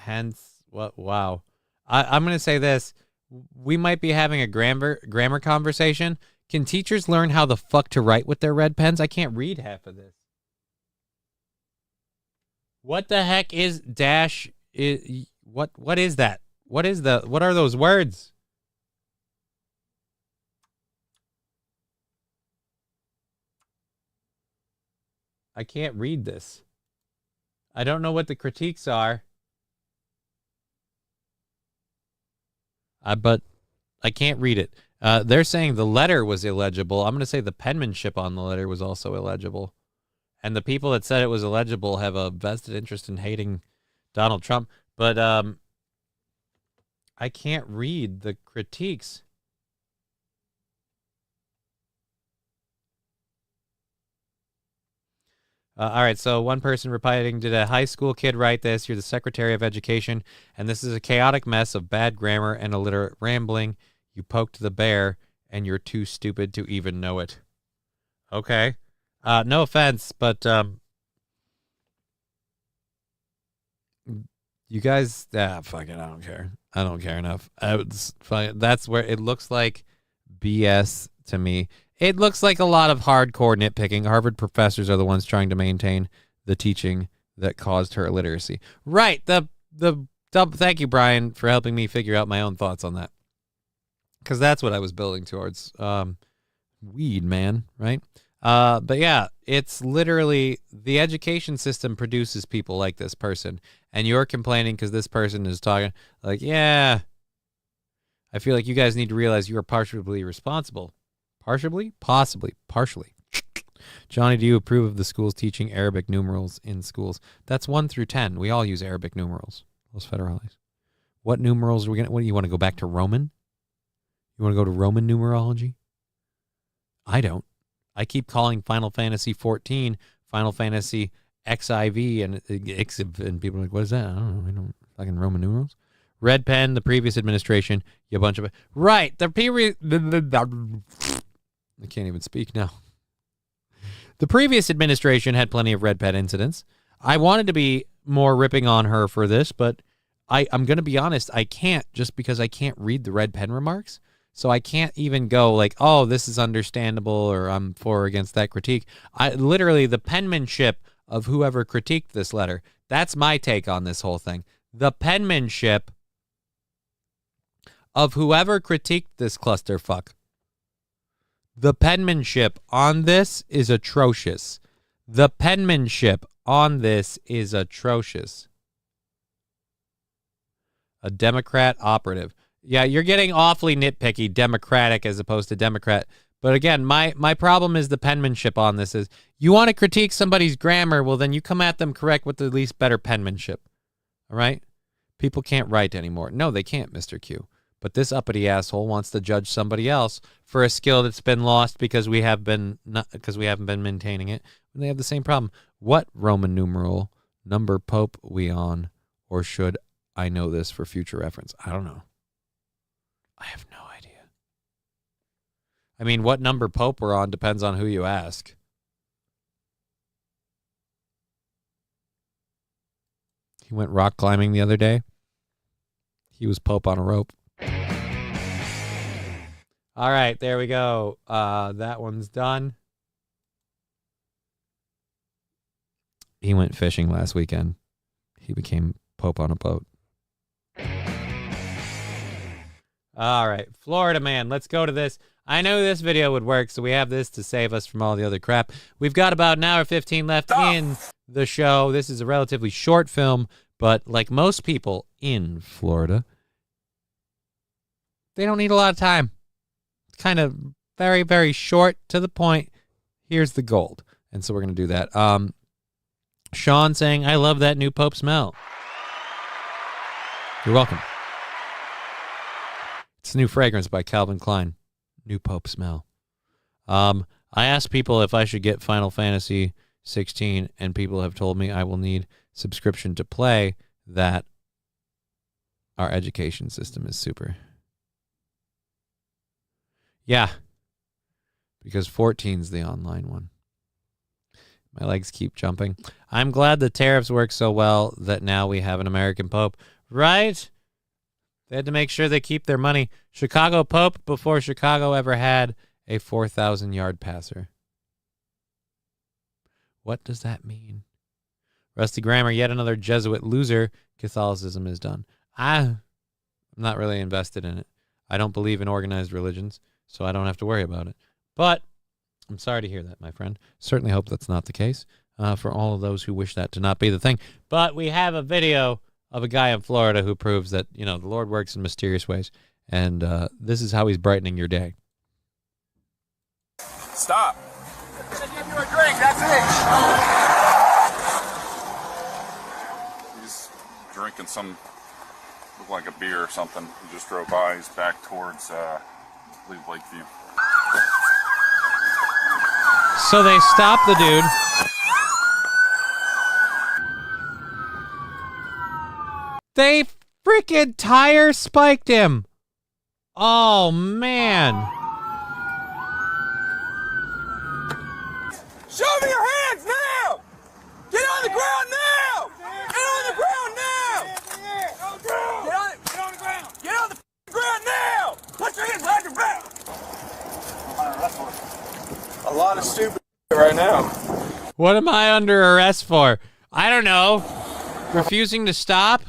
Wow. I'm going to say this. We might be having a grammar conversation. Can teachers learn how the fuck to write with their red pens? I can't read half of this. What the heck is dash? What is that? What are those words? I can't read this. I don't know what the critiques are. But I can't read it. They're saying the letter was illegible. I'm going to say the penmanship on the letter was also illegible. And the people that said it was illegible have a vested interest in hating Donald Trump. But I can't read the critiques. All right, so one person replied, did a high school kid write this? You're the Secretary of Education, and this is a chaotic mess of bad grammar and illiterate rambling. You poked the bear, and you're too stupid to even know it. Okay. No offense, but you guys, fuck it, I don't care. I don't care enough. That's where it looks like BS to me. It looks like a lot of hardcore nitpicking. Harvard professors are the ones trying to maintain the teaching that caused her illiteracy. Right. The Thank you, Brian, for helping me figure out my own thoughts on that. Because that's what I was building towards. Weed, man, right? But yeah, it's literally the education system produces people like this person. And you're complaining because this person is talking like, yeah, I feel like you guys need to realize you are partially responsible. Partially? Possibly. Partially. Johnny, do you approve of the schools teaching Arabic numerals in schools? That's 1 through 10. We all use Arabic numerals. Los Federales. What numerals are we going to... What, you want to go back to Roman? You want to go to Roman numerology? I don't. I keep calling Final Fantasy 14 Final Fantasy XIV and XIV, and people are like, what is that? I don't know. I don't fucking Roman numerals. Red Pen, the previous administration, you bunch of... Right, the previous... I can't even speak now. The previous administration had plenty of Red Pen incidents. I wanted to be more ripping on her for this, but I'm going to be honest, I can't, just because I can't read the Red Pen remarks. So I can't even go like, oh, this is understandable, or I'm for or against that critique. Literally, the penmanship of whoever critiqued this letter, that's my take on this whole thing. The penmanship of whoever critiqued this clusterfuck. The penmanship on this is atrocious. The penmanship on this is atrocious. A Democrat operative. Yeah, you're getting awfully nitpicky, Democratic as opposed to Democrat. But again, my problem is the penmanship on this is, you want to critique somebody's grammar, well, then you come at them correct with the least better penmanship. All right? People can't write anymore. No, they can't, Mr. Q. But this uppity asshole wants to judge somebody else for a skill that's been lost because we haven't been maintaining it. And they have the same problem. What Roman numeral number pope we on, or should I know this for future reference? I don't know. I have no idea. I mean, what number pope we're on depends on who you ask. He went rock climbing the other day. He was pope on a rope. All right, there we go. That one's done. He went fishing last weekend. He became pope on a boat. All right, Florida man, let's go to this. I know this video would work, so we have this to save us from all the other crap. We've got about an hour 15 left in the show. This is a relatively short film, but like most people in Florida, they don't need a lot of time. It's kind of very, very short, to the point. Here's the gold. And so we're going to do that. Sean saying, I love that new Pope smell. You're welcome. It's a new fragrance by Calvin Klein. New Pope smell. I asked people if I should get Final Fantasy 16, and people have told me I will need subscription to play that. Our education system is super. Yeah, because 14's the online one. My legs keep jumping. I'm glad the tariffs work so well that now we have an American Pope. Right? They had to make sure they keep their money. Chicago Pope before Chicago ever had a 4,000-yard passer. What does that mean? Rusty Grammar, yet another Jesuit loser. Catholicism is done. I'm not really invested in it. I don't believe in organized religions, so I don't have to worry about it. But I'm sorry to hear that, my friend. Certainly hope that's not the case for all of those who wish that to not be the thing. But we have a video of a guy in Florida who proves that, you know, the Lord works in mysterious ways. And this is how he's brightening your day. Stop. I'm going to give you a drink. That's it. He's drinking some, looked like a beer or something. He just drove by. He's back towards, I believe, Lakeview. So they stopped the dude. They freaking tire spiked him. Oh, man. Show me your hands now! Get on the ground now! Get on the ground now! Get on the ground! Get on the ground now! Put your hands behind your back! A lot of stupid right now. What am I under arrest for? I don't know. Refusing to stop?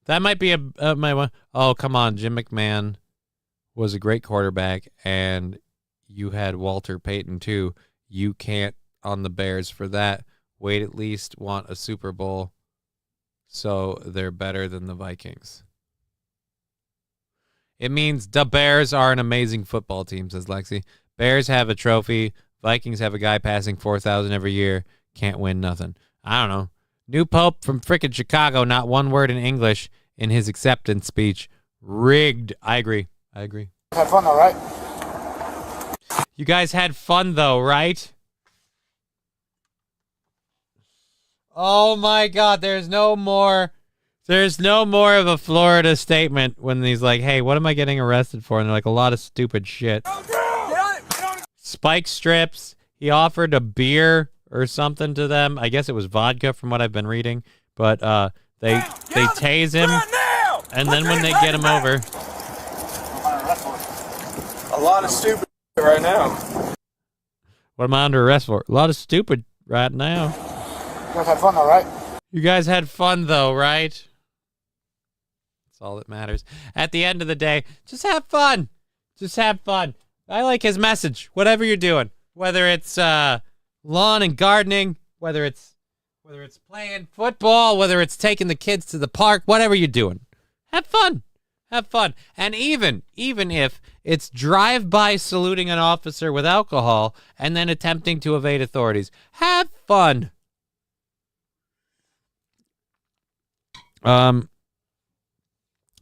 That might be my one. Oh, come on. Jim McMahon was a great quarterback, and you had Walter Payton, too. You can't on the Bears for that. Wade at least want a Super Bowl, so they're better than the Vikings. It means the Bears are an amazing football team, says Lexi. Bears have a trophy. Vikings have a guy passing 4,000 every year. Can't win nothing. I don't know. New Pope from frickin' Chicago, not one word in English in his acceptance speech. Rigged. I agree. Had fun, all right? You guys had fun, though, right? Oh, my God. There's no more of a Florida statement when he's like, hey, what am I getting arrested for? And they're like, a lot of stupid shit. Spike strips. He offered a beer or something to them. I guess it was vodka from what I've been reading. But they tase him. And then when they get him over. A lot of stupid right now. What am I under arrest for? A lot of stupid right now. You guys had fun, all right? You guys had fun, though, right? That's all that matters. At the end of the day, just have fun. Just have fun. I like his message, whatever you're doing. Whether it's lawn and gardening, whether it's playing football, whether it's taking the kids to the park, whatever you're doing. Have fun. Have fun. And even if it's drive-by saluting an officer with alcohol and then attempting to evade authorities, have fun.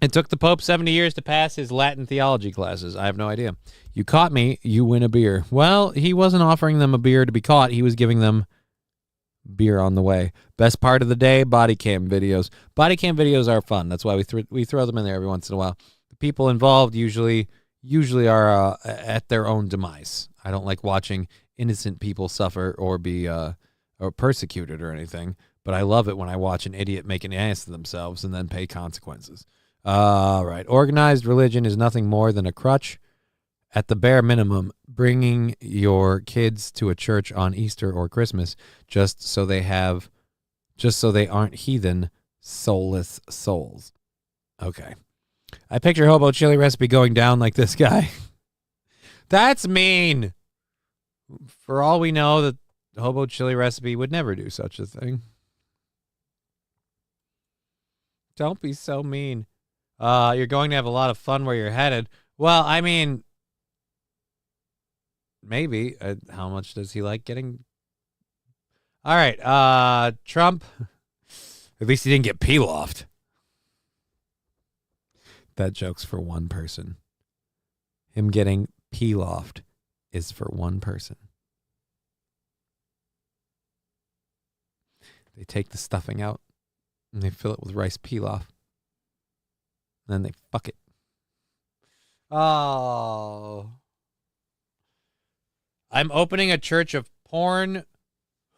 It took the Pope 70 years to pass his Latin theology classes. I have no idea. You caught me, you win a beer. Well, he wasn't offering them a beer to be caught. He was giving them beer on the way. Best part of the day, body cam videos. Body cam videos are fun. That's why we throw them in there every once in a while. The people involved usually are at their own demise. I don't like watching innocent people suffer or be or persecuted or anything, but I love it when I watch an idiot make an ass of themselves and then pay consequences. All right. Organized religion is nothing more than a crutch. At the bare minimum, bringing your kids to a church on Easter or Christmas just so they aren't heathen, soulless souls. Okay. I picture Hobo Chili Recipe going down like this guy. That's mean. For all we know, the Hobo Chili Recipe would never do such a thing. Don't be so mean. You're going to have a lot of fun where you're headed. Well, I mean, maybe. How much does he like getting? All right. Trump. At least he didn't get peel-offed. That joke's for one person. Him getting peel-offed is for one person. They take the stuffing out and they fill it with rice pilaf. Then they fuck it. Oh. I'm opening a church of porn.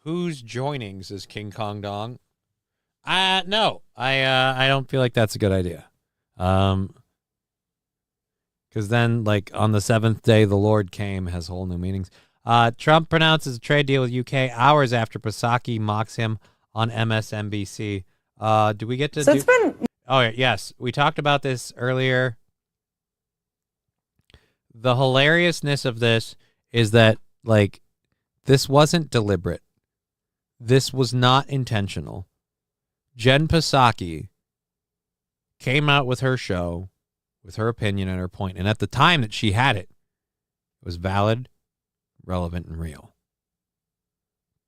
Who's joining, says King Kong Dong. No. I don't feel like that's a good idea. Because then, like, on the seventh day, the Lord came has whole new meanings. Trump pronounces a trade deal with UK hours after Psaki mocks him on MSNBC. Do we get to So it's been... Oh, yes. We talked about this earlier. The hilariousness of this is that, like, this wasn't deliberate. This was not intentional. Jen Psaki came out with her show, with her opinion and her point, and at the time that she had it, it was valid, relevant, and real.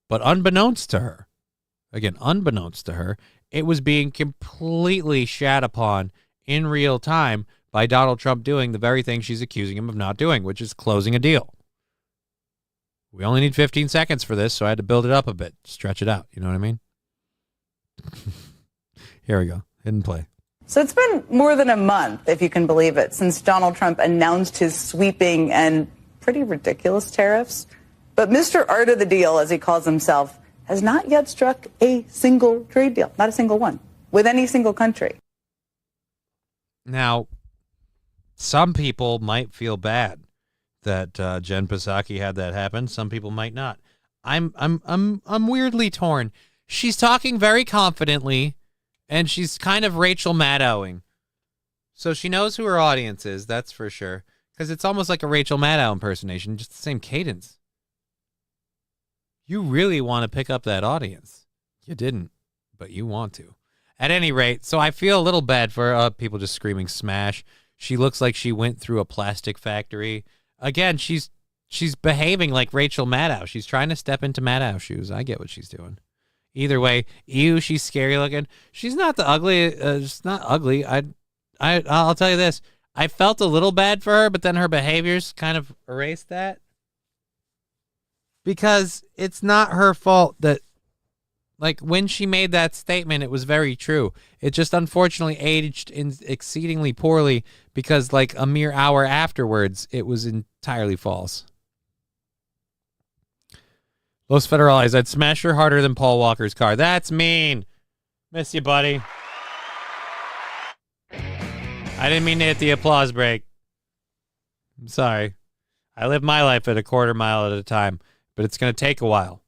But unbeknownst to her, it was being completely shat upon in real time by Donald Trump doing the very thing she's accusing him of not doing, which is closing a deal. We only need 15 seconds for this, so I had to build it up a bit, stretch it out. You know what I mean? Here we go. Hidden play. So it's been more than a month, if you can believe it, since Donald Trump announced his sweeping and pretty ridiculous tariffs. But Mr. Art of the Deal, as he calls himself, has not yet struck a single trade deal, not a single one, with any single country. Now, some people might feel bad that Jen Psaki had that happen. Some people might not. I'm weirdly torn. She's talking very confidently And she's kind of Rachel Maddowing. So she knows who her audience is, that's for sure. Because it's almost like a Rachel Maddow impersonation, just the same cadence. You really want to pick up that audience. You didn't, but you want to. At any rate, so I feel a little bad for people just screaming smash. She looks like she went through a plastic factory. Again, she's behaving like Rachel Maddow. She's trying to step into Maddow's shoes. I get what she's doing. Either way, ew, she's scary looking. She's not the ugly. She's not ugly. I'll tell you this. I felt a little bad for her, but then her behaviors kind of erased that. Because it's not her fault that, like, when she made that statement, it was very true. It just unfortunately aged exceedingly poorly because, like, a mere hour afterwards, it was entirely false. Los Federales, I'd smash her harder than Paul Walker's car. That's mean. Miss you, buddy. I didn't mean to hit the applause break. I'm sorry. I live my life at a quarter mile at a time, but it's going to take a while.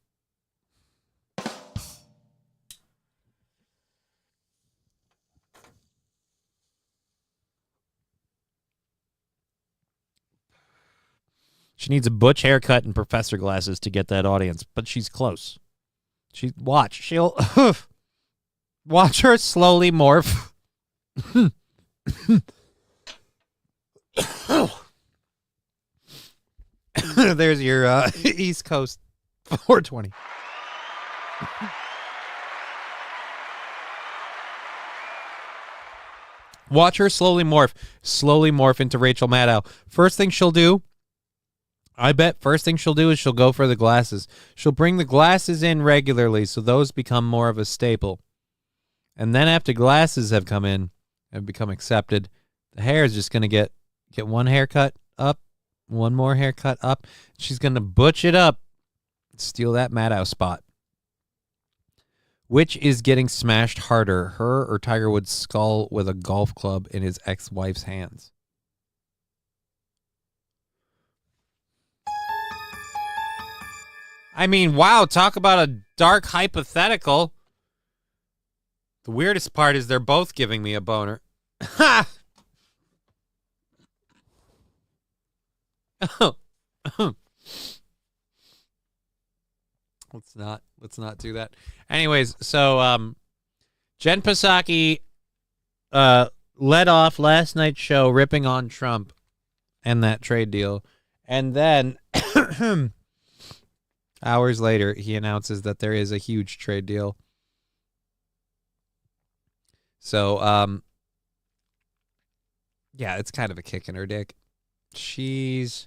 She needs a butch haircut and professor glasses to get that audience, but she's close. She'll watch her slowly morph. There's your East Coast 420. Watch her slowly morph into Rachel Maddow. First thing she'll do is she'll go for the glasses. She'll bring the glasses in regularly so those become more of a staple. And then after glasses have come in and become accepted, the hair is just going to get one haircut up, one more haircut up. She's going to butch it up, steal that Maddow spot. Which is getting smashed harder, her or Tiger Woods' skull with a golf club in his ex-wife's hands? I mean, wow, talk about a dark hypothetical. The weirdest part is they're both giving me a boner. Ha! Let's not do that. Anyways, so Jen Psaki led off last night's show ripping on Trump and that trade deal. And then hours later, he announces that there is a huge trade deal. So, yeah, it's kind of a kick in her dick. She's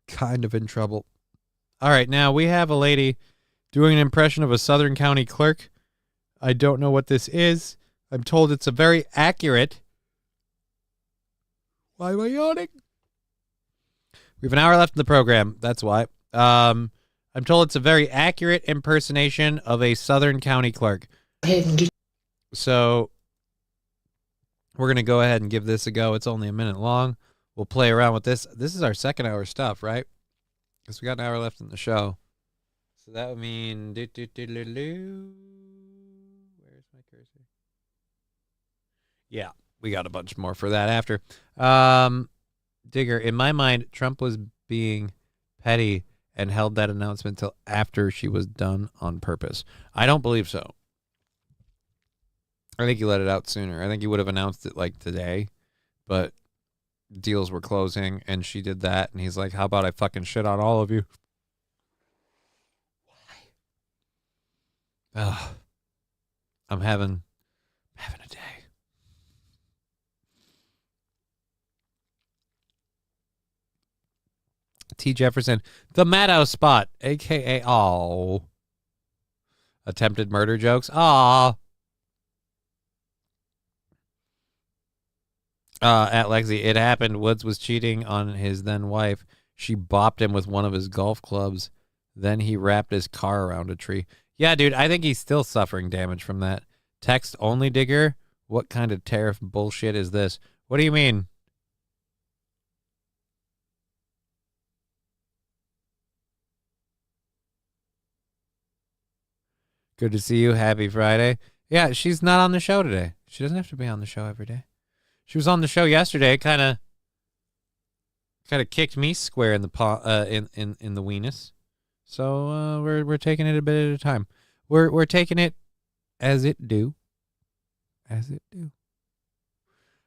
kind of in trouble. All right, now we have a lady doing an impression of a Southern County clerk. I don't know what this is. I'm told it's a very accurate... Why am I yawning? We have an hour left in the program. That's why. I'm told it's a very accurate impersonation of a Southern County clerk. So we're going to go ahead and give this a go. It's only a minute long. We'll play around with this. This is our second hour stuff, right? Because we got an hour left in the show. So that would mean... Where's my cursor? Yeah, we got a bunch more for that after. Digger, in my mind, Trump was being petty and held that announcement till after she was done on purpose. I don't believe so. I think he let it out sooner. I think he would have announced it like today, but deals were closing and she did that, and he's like, how about I fucking shit on all of you? Why? Ugh. I'm having a day. T. Jefferson, the Maddow spot, a.k.a. Attempted murder jokes. At Lexi, it happened. Woods was cheating on his then wife. She bopped him with one of his golf clubs. Then he wrapped his car around a tree. Yeah, dude, I think he's still suffering damage from that. Text only, Digger? What kind of tariff bullshit is this? What do you mean? Good to see you. Happy Friday. Yeah, she's not on the show today. She doesn't have to be on the show every day. She was on the show yesterday. Kind of kicked me square in the in the weenus. So we're taking it a bit at a time. We're taking it as it do. As it do.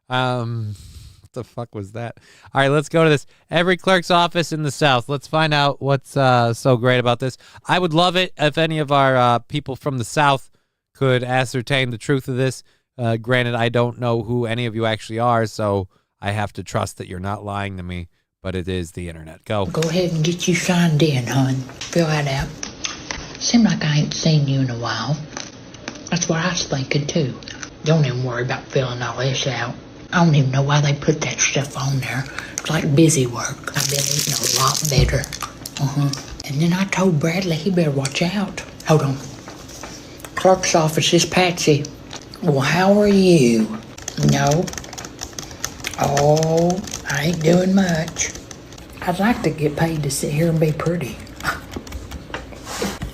What the fuck was that? All right, let's go to this. Every clerk's office in the South. Let's find out what's so great about this. I would love it if any of our people from the South could ascertain the truth of this. Granted, I don't know who any of you actually are, so I have to trust that you're not lying to me, but it is the internet. Go. Go ahead and get you signed in, hon. Fill that out. Seems like I ain't seen you in a while. That's what I was thinking, too. Don't even worry about filling all this out. I don't even know why they put that stuff on there. It's like busy work. I've been eating a lot better. And then I told Bradley he better watch out. Hold on. Clerk's office is Patsy. Well, how are you? No. Oh, I ain't doing much. I'd like to get paid to sit here and be pretty.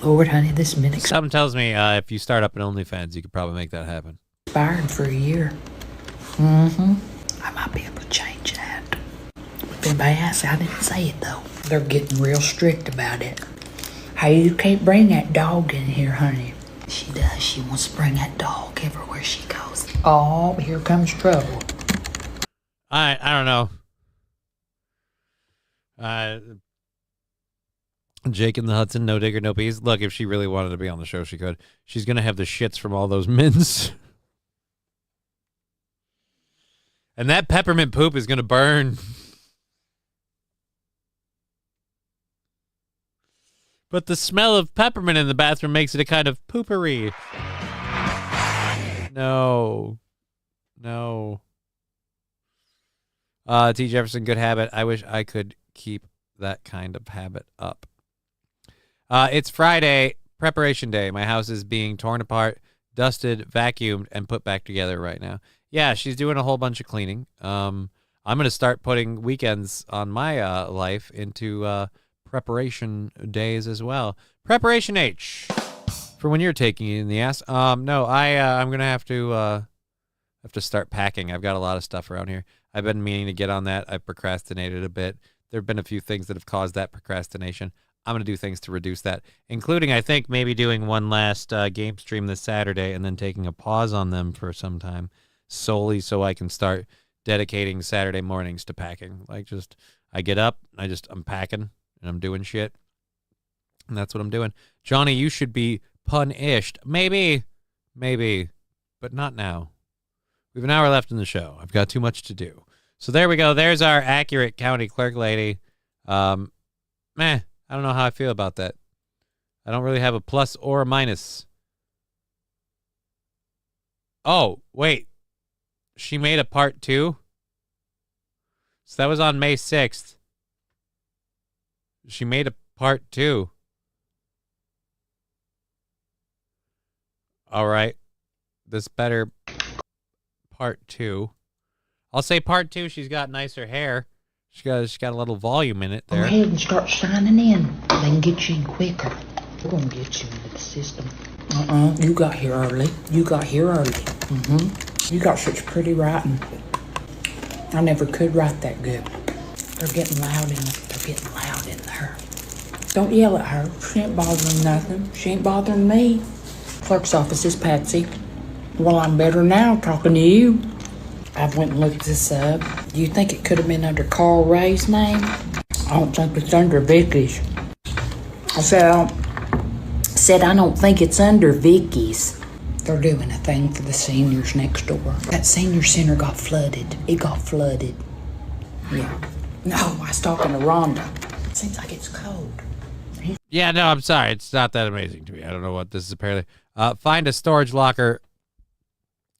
Lord, honey, this minute Something tells me if you start up an OnlyFans, you could probably make that happen. expired for a year. I might be able to change that. If anybody asks, I didn't say it, though. They're getting real strict about it. Hey, you can't bring that dog in here, honey. She does. She wants to bring that dog everywhere she goes. Oh, here comes trouble. I don't know. Jake and the Hudson, no digger, no peas. Look, if she really wanted to be on the show, she could. She's going to have the shits from all those mints. And that peppermint poop is going to burn. But the smell of peppermint in the bathroom makes it a kind of poopery. No. T. Jefferson, good habit. I wish I could keep that kind of habit up. It's Friday, preparation day. My house is being torn apart, dusted, vacuumed, and put back together right now. Yeah, she's doing a whole bunch of cleaning. I'm going to start putting weekends on my life into preparation days as well. Preparation H for when you're taking it in the ass. No, I'm going to have to start packing. I've got a lot of stuff around here. I've been meaning to get on that. I've procrastinated a bit. There have been a few things that have caused that procrastination. I'm going to do things to reduce that, including, I think, maybe doing one last game stream this Saturday and then taking a pause on them for some time, solely so I can start dedicating Saturday mornings to packing. Like, just, I get up, I'm packing, and I'm doing shit. And that's what I'm doing. Johnny, you should be punished. Maybe, but not now. We have an hour left in the show. I've got too much to do. So there we go. There's our accurate county clerk lady. I don't know how I feel about that. I don't really have a plus or a minus. Oh, wait. She made a part 2? So that was on May 6th. She made a part 2. All right. This better part 2. I'll say part 2. She's got nicer hair. She's got a little volume in it there. Go ahead and start signing in. They can get you in quicker. We're going to get you into the system. You got here early. You got such pretty writing. I never could write that good. They're getting loud in there. Don't yell at her. She ain't bothering nothing. She ain't bothering me. Clerk's office is Patsy. Well, I'm better now talking to you. I went and looked this up. Do you think it could have been under Carl Ray's name? I don't think it's under Vicky's. I said I don't think it's under Vicky's. They're doing a thing for the seniors next door. That senior center got flooded. It got flooded. Yeah. No, I was talking to Rhonda. Seems like it's cold. Yeah, no, I'm sorry. It's not that amazing to me. I don't know what this is apparently. Find a storage locker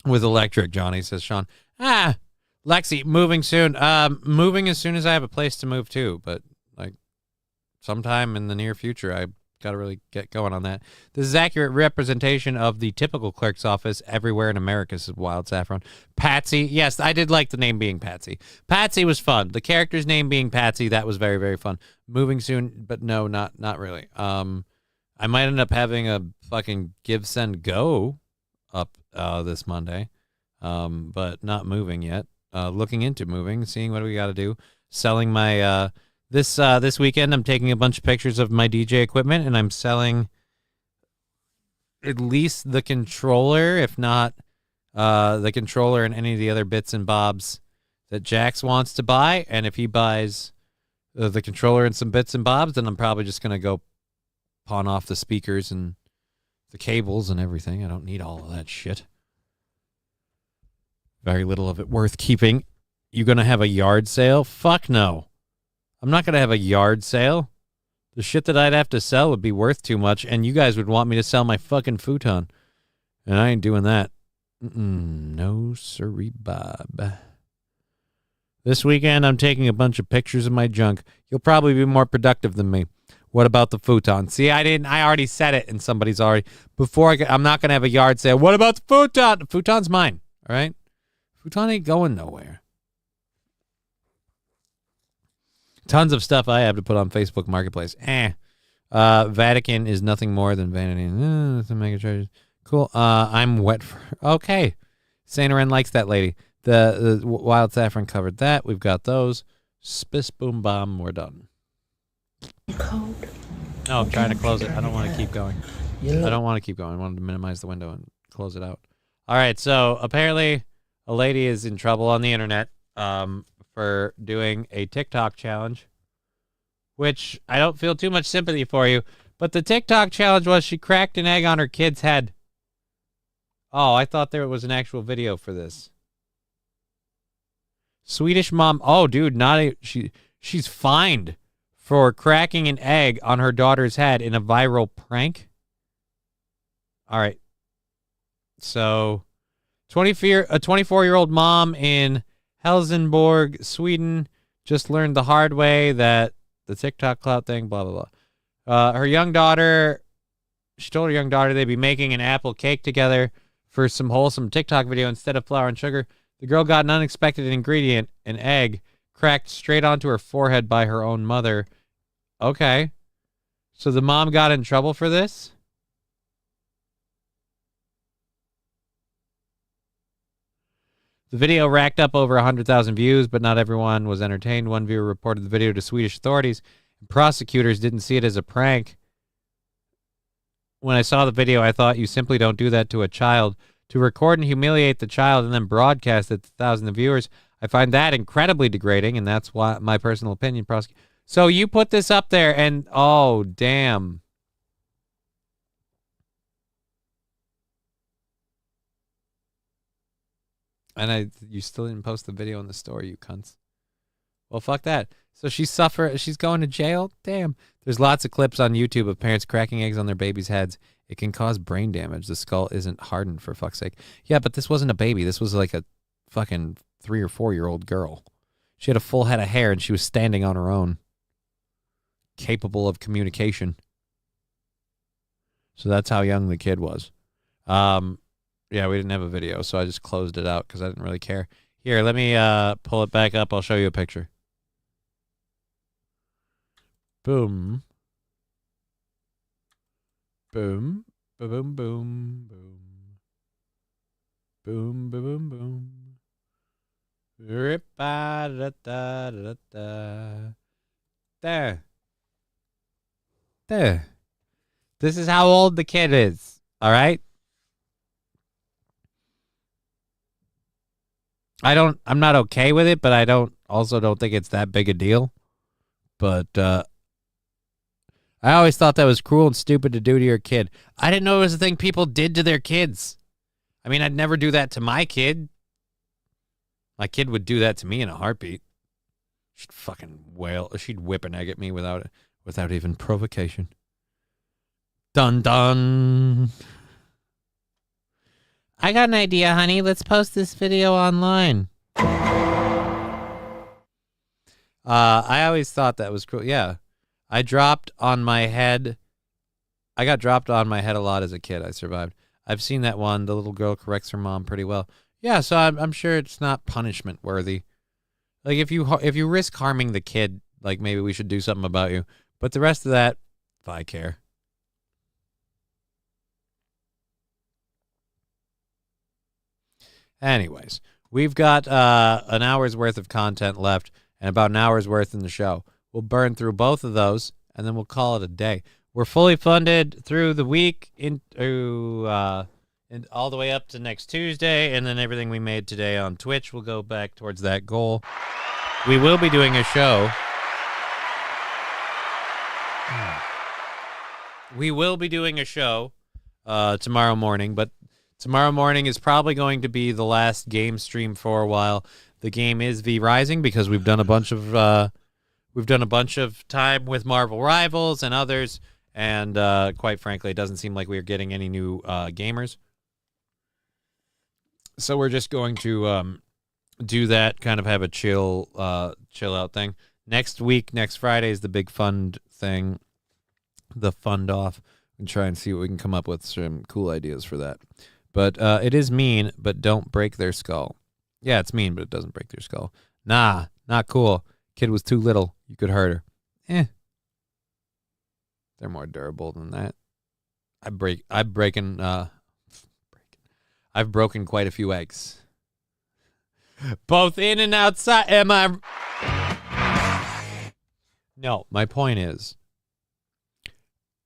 with electric, Johnny, says Sean. Lexi, moving soon. Moving as soon as I have a place to move to, but like sometime in the near future, I got to really get going on that. This is accurate representation of the typical clerk's office everywhere in America, says Wild Saffron. Patsy, yes, I did like the name being Patsy. Patsy was fun. The character's name being Patsy, that was very, very fun. Moving soon, but no, not really. I might end up having a fucking give, send, go up this Monday, but not moving yet. Looking into moving, seeing what we got to do. Selling my this weekend. I'm taking a bunch of pictures of my DJ equipment, and I'm selling at least the controller, if not the controller and any of the other bits and bobs that Jax wants to buy. And if he buys the controller and some bits and bobs, then I'm probably just gonna go pawn off the speakers and the cables and everything. I don't need all of that shit. Very little of it worth keeping. You gonna have a yard sale? Fuck no. I'm not gonna have a yard sale. The shit that I'd have to sell would be worth too much, and you guys would want me to sell my fucking futon. And I ain't doing that. No siree, Bob. This weekend, I'm taking a bunch of pictures of my junk. You'll probably be more productive than me. What about the futon? See, I already said it, and somebody's already... I'm not going to have a yard sale. What about the futon? The futon's mine, all right? Futon ain't going nowhere. Tons of stuff I have to put on Facebook Marketplace. Vatican is nothing more than vanity. Cool. I'm wet for... Okay. Saint Ren likes that lady. The Wild Saffron covered that. We've got those. Spiss boom bomb. We're done. Cold. No, I'm trying to close it. I don't want to keep going. I don't want to keep going. I wanted to minimize the window and close it out. All right. So apparently a lady is in trouble on the internet for doing a TikTok challenge, which I don't feel too much sympathy for you. But the TikTok challenge was she cracked an egg on her kid's head. Oh, I thought there was an actual video for this. Swedish mom. Oh, dude, she's fined for cracking an egg on her daughter's head in a viral prank. All right. So, a 24-year-old mom in Helsingborg, Sweden, just learned the hard way that the TikTok clout thing, blah, blah, blah. She told her young daughter they'd be making an apple cake together for some wholesome TikTok video instead of flour and sugar. The girl got an unexpected ingredient, an egg, cracked straight onto her forehead by her own mother. Okay. So the mom got in trouble for this? The video racked up over 100,000 views, but not everyone was entertained. One viewer reported the video to Swedish authorities. Prosecutors didn't see it as a prank. When I saw the video, I thought you simply don't do that to a child. To record and humiliate the child and then broadcast it to thousands of viewers, I find that incredibly degrading, and that's why my personal opinion. So you put this up there, and oh, damn. And you still didn't post the video in the store, you cunts. Well, fuck that. So she's going to jail? Damn. There's lots of clips on YouTube of parents cracking eggs on their babies' heads. It can cause brain damage. The skull isn't hardened, for fuck's sake. Yeah, but this wasn't a baby. This was like a fucking 3 or 4-year-old girl. She had a full head of hair, and she was standing on her own. Capable of communication. So that's how young the kid was. Yeah, we didn't have a video, so I just closed it out because I didn't really care. Here, let me pull it back up. I'll show you a picture. Boom. Boom. Boom, boom, boom. Boom, boom, boom, boom. There. There. This is how old the kid is. All right? I'm not okay with it, but I also don't think it's that big a deal. But I always thought that was cruel and stupid to do to your kid. I didn't know it was a thing people did to their kids. I mean, I'd never do that to my kid. My kid would do that to me in a heartbeat. She'd fucking wail. She'd whip an egg at me without even provocation. Dun dun. I got an idea, honey. Let's post this video online. I always thought that was cool. Yeah. I got dropped on my head a lot as a kid. I survived. I've seen that one. The little girl corrects her mom pretty well. Yeah, so I'm sure it's not punishment worthy. Like if you risk harming the kid, like maybe we should do something about you. But the rest of that, if I care. Anyways, we've got an hour's worth of content left and about an hour's worth in the show. We'll burn through both of those, and then we'll call it a day. We're fully funded through the week into and all the way up to next Tuesday, and then everything we made today on Twitch will go back towards that goal. We will be doing a show. We will be doing a show tomorrow morning, but tomorrow morning is probably going to be the last game stream for a while. The game is V Rising because we've done a bunch of time with Marvel Rivals and others, and quite frankly, it doesn't seem like we're getting any new gamers. So we're just going to do that, kind of have a chill out thing. Next week, next Friday is the big fund thing, the fund off, and try and see what we can come up with some cool ideas for that. But it is mean, but don't break their skull. Yeah, it's mean, but it doesn't break their skull. Nah, not cool. Kid was too little. You could hurt her. They're more durable than that. I've broken quite a few eggs. Both in and outside. Am I? No, my point is,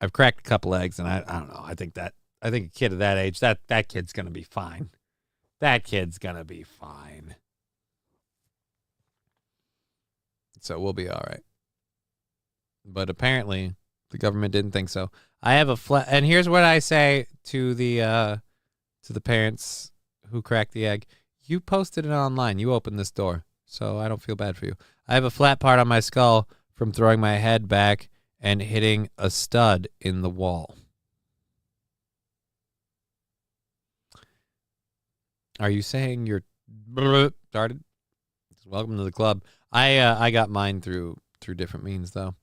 I've cracked a couple eggs, and I don't know. I think a kid of that age, that kid's gonna be fine. That kid's gonna be fine. So we'll be all right. But apparently, the government didn't think so. I have and here's what I say to the parents who cracked the egg. You posted it online. You opened this door, so I don't feel bad for you. I have a flat part on my skull from throwing my head back and hitting a stud in the wall. Are you saying you're started? Welcome to the club. I got mine through different means though.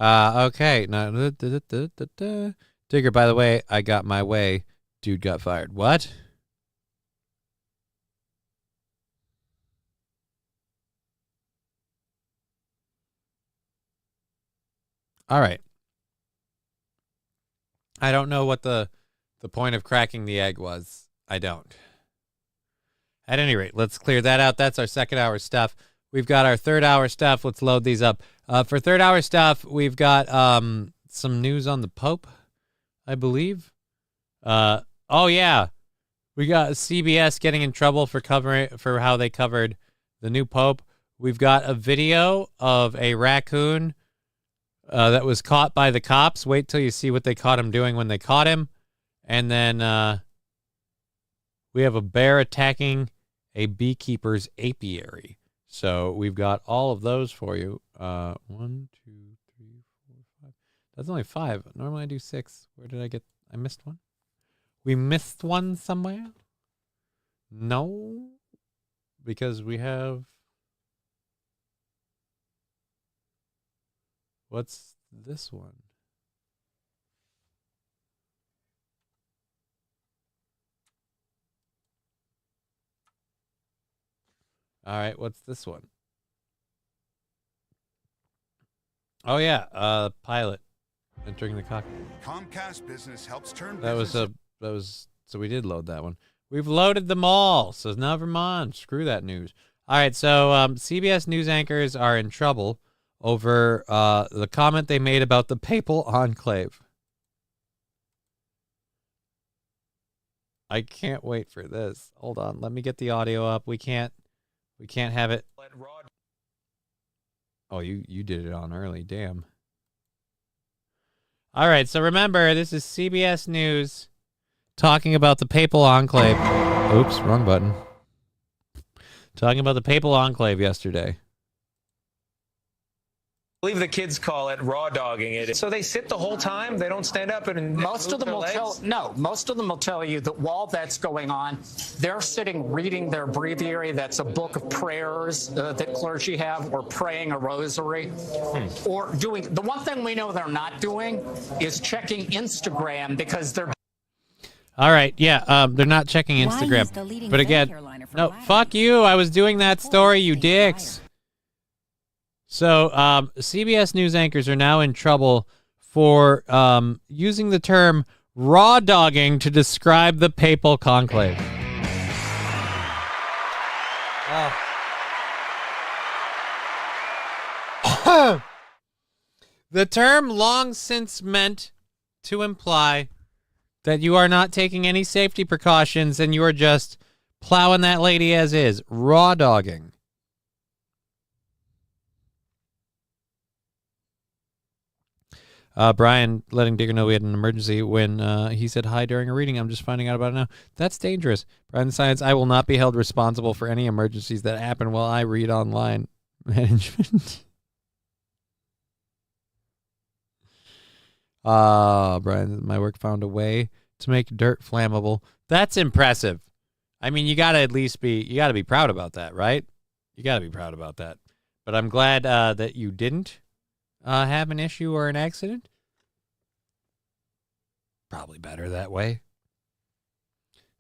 Okay. Now, Digger, by the way, I got my way. Dude got fired. What? All right. I don't know what the point of cracking the egg was. I don't. At any rate, let's clear that out. That's our second hour stuff. We've got our third hour stuff. Let's load these up. For third hour stuff, we've got some news on the Pope, I believe. Oh yeah, we got CBS getting in trouble for how they covered the new Pope. We've got a video of a raccoon that was caught by the cops. Wait till you see what they caught him doing when they caught him. And then we have a bear attacking a beekeeper's apiary. So we've got all of those for you. 1, 2, 3, 4, 5. That's only 5. Normally I do 6. Where did I get? I missed one. We missed one somewhere? No. Because we have... What's this one? All right, what's this one? Oh yeah, pilot entering the cockpit. Comcast Business helps turn that was so we did load that one. We've loaded them all, so never mind. Screw that news. All right, so CBS News anchors are in trouble over the comment they made about the papal enclave. I can't wait for this. Hold on, let me get the audio up. We can't have it. Oh, you did it on early. Damn. All right, so remember, this is CBS News talking about the papal enclave. Oops, wrong button. Talking about the papal enclave yesterday. I believe the kids call it raw dogging it. So they sit the whole time? They don't stand up and most of them will tell you that while that's going on, they're sitting reading their breviary. That's a book of prayers that clergy have, or praying a rosary, or doing. The one thing we know they're not doing is checking Instagram, because they're. All right, yeah, they're not checking Instagram. But again, no, fuck you. I was doing that story, you dicks. So CBS News anchors are now in trouble for using the term raw dogging to describe the papal conclave. The term long since meant to imply that you are not taking any safety precautions and you are just plowing that lady as is. Raw dogging. Brian letting Digger know we had an emergency when he said hi during a reading. I'm just finding out about it now. That's dangerous. Brian Science, I will not be held responsible for any emergencies that happen while I read online. Management. Brian, my work found a way to make dirt flammable. That's impressive. I mean, you got to at least be proud about that, right? You got to be proud about that. But I'm glad that you didn't have an issue or an accident. Probably better that way.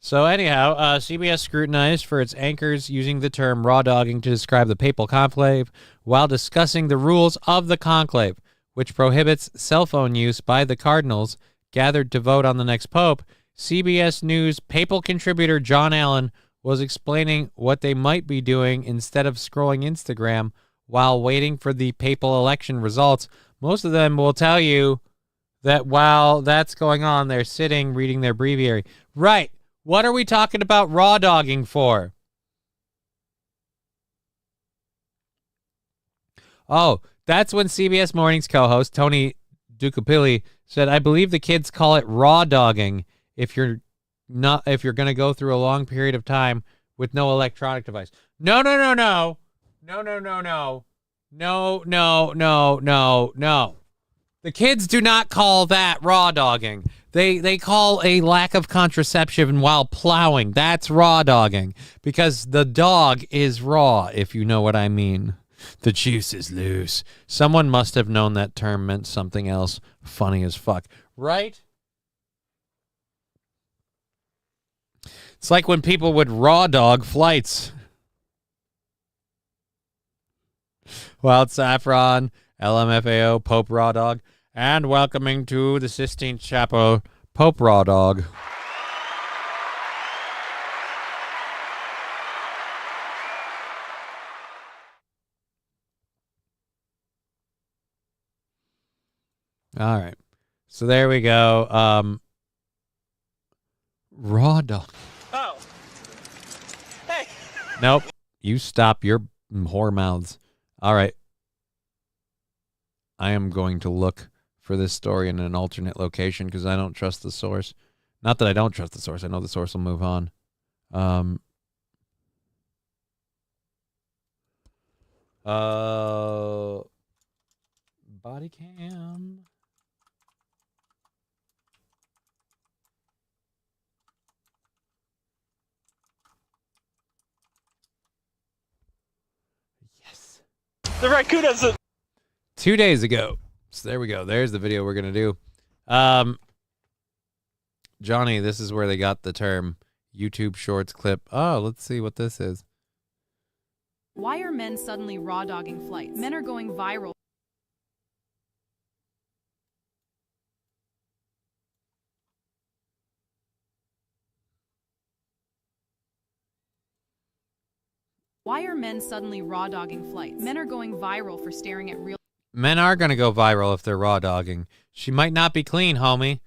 So anyhow, CBS scrutinized for its anchors using the term raw dogging to describe the papal conclave while discussing the rules of the conclave, which prohibits cell phone use by the cardinals gathered to vote on the next pope. CBS News papal contributor John Allen was explaining what they might be doing instead of scrolling Instagram while waiting for the papal election results. Most of them will tell you that while that's going on, they're sitting reading their breviary. Right. What are we talking about raw dogging for? Oh, that's when CBS Mornings co-host Tony Ducapilli said, I believe the kids call it raw dogging if you're going to go through a long period of time with no electronic device. No. The kids do not call that raw dogging. They call a lack of contraception while plowing. That's raw dogging because the dog is raw, if you know what I mean. The juice is loose. Someone must have known that term meant something else funny as fuck. Right? It's like when people would raw dog flights. Wild Saffron, LMFAO, Pope Raw Dog, and welcoming to the Sistine Chapel, Pope Raw Dog. All right. So there we go. Raw dog. Oh. Hey. Nope. You stop your whore mouths. All right. I am going to look for this story in an alternate location because I don't trust the source. Not that I don't trust the source. I know the source will move on. Body cam. Yes. The raccoon doesn't. 2 days ago. So there we go. There's the video we're going to do. Johnny, this is where they got the term YouTube Shorts clip. Oh, let's see what this is. Why are men suddenly raw dogging flights? Men are going viral. Why are men suddenly raw dogging flights? Men are going viral for staring at real. Men are going to go viral if they're raw dogging. She might not be clean, homie.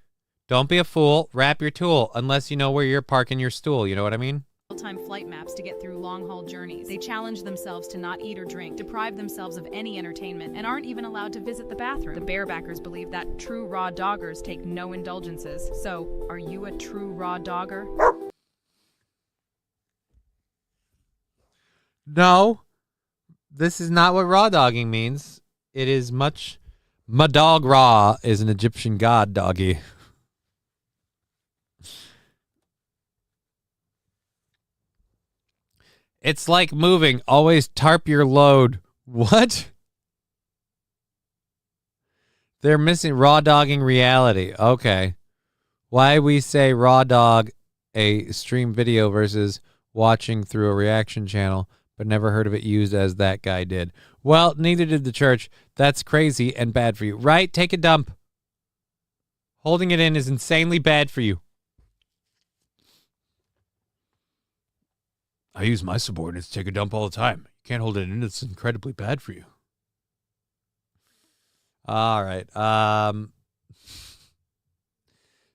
Don't be a fool. Wrap your tool unless you know where you're parking your stool. You know what I mean? Real-time flight maps to get through long-haul journeys. They challenge themselves to not eat or drink, deprive themselves of any entertainment, and aren't even allowed to visit the bathroom. The barebackers believe that true raw doggers take no indulgences. So, are you a true raw dogger? No. This is not what raw dogging means. It is much. Madog Ra is an Egyptian god, doggy. It's like moving. Always tarp your load. What? They're missing raw dogging reality. Okay. Why we say raw dog a stream video versus watching through a reaction channel, but never heard of it used as that guy did. Well, neither did the church. That's crazy and bad for you. Right? Take a dump. Holding it in is insanely bad for you. I use my subordinates to take a dump all the time. You can't hold it in. It's incredibly bad for you. All right.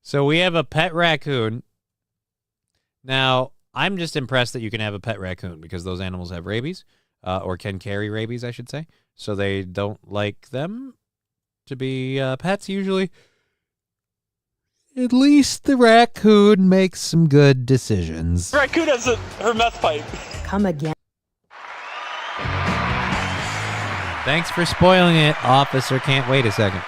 So we have a pet raccoon. Now, I'm just impressed that you can have a pet raccoon because those animals have rabies, or can carry rabies, I should say. So they don't like them to be pets usually. At least the raccoon makes some good decisions. Raccoon has her meth pipe. Come again. Thanks for spoiling it, officer. Can't wait a second.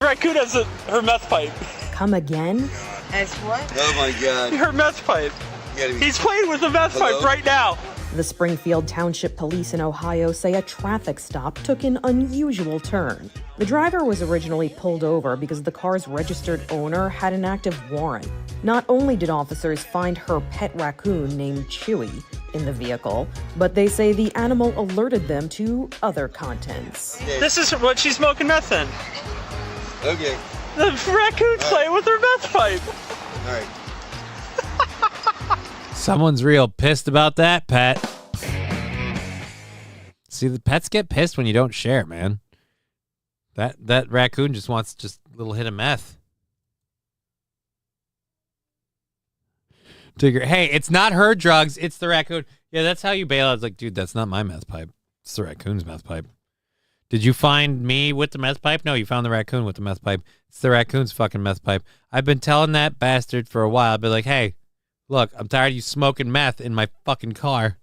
Raccoon has her meth pipe. Come again. As what? Oh my God. Her meth pipe. He's playing with the meth pipe right now. The Springfield Township Police in Ohio say a traffic stop took an unusual turn. The driver was originally pulled over because the car's registered owner had an active warrant. Not only did officers find her pet raccoon named Chewy in the vehicle, but they say the animal alerted them to other contents. This is what she's smoking meth in. Okay. The raccoon's playing with her meth pipe. All right. Someone's real pissed about that, pet. See, the pets get pissed when you don't share, man. That raccoon just wants just a little hit of meth. Tigger, hey, it's not her drugs, it's the raccoon. Yeah, that's how you bail out. It's like, dude, that's not my meth pipe. It's the raccoon's meth pipe. Did you find me with the meth pipe? No, you found the raccoon with the meth pipe. It's the raccoon's fucking meth pipe. I've been telling that bastard for a while. I've been like, hey, look, I'm tired of you smoking meth in my fucking car.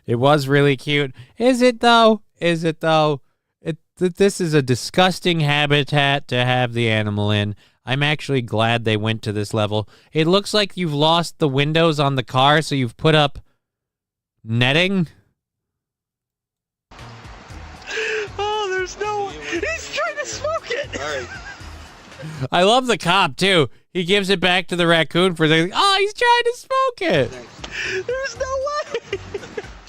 It was really cute. Is it, though? Is it, though? This is a disgusting habitat to have the animal in. I'm actually glad they went to this level. It looks like you've lost the windows on the car, so you've put up netting. Oh, there's no... He's trying to smoke it. All right. I love the cop, too. He gives it back to the raccoon for the... Oh, he's trying to smoke it. There's no way.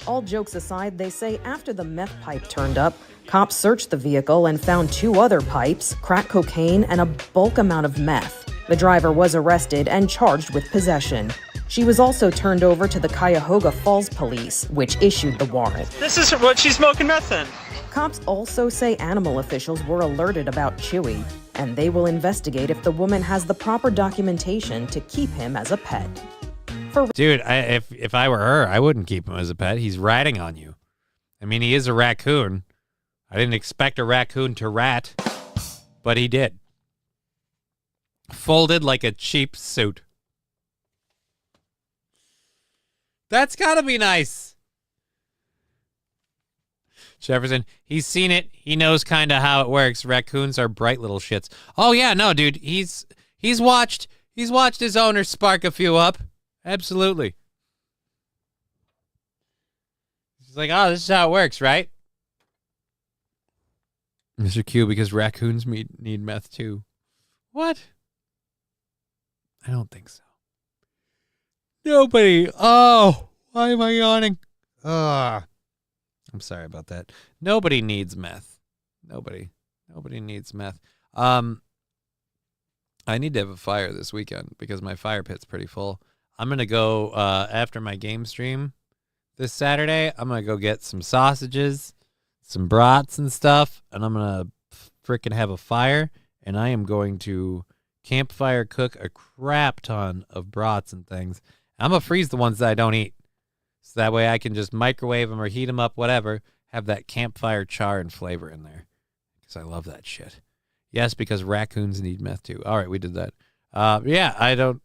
All jokes aside, they say after the meth pipe turned up, cops searched the vehicle and found 2 other pipes, crack cocaine, and a bulk amount of meth. The driver was arrested and charged with possession. She was also turned over to the Cuyahoga Falls Police, which issued the warrant. This is what she's smoking meth in. Cops also say animal officials were alerted about Chewy, and they will investigate if the woman has the proper documentation to keep him as a pet. Dude, if I were her, I wouldn't keep him as a pet. He's ratting on you. I mean, he is a raccoon. I didn't expect a raccoon to rat, but he did. Folded like a cheap suit. That's gotta be nice. Jefferson, he's seen it. He knows kind of how it works. Raccoons are bright little shits. Oh yeah, no, dude. He's watched his owner spark a few up. Absolutely. He's like, oh, this is how it works, right? Mr. Q, because raccoons need meth too. What? I don't think so. Nobody. Oh, why am I yawning? I'm sorry about that. Nobody needs meth. Nobody needs meth. I need to have a fire this weekend because my fire pit's pretty full. I'm going to go, after my game stream this Saturday, I'm going to go get some sausages, some brats and stuff, and I'm going to frickin' have a fire, and I am going to campfire cook a crap ton of brats and things. I'm going to freeze the ones that I don't eat, so that way I can just microwave them or heat them up, whatever, have that campfire char and flavor in there, because I love that shit. Yes, because raccoons need meth too. All right, we did that. Yeah, I don't...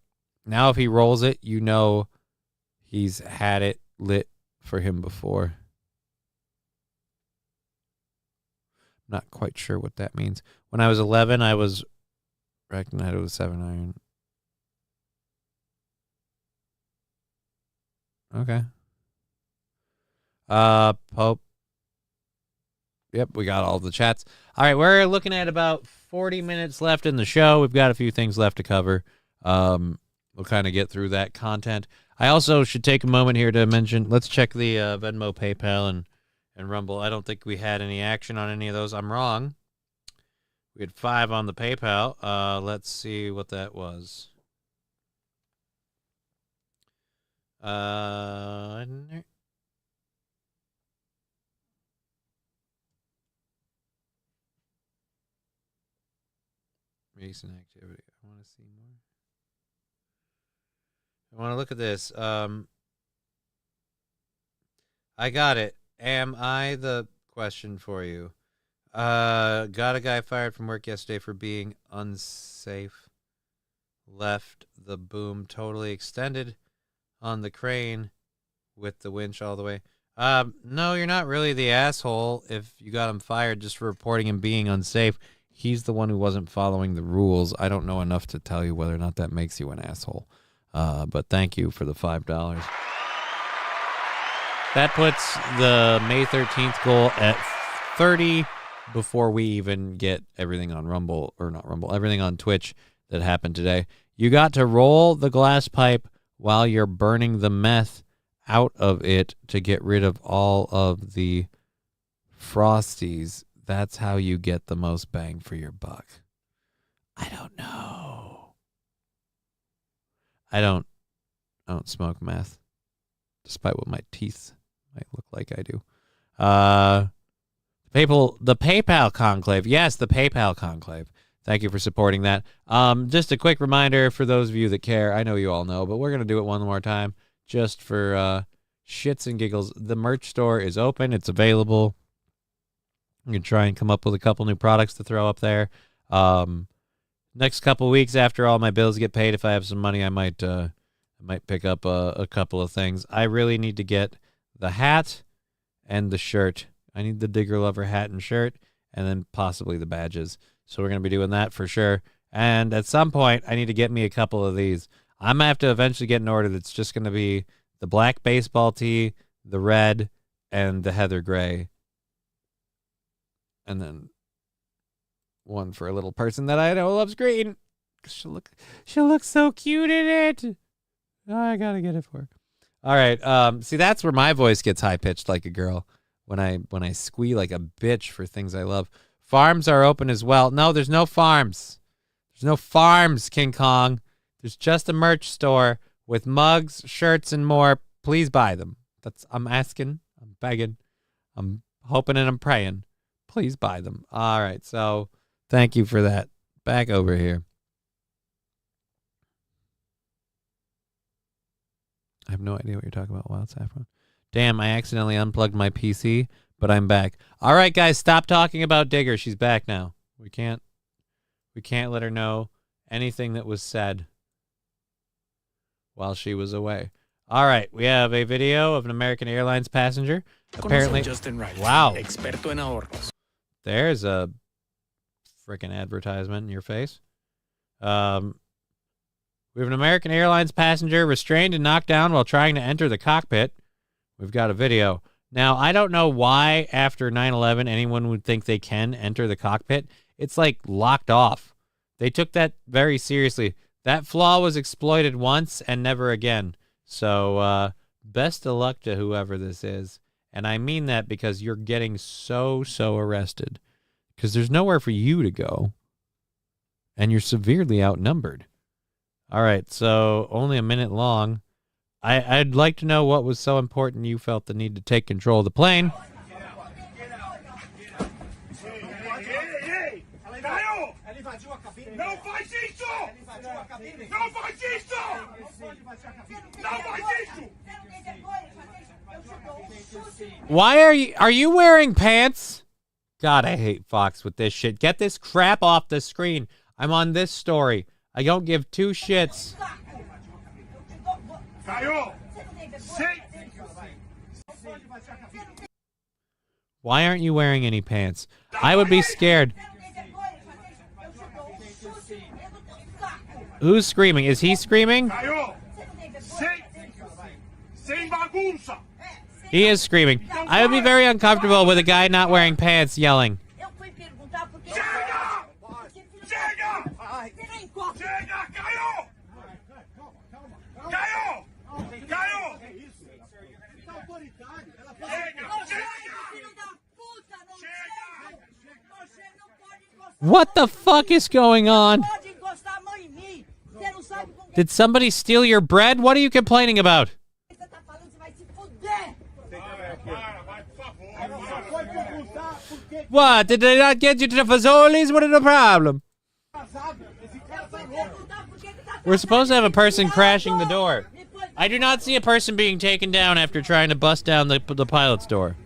Now if he rolls it, you know he's had it lit for him before. Not quite sure what that means. When I was 11, I was recognized with a 7-iron. Okay. Pope. Yep, we got all the chats. All right, we're looking at about 40 minutes left in the show. We've got a few things left to cover. We'll kind of get through that content. I also should take a moment here to mention, let's check the Venmo, PayPal, and Rumble. I don't think we had any action on any of those. I'm wrong. We had 5 on the PayPal. Let's see what that was. Recent activity. I want to see more. I want to look at this. I got it. Am I the question for you? Got a guy fired from work yesterday for being unsafe. Left the boom totally extended on the crane with the winch all the way. No, you're not really the asshole if you got him fired just for reporting him being unsafe. He's the one who wasn't following the rules. I don't know enough to tell you whether or not that makes you an asshole. But thank you for the $5. That puts the May 13th goal at 30 before we even get everything on Rumble, or not Rumble, everything on Twitch that happened today. You got to roll the glass pipe while you're burning the meth out of it to get rid of all of the frosties. That's how you get the most bang for your buck. I don't know. I don't smoke meth, despite what my teeth might look like I do. The PayPal conclave. Yes, the PayPal conclave. Thank you for supporting that. Just a quick reminder for those of you that care. I know you all know, but we're going to do it one more time just for shits and giggles. The merch store is open. It's available. I'm going to try and come up with a couple new products to throw up there. Next couple weeks after all my bills get paid, if I have some money, I might pick up a couple of things. I really need to get the hat and the shirt. I need the Digger Lover hat and shirt, and then possibly the badges. So we're going to be doing that for sure. And at some point, I need to get me a couple of these. I'm going to have to eventually get an order that's just going to be the black baseball tee, the red, and the heather gray. And then one for a little person that I know loves green. She'll look so cute in it. Oh, I got to get it for her. All right. See, that's where my voice gets high-pitched like a girl. When I squeal like a bitch for things I love. Farms are open as well. No, there's no farms. There's no farms, King Kong. There's just a merch store with mugs, shirts, and more. Please buy them. I'm asking. I'm begging. I'm hoping and I'm praying. Please buy them. All right. So thank you for that. Back over here. I have no idea what you're talking about, Wild Saffron. Damn, I accidentally unplugged my PC, but I'm back. All right, guys, stop talking about Digger. She's back now. We can't let her know anything that was said while she was away. All right, we have a video of an American Airlines passenger. Apparently, Justin Wright, wow. experto en ahorros. There's a freaking advertisement in your face. We have an American Airlines passenger restrained and knocked down while trying to enter the cockpit. We've got a video. Now, I don't know why after 9/11 anyone would think they can enter the cockpit. It's like locked off. They took that very seriously. That flaw was exploited once and never again. So best of luck to whoever this is. And I mean that because you're getting so arrested. Because there's nowhere for you to go. And you're severely outnumbered. All right, so only a minute long. I'd like to know what was so important you felt the need to take control of the plane. Why are you wearing pants? God, I hate Fox with this shit. Get this crap off the screen. I'm on this story. I don't give two shits. Why aren't you wearing any pants? I would be scared. Who's screaming? Is he screaming? He is screaming. I would be very uncomfortable with a guy not wearing pants yelling. What the fuck is going on? Did somebody steal your bread? What are you complaining about? What? Did they not get you to the Fazoli's? What is the problem? We're supposed to have a person crashing the door. I do not see a person being taken down after trying to bust down the pilot's door.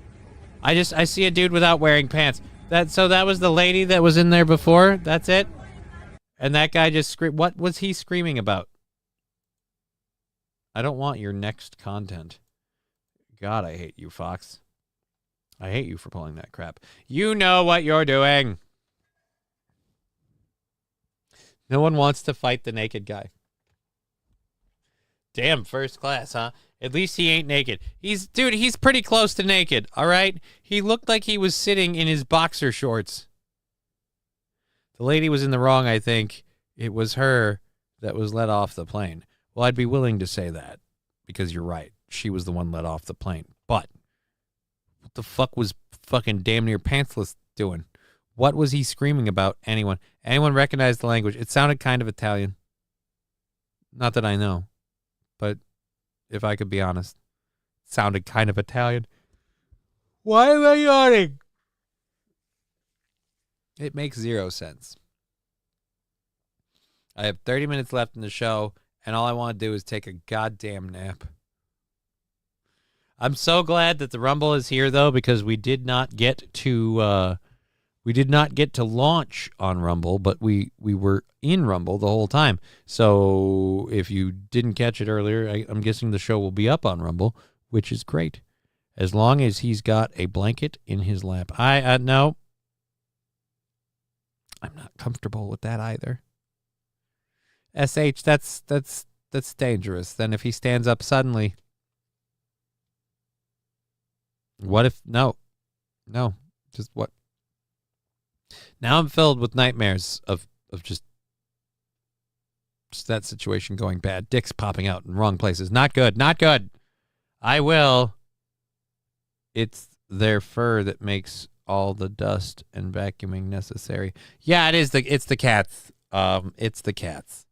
I see a dude without wearing pants. So that was the lady that was in there before? That's it? And that guy just screamed. What was he screaming about? I don't want your next content. God, I hate you, Fox. I hate you for pulling that crap. You know what you're doing. No one wants to fight the naked guy. Damn, first class, huh? At least he ain't naked. Dude, he's pretty close to naked, all right? He looked like he was sitting in his boxer shorts. The lady was in the wrong, I think. It was her that was let off the plane. Well, I'd be willing to say that because you're right. She was the one let off the plane. But what the fuck was fucking damn near pantsless doing? What was he screaming about? Anyone recognize the language? It sounded kind of Italian. Not that I know. But if I could be honest, it sounded kind of Italian. Why am I yawning? It makes zero sense. I have 30 minutes left in the show, and all I want to do is take a goddamn nap. I'm so glad that the Rumble is here, though, because we did not get to launch on Rumble, but we were in Rumble the whole time. So if you didn't catch it earlier, I'm guessing the show will be up on Rumble, which is great. As long as he's got a blanket in his lap. No. I'm not comfortable with that either. SH, that's dangerous. Then if he stands up suddenly. What if no, just what? Now I'm filled with nightmares of just that situation going bad. Dicks popping out in wrong places. Not good. Not good. I will. It's their fur that makes all the dust and vacuuming necessary. Yeah, it's the cats. It's the cats.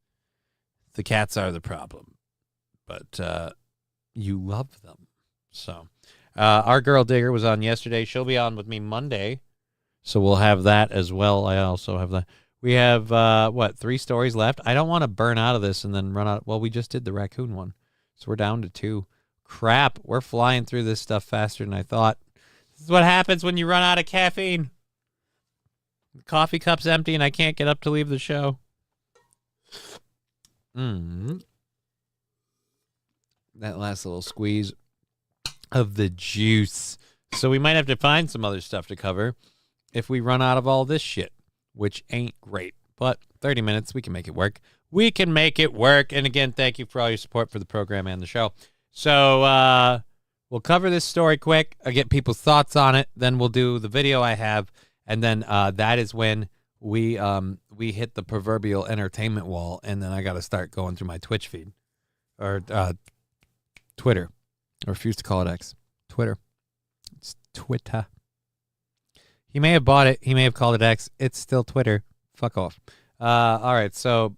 The cats are the problem. But you love them. So our girl Digger was on yesterday. She'll be on with me Monday. So we'll have that as well. I also have that. We have, 3 stories left? I don't want to burn out of this and then run out. Well, we just did the raccoon one. So we're down to 2. Crap. We're flying through this stuff faster than I thought. This is what happens when you run out of caffeine. The coffee cup's empty and I can't get up to leave the show. That last little squeeze of the juice. So we might have to find some other stuff to cover if we run out of all this shit, which ain't great. But 30 minutes, we can make it work. We can make it work. And again, thank you for all your support for the program and the show. So we'll cover this story quick. I'll get people's thoughts on it. Then we'll do the video I have. And then that is when we hit the proverbial entertainment wall. And then I got to start going through my Twitch feed. Or Twitter. I refuse to call it X. Twitter. It's Twitter. He may have bought it. He may have called it X. It's still Twitter. Fuck off. All right, so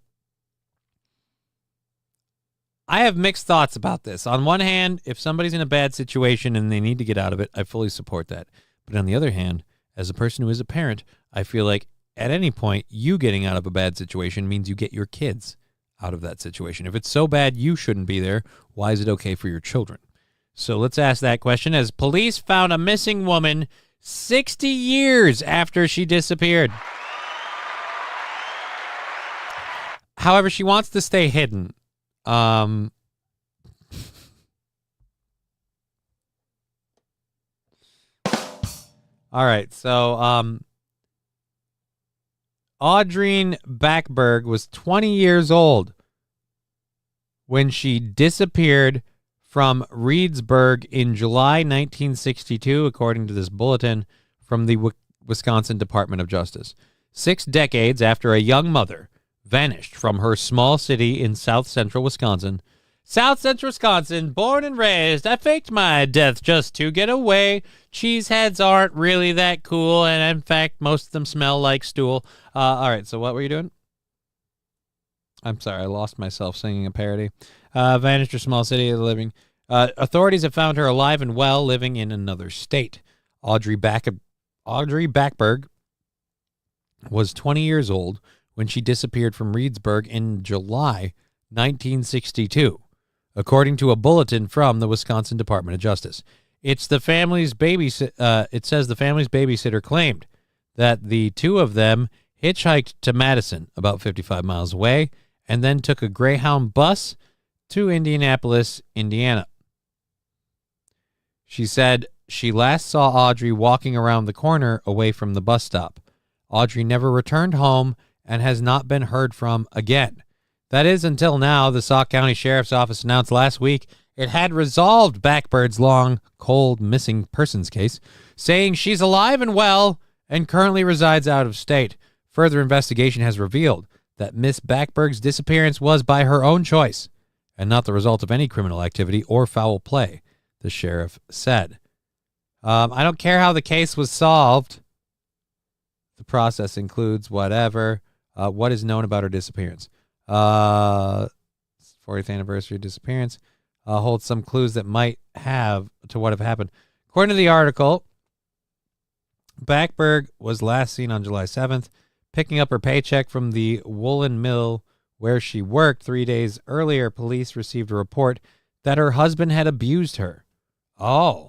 I have mixed thoughts about this. On one hand, if somebody's in a bad situation and they need to get out of it, I fully support that. But on the other hand, as a person who is a parent, I feel like at any point, you getting out of a bad situation means you get your kids out of that situation. If it's so bad you shouldn't be there, why is it okay for your children? So let's ask that question. As police found a missing woman 60 years after she disappeared. However, she wants to stay hidden. All right, so Audrine Backberg was 20 years old when she disappeared from Reedsburg in July 1962, according to this bulletin from the Wisconsin Department of Justice. 6 decades after a young mother vanished from her small city in south central Wisconsin. South central Wisconsin, born and raised. I faked my death just to get away. Cheeseheads aren't really that cool, and in fact, most of them smell like stool. All right, so what were you doing? I'm sorry, I lost myself singing a parody. Vanished her small city living. Authorities have found her alive and well, living in another state. Audrey Backberg was 20 years old when she disappeared from Reedsburg in July 1962, according to a bulletin from the Wisconsin Department of Justice. It says the family's babysitter claimed that the two of them hitchhiked to Madison, about 55 miles away, and then took a Greyhound bus to Indianapolis, Indiana. She said she last saw Audrey walking around the corner away from the bus stop. Audrey never returned home and has not been heard from again. That is until now. The Sauk County Sheriff's Office announced last week it had resolved Backbird's long, cold missing persons case, saying she's alive and well and currently resides out of state. Further investigation has revealed that Miss Backberg's disappearance was by her own choice and not the result of any criminal activity or foul play, the sheriff said. I don't care how the case was solved. The process includes whatever. What is known about her disappearance? 40th anniversary disappearance. Holds some clues that might have to what have happened. According to the article, Backberg was last seen on July 7th, picking up her paycheck from the woolen mill where she worked. 3 days earlier, police received a report that her husband had abused her. Oh.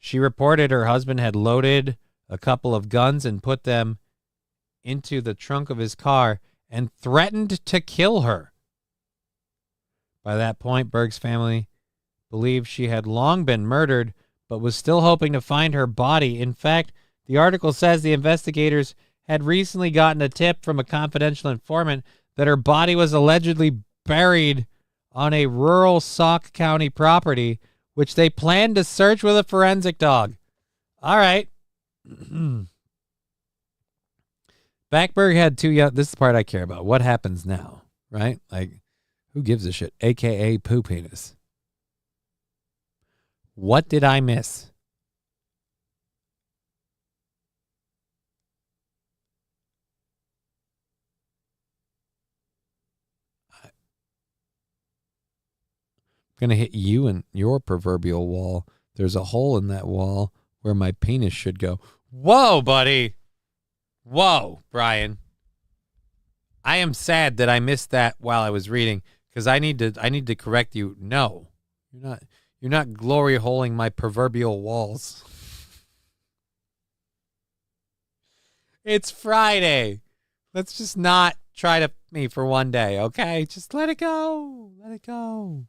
She reported her husband had loaded a couple of guns and put them into the trunk of his car and threatened to kill her. By that point, Berg's family believed she had long been murdered, but was still hoping to find her body. In fact, the article says the investigators had recently gotten a tip from a confidential informant that her body was allegedly buried on a rural Sauk County property, which they planned to search with a forensic dog. All right. Backberg had two young... This is the part I care about. What happens now, right? Like, who gives a shit? AKA poo penis. What did I miss? I'm going to hit you and your proverbial wall. There's a hole in that wall where my penis should go. Whoa, buddy. Whoa, Brian. I am sad that I missed that while I was reading because I need to correct you. No. You're not glory holing my proverbial walls. It's Friday. Let's just not try to me for one day, okay? Just let it go. Let it go.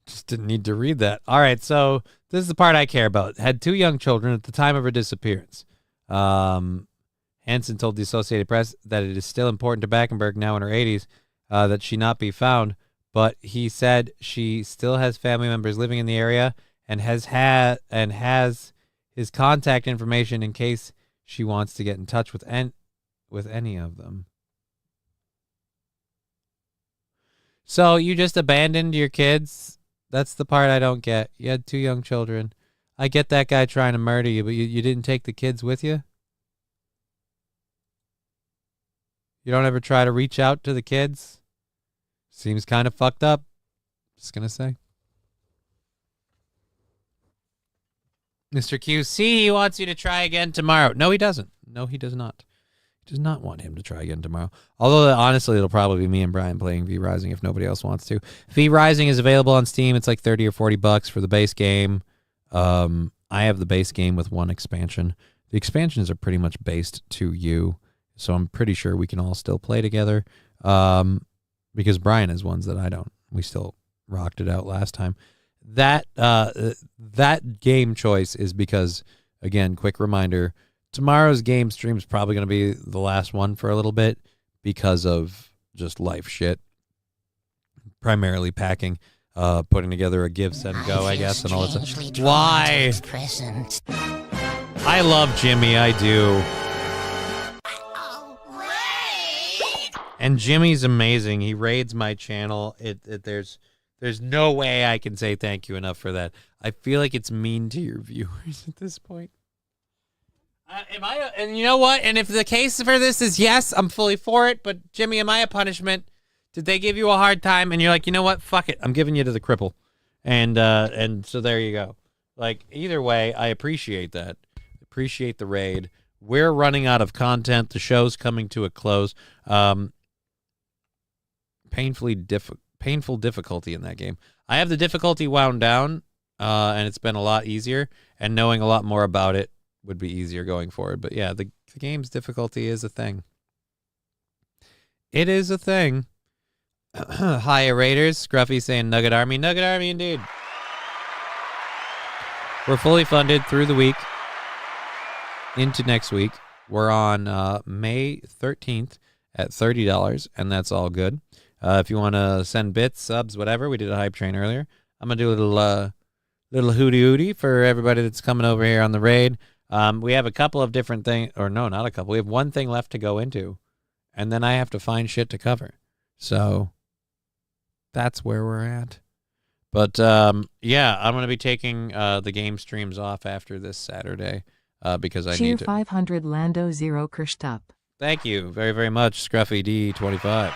Just didn't need to read that. All right, so this is the part I care about. Had two young children at the time of her disappearance. Hansen told the Associated Press that it is still important to Backenberg, now in her 80s, that she not be found. But he said she still has family members living in the area and has his contact information in case she wants to get in touch with any of them. So you just abandoned your kids? That's the part I don't get. You had two young children. I get that guy trying to murder you, but you didn't take the kids with you? You don't ever try to reach out to the kids? Seems kind of fucked up. Just going to say. Mr. QC, he wants you to try again tomorrow. No, he doesn't. No, he does not. He does not want him to try again tomorrow. Although, honestly, it'll probably be me and Brian playing V Rising if nobody else wants to. V Rising is available on Steam. It's like $30 or $40 for the base game. I have the base game with one expansion. The expansions are pretty much based to you, so I'm pretty sure we can all still play together. Because Brian has ones that I don't. We still rocked it out last time. That game choice is because, again, quick reminder, tomorrow's game stream is probably going to be the last one for a little bit because of just life shit. Primarily packing, putting together a give, send, go, I guess, and all that stuff. Why? I love Jimmy, I do. And Jimmy's amazing. He raids my channel. There's no way I can say thank you enough for that. I feel like it's mean to your viewers at this point. And you know what? And if the case for this is yes, I'm fully for it. But Jimmy, am I a punishment? Did they give you a hard time? And you're like, you know what? Fuck it. I'm giving you to the cripple. And so there you go. Like, either way, I appreciate that. Appreciate the raid. We're running out of content. The show's coming to a close. Painful difficulty in that game. I have the difficulty wound down, and it's been a lot easier, and knowing a lot more about it would be easier going forward. But yeah, the game's difficulty is a thing. It is a thing. Hiya, Raiders. Scruffy saying Nugget Army. Nugget Army, indeed. We're fully funded through the week into next week. We're on May 13th at $30, and that's all good. If you want to send bits, subs, whatever, we did a hype train earlier. I'm going to do a little hooty-hooty for everybody that's coming over here on the raid. We have a couple of different things, or no, not a couple. We have one thing left to go into, and then I have to find shit to cover. So that's where we're at. But, yeah, I'm going to be taking the game streams off after this Saturday because I need to. 500 Lando 0 crushed up. Thank you very, very much, Scruffy D25.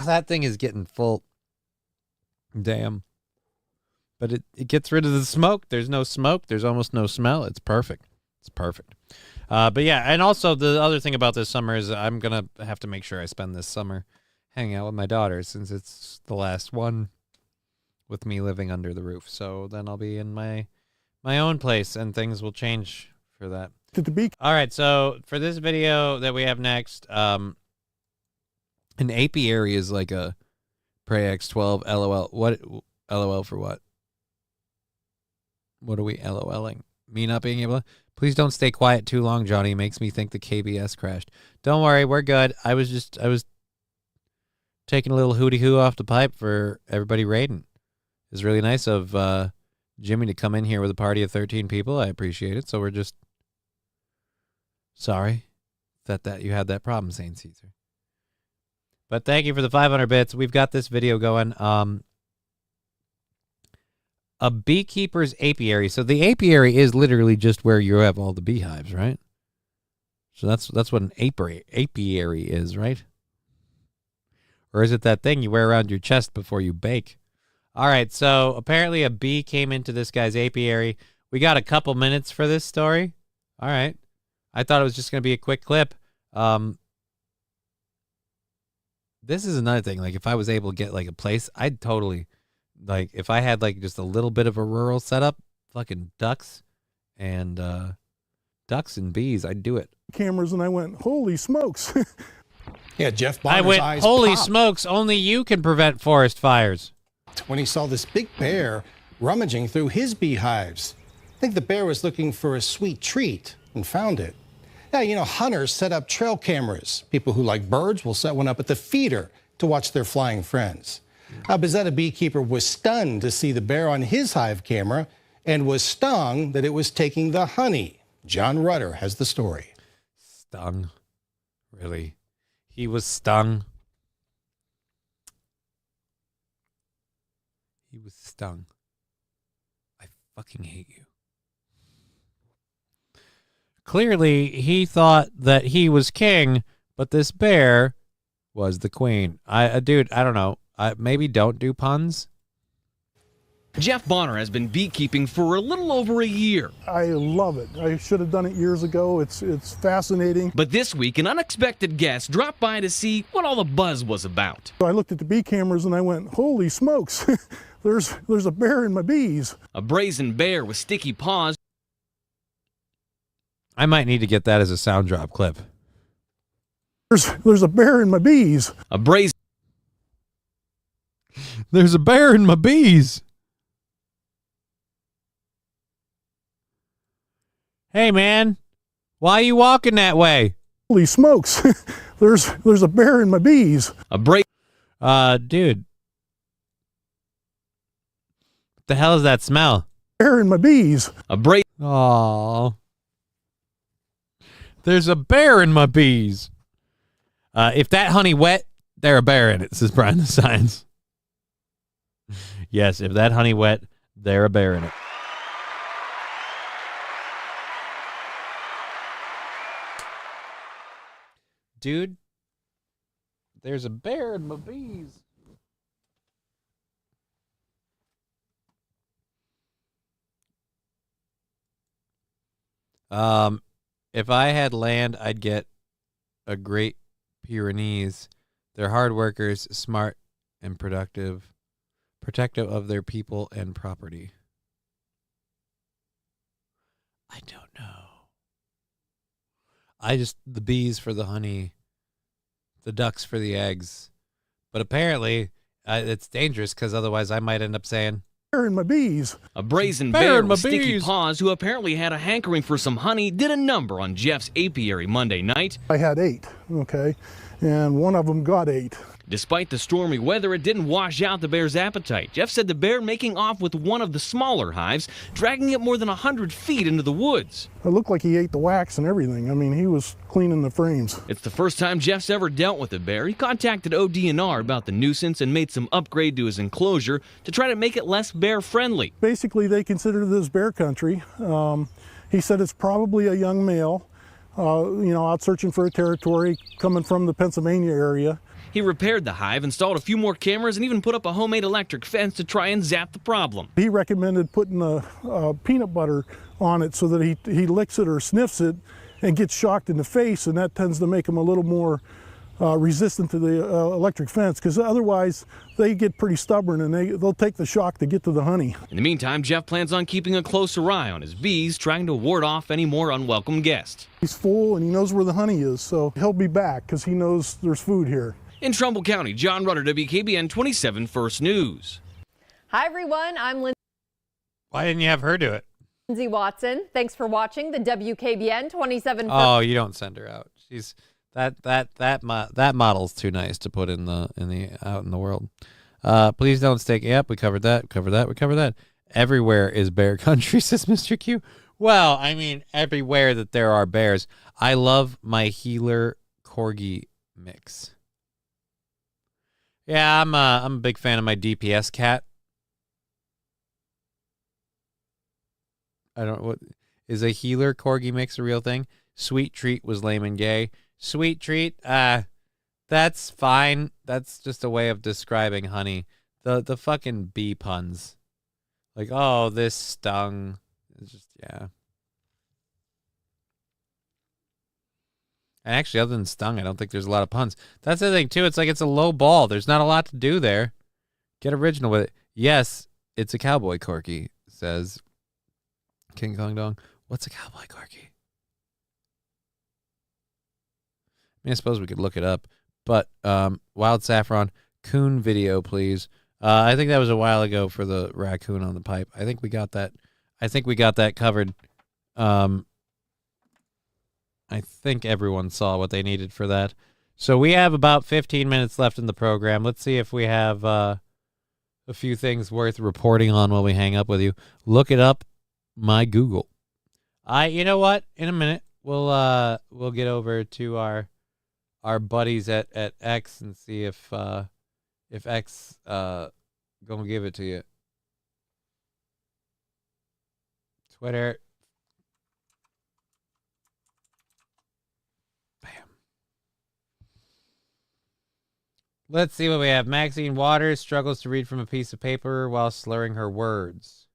That thing is getting full. Damn. But it gets rid of the smoke. There's no smoke. There's almost no smell. It's perfect. It's perfect. But yeah, and also the other thing about this summer is I'm going to have to make sure I spend this summer hanging out with my daughter since it's the last one with me living under the roof. So then I'll be in my own place and things will change for that. All right, so for this video that we have next, an apiary is like a Prey X12 LOL. What LOL for what? What are we LOLing? Me not being able to? Please don't stay quiet too long, Johnny. It makes me think the KBS crashed. Don't worry, we're good. I was taking a little hooty hoo off the pipe for everybody raiding. It's really nice of Jimmy to come in here with a party of 13 people. I appreciate it. So we're just sorry that you had that problem, Saint Caesar. But thank you for the 500 bits. We've got this video going. A beekeeper's apiary. So the apiary is literally just where you have all the beehives, right? So that's what an apiary is, right? Or is it that thing you wear around your chest before you bake? All right, so apparently a bee came into this guy's apiary. We got a couple minutes for this story. All right. I thought it was just going to be a quick clip. This is another thing. Like, if I was able to get, like, a place, I'd totally, like, if I had, like, just a little bit of a rural setup, fucking ducks and bees, I'd do it. Cameras, and I went, holy smokes. Yeah, Jeff Bonner's I went, eyes holy popped smokes, only you can prevent forest fires. when he saw this big bear rummaging through his beehives. I think the bear was looking for a sweet treat and found it. Now, you know, hunters set up trail cameras. People who like birds will set one up at the feeder to watch their flying friends. Bezetta beekeeper was stunned to see the bear on his hive camera and was stung that it was taking the honey. John Rutter has the story. Stung? Really? He was stung? He was stung. I fucking hate you. Clearly, he thought that he was king, but this bear was the queen. Dude, I don't know. Maybe don't do puns. Jeff Bonner has been beekeeping for a little over a year. I love it. I should have done it years ago. It's fascinating. But this week, an unexpected guest dropped by to see what all the buzz was about. So I looked at the bee cameras and I went, holy smokes, there's a bear in my bees. A brazen bear with sticky paws. I might need to get that as a sound drop clip. There's a bear in my bees. A brazen. There's a bear in my bees. Hey, man, why are you walking that way? Holy smokes, there's a bear in my bees. A break. Dude. What the hell is that smell? Bear in my bees. A break. Aww. There's a bear in my bees. If that honey wet, there a bear in it, says Brian the Science. Yes, if that honey wet, there a bear in it. Dude, there's a bear in my bees. If I had land, I'd get a Great Pyrenees. They're hard workers, smart and protective of their people and property. I don't know. The bees for the honey, the ducks for the eggs. But apparently, it's dangerous because otherwise I might end up saying, bear in my bees. A brazen bear with sticky paws who apparently had a hankering for some honey did a number on Jeff's apiary Monday night. I had 8, okay, and one of them got 8. Despite the stormy weather, it didn't wash out the bear's appetite. Jeff said the bear making off with one of the smaller hives, dragging it more than 100 feet into the woods. It looked like he ate the wax and everything. I mean, he was cleaning the frames. It's the first time Jeff's ever dealt with a bear. He contacted ODNR about the nuisance and made some upgrade to his enclosure to try to make it less bear-friendly. Basically, they consider this bear country. He said it's probably a young male, out searching for a territory coming from the Pennsylvania area. He repaired the hive, installed a few more cameras, and even put up a homemade electric fence to try and zap the problem. He recommended putting a peanut butter on it so that he licks it or sniffs it and gets shocked in the face, and that tends to make him a little more resistant to the electric fence, because otherwise they get pretty stubborn and they'll take the shock to get to the honey. In the meantime, Jeff plans on keeping a closer eye on his bees, trying to ward off any more unwelcome guests. He's full and he knows where the honey is, so he'll be back because he knows there's food here. In Trumbull County, John Rutter, WKBN 27 First News. Hi, everyone. I'm Lindsay. Why didn't you have her do it? Lindsay Watson. Thanks for watching the WKBN 27 First. Oh, you don't send her out. She's that model's too nice to put in the out in the world. Please don't stake. Yep, we covered that. We covered that. Everywhere is bear country, says Mr. Q. Well, I mean, everywhere that there are bears. I love my healer corgi mix. Yeah, I'm a big fan of my DPS cat. I don't what is a healer corgi mix a real thing? Sweet treat was lame and gay. Sweet treat, that's fine. That's just a way of describing honey. The fucking bee puns. Like, oh, this stung. It's just yeah. And actually, other than stung, I don't think there's a lot of puns. That's the thing, too. It's like it's a low ball. There's not a lot to do there. Get original with it. Yes, it's a cowboy corgi, says King Kong Dong. What's a cowboy corgi? I mean, I suppose we could look it up. But Wild Saffron, coon video, please. I think that was a while ago for the raccoon on the pipe. I think we got that. I think we got that covered. I think everyone saw what they needed for that. So we have about 15 minutes left in the program. Let's see if we have a few things worth reporting on while we hang up with you. Look it up, my Google. You know what? In a minute, we'll get over to our buddies at X and see if X gonna give it to you. Twitter. Let's see what we have. Maxine Waters struggles to read from a piece of paper while slurring her words.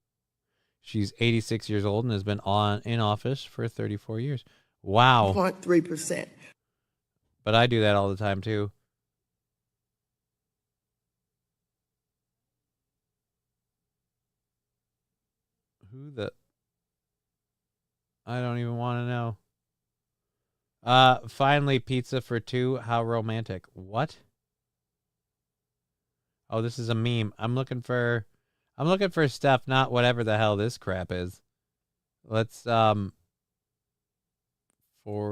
She's 86 years old and has been in office for 34 years. Wow. 0.3%. But I do that all the time, too. I don't even want to know. Finally, pizza for 2. How romantic. What? Oh, this is a meme. I'm looking for stuff, not whatever the hell this crap is. Let's for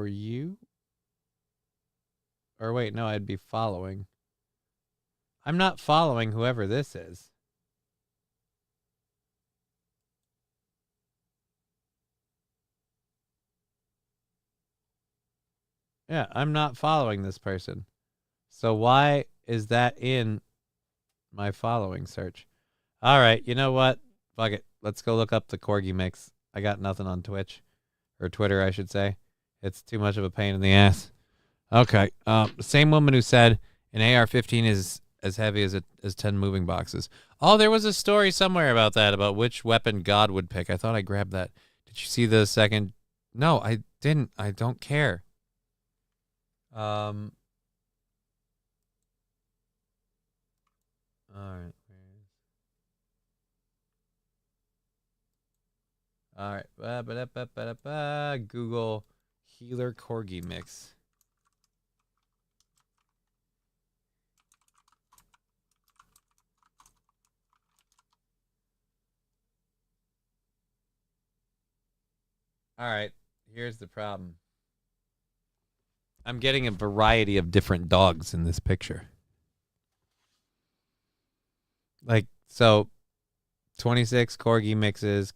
you. Or wait, no, I'd be following. I'm not following whoever this is. Yeah, I'm not following this person. So why is that in my following search? All right, you know what? Fuck it. Let's go look up the corgi mix. I got nothing on Twitch. Or Twitter, I should say. It's too much of a pain in the ass. Okay. The same woman who said an AR-15 is as heavy as 10 moving boxes. Oh, there was a story somewhere about that, about which weapon God would pick. I thought I grabbed that. Did you see the second? No, I didn't. I don't care. All right. All right. Google healer corgi mix. All right. Here's the problem. I'm getting a variety of different dogs in this picture. Like, so 26 corgi mixes.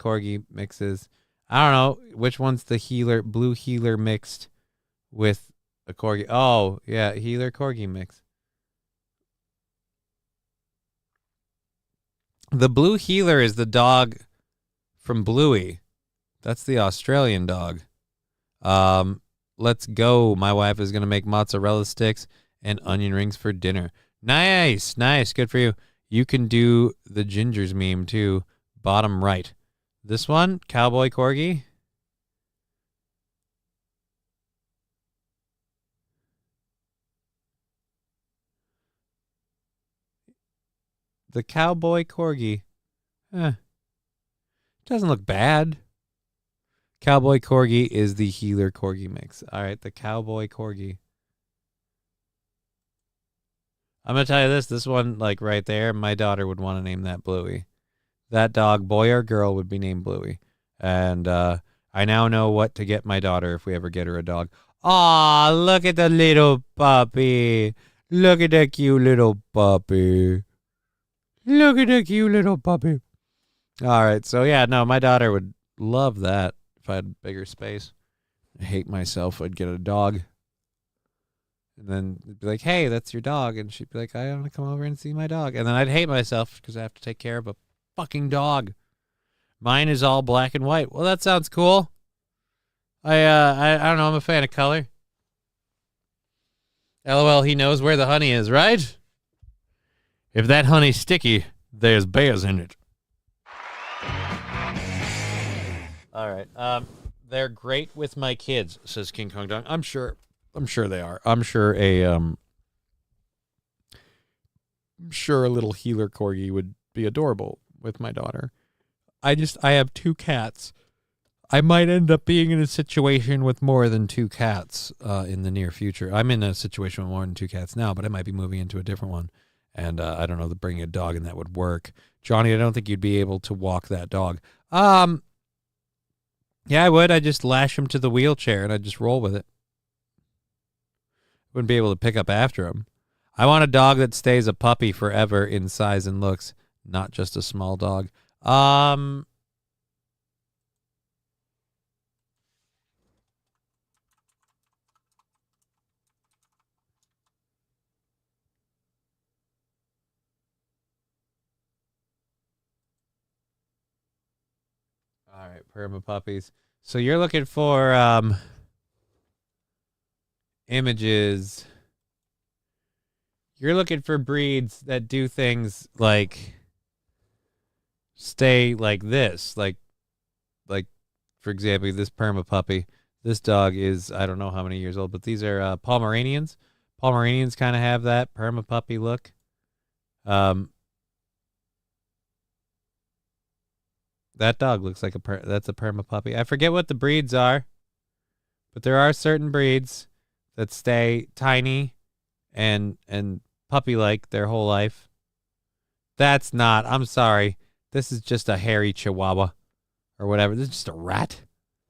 I don't know which one's the healer, blue healer mixed with a corgi. Oh, yeah, healer corgi mix. The blue healer is the dog from Bluey. That's the Australian dog. Let's go. My wife is going to make mozzarella sticks and onion rings for dinner. Nice. Good for you. You can do the Gingers meme too. Bottom right. This one, cowboy corgi. The cowboy corgi. Doesn't look bad. Cowboy corgi is the healer corgi mix. All right, the cowboy corgi. I'm going to tell you this one, like right there, my daughter would want to name that Bluey. That dog, boy or girl, would be named Bluey. And I now know what to get my daughter if we ever get her a dog. Aw, look at the little puppy. Look at the cute little puppy. Look at the cute little puppy. All right, so yeah, no, my daughter would love that if I had bigger space. I hate myself. I'd get a dog. And then it'd be like, hey, that's your dog. And she'd be like, I want to come over and see my dog. And then I'd hate myself because I have to take care of a fucking dog. Mine is all black and white. Well, that sounds cool. I don't know. I'm a fan of color. LOL, he knows where the honey is, right? If that honey's sticky, there's bears in it. All right. They're great with my kids, says King Kong Dong. I'm sure they are. I'm sure a little healer corgi would be adorable with my daughter. I have 2 cats. I might end up being in a situation with more than 2 cats in the near future. I'm in a situation with more than 2 cats now, but I might be moving into a different one. And I don't know, bringing a dog in that would work. Johnny, I don't think you'd be able to walk that dog. Yeah, I would. I'd just lash him to the wheelchair and I'd just roll with it. Wouldn't be able to pick up after him. I want a dog that stays a puppy forever in size and looks, not just a small dog. All right, perma puppies. So you're looking for images. You're looking for breeds that do things like stay like this, like for example, this perma puppy. This dog is, I don't know how many years old, but these are Pomeranians. Pomeranians kind of have that perma puppy look. That dog looks like that's a perma puppy. I forget what the breeds are, but there are certain breeds that stay tiny and puppy-like their whole life. That's not, I'm sorry. This is just a hairy chihuahua or whatever. This is just a rat.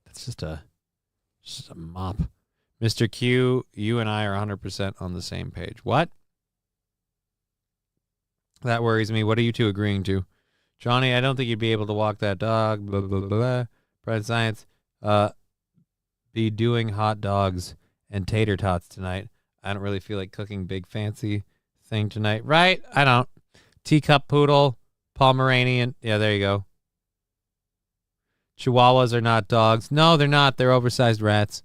That's just a mop. Mr. Q, you and I are 100% on the same page. What? That worries me. What are you two agreeing to? Johnny, I don't think you'd be able to walk that dog. Blah, blah, blah, blah. Pride Science. Be doing hot dogs and tater tots tonight. I don't really feel like cooking big fancy thing tonight. Right? I don't. Teacup poodle, Pomeranian. Yeah, there you go. Chihuahuas are not dogs. No, they're not. They're oversized rats.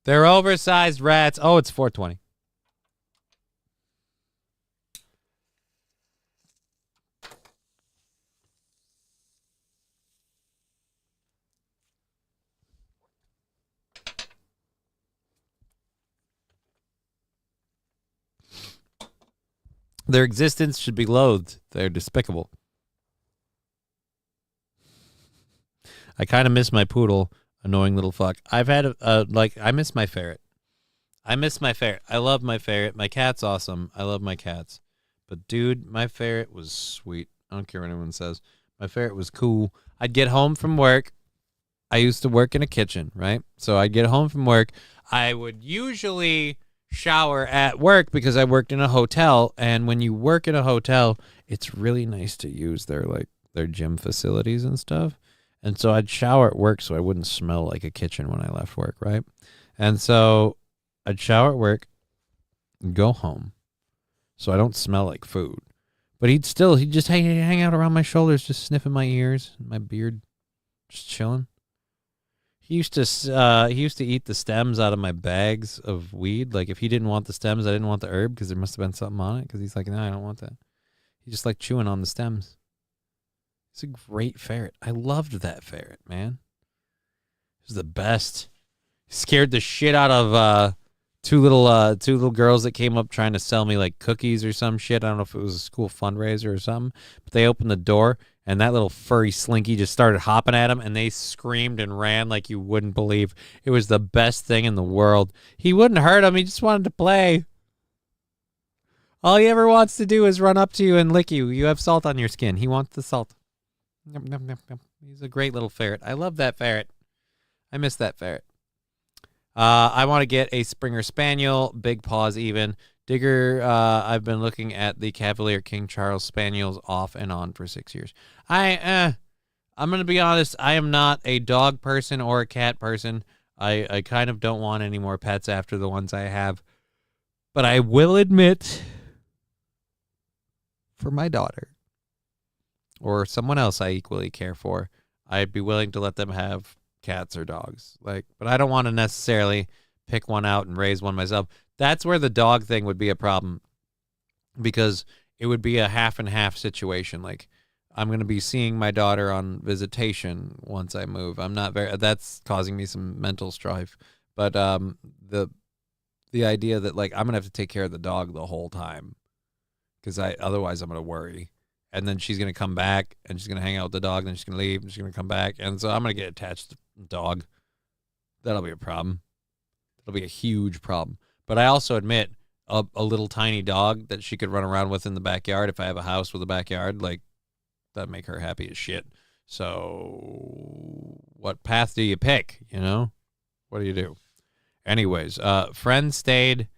They're oversized rats. Oh, it's 4:20. Their existence should be loathed. They're despicable. I kind of miss my poodle, annoying little fuck. I've had I miss my ferret. I miss my ferret. I love my ferret. My cat's awesome. I love my cats. But dude, my ferret was sweet. I don't care what anyone says. My ferret was cool. I'd get home from work. I used to work in a kitchen, right? So I'd get home from work. I would usually shower at work because I worked in a hotel, and when you work in a hotel, it's really nice to use their gym facilities and stuff. And so I'd shower at work so I wouldn't smell like a kitchen when I left work, right? And so I'd shower at work and go home so I don't smell like food. But he'd just hang out around my shoulders, just sniffing my ears, my beard, just chilling. He used to eat the stems out of my bags of weed. Like if he didn't want the stems, I didn't want the herb because there must have been something on it. Because he's like, no, I don't want that. He just liked chewing on the stems. It's a great ferret. I loved that ferret, man. It was the best. Scared the shit out of two little girls that came up trying to sell me like cookies or some shit. I don't know if it was a school fundraiser or something. But they opened the door and that little furry slinky just started hopping at them, and they screamed and ran like you wouldn't believe. It was the best thing in the world. He wouldn't hurt them. He just wanted to play. All he ever wants to do is run up to you and lick you. You have salt on your skin. He wants the salt. Yum, yum, yum, yum. He's a great little ferret. I love that ferret. I miss that ferret. I want to get a Springer Spaniel, big paws even. Digger, I've been looking at the Cavalier King Charles Spaniels off and on for 6 years. I'm going to be honest. I am not a dog person or a cat person. I kind of don't want any more pets after the ones I have. But I will admit, for my daughter, or someone else I equally care for, I'd be willing to let them have cats or dogs. But I don't want to necessarily pick one out and raise one myself. That's where the dog thing would be a problem, because it would be a half and half situation. Like, I'm going to be seeing my daughter on visitation once I move. That's causing me some mental strife. But the idea that I'm going to have to take care of the dog the whole time, because otherwise I'm going to worry. And then she's going to come back, and she's going to hang out with the dog, and then she's going to leave, and she's going to come back. And so I'm going to get attached to the dog. That'll be a problem. That'll be a huge problem. But I also admit, a little tiny dog that she could run around with in the backyard, if I have a house with a backyard, that'd make her happy as shit. So what path do you pick, What do you do? Anyways, friend stayed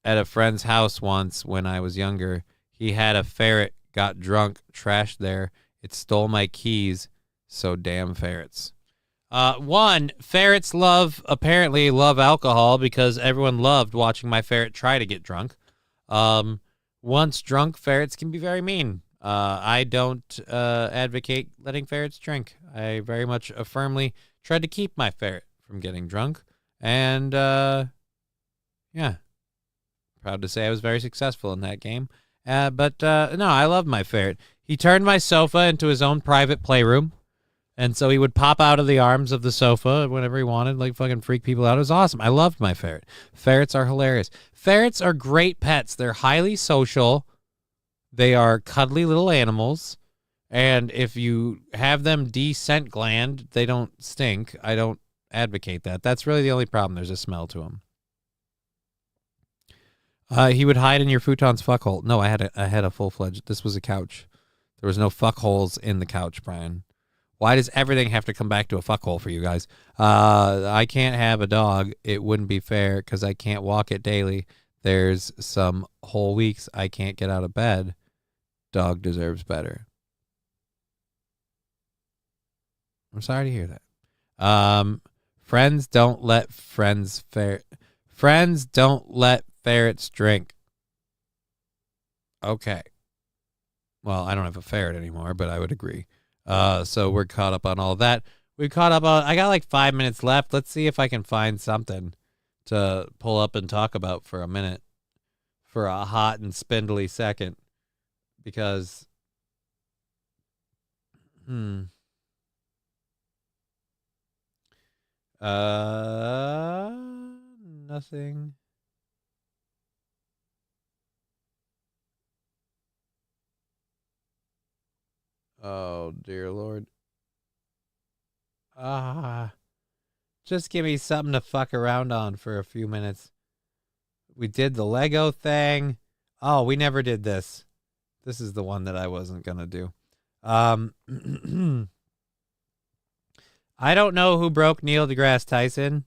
at a friend's house once when I was younger. He had a ferret. Got drunk, trashed there. It stole my keys, so damn ferrets. Ferrets apparently love alcohol because everyone loved watching my ferret try to get drunk. Once drunk, ferrets can be very mean. I don't advocate letting ferrets drink. I very much firmly tried to keep my ferret from getting drunk. And, yeah. Proud to say I was very successful in that game. But no, I love my ferret. He turned my sofa into his own private playroom. And so he would pop out of the arms of the sofa whenever he wanted, fucking freak people out. It was awesome. I loved my ferret. Ferrets are hilarious. Ferrets are great pets. They're highly social. They are cuddly little animals. And if you have them descent gland, they don't stink. I don't advocate that. That's really the only problem. There's a smell to them. He would hide in your futon's fuck hole. No, I had a full-fledged. This was a couch. There was no fuck holes in the couch, Brian. Why does everything have to come back to a fuck hole for you guys? I can't have a dog. It wouldn't be fair because I can't walk it daily. There's some whole weeks I can't get out of bed. Dog deserves better. I'm sorry to hear that. Friends don't let ferrets drink. Okay. Well, I don't have a ferret anymore, but I would agree. So we're caught up on all that. We caught up on, I got like 5 minutes left. Let's see if I can find something to pull up and talk about for a minute, for a hot and spindly second, because, nothing. Oh, dear Lord. Just give me something to fuck around on for a few minutes. We did the Lego thing. Oh, we never did this. This is the one that I wasn't going to do. I don't know who broke Neil deGrasse Tyson,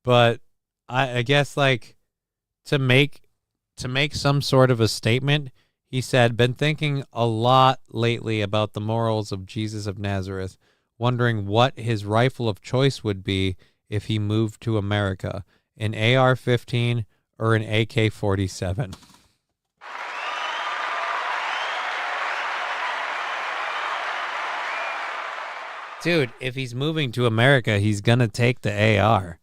but I guess like to make some sort of a statement, he said, been thinking a lot lately about the morals of Jesus of Nazareth, wondering what his rifle of choice would be if he moved to America, an AR-15 or an AK-47. Dude, if he's moving to America, he's going to take the AR.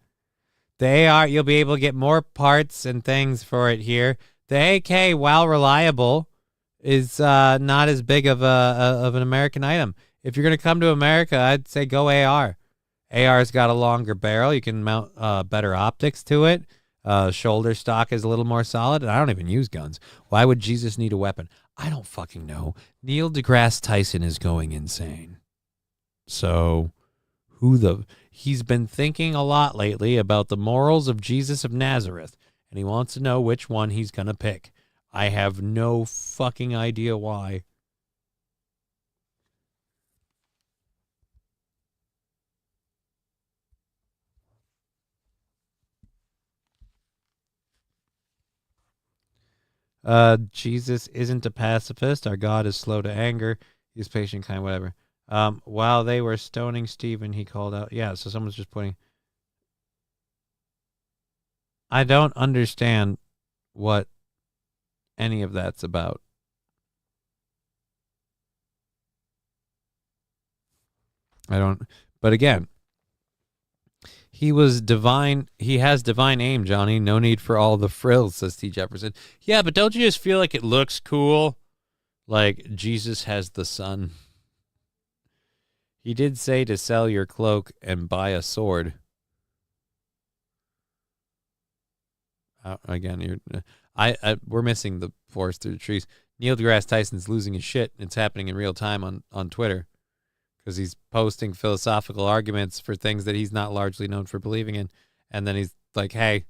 The AR, you'll be able to get more parts and things for it here. The AK, while reliable, is not as big of an American item. If you're going to come to America, I'd say go AR. AR's got a longer barrel. You can mount better optics to it. Shoulder stock is a little more solid. And I don't even use guns. Why would Jesus need a weapon? I don't fucking know. Neil deGrasse Tyson is going insane. So, he's been thinking a lot lately about the morals of Jesus of Nazareth, and he wants to know which one he's going to pick. I have no fucking idea why. Jesus isn't a pacifist. Our God is slow to anger. He's patient, kind, whatever. While they were stoning Stephen, he called out. Yeah, so someone's just pointing. I don't understand what any of that's about. I don't. But again, he was divine. He has divine aim, Johnny. No need for all the frills, says T. Jefferson. Yeah, but don't you just feel like it looks cool? Like Jesus has the sun. He did say to sell your cloak and buy a sword. Again, we're missing the forest through the trees. Neil deGrasse Tyson's losing his shit. It's happening in real time on Twitter because he's posting philosophical arguments for things that he's not largely known for believing in. And then he's like, hey,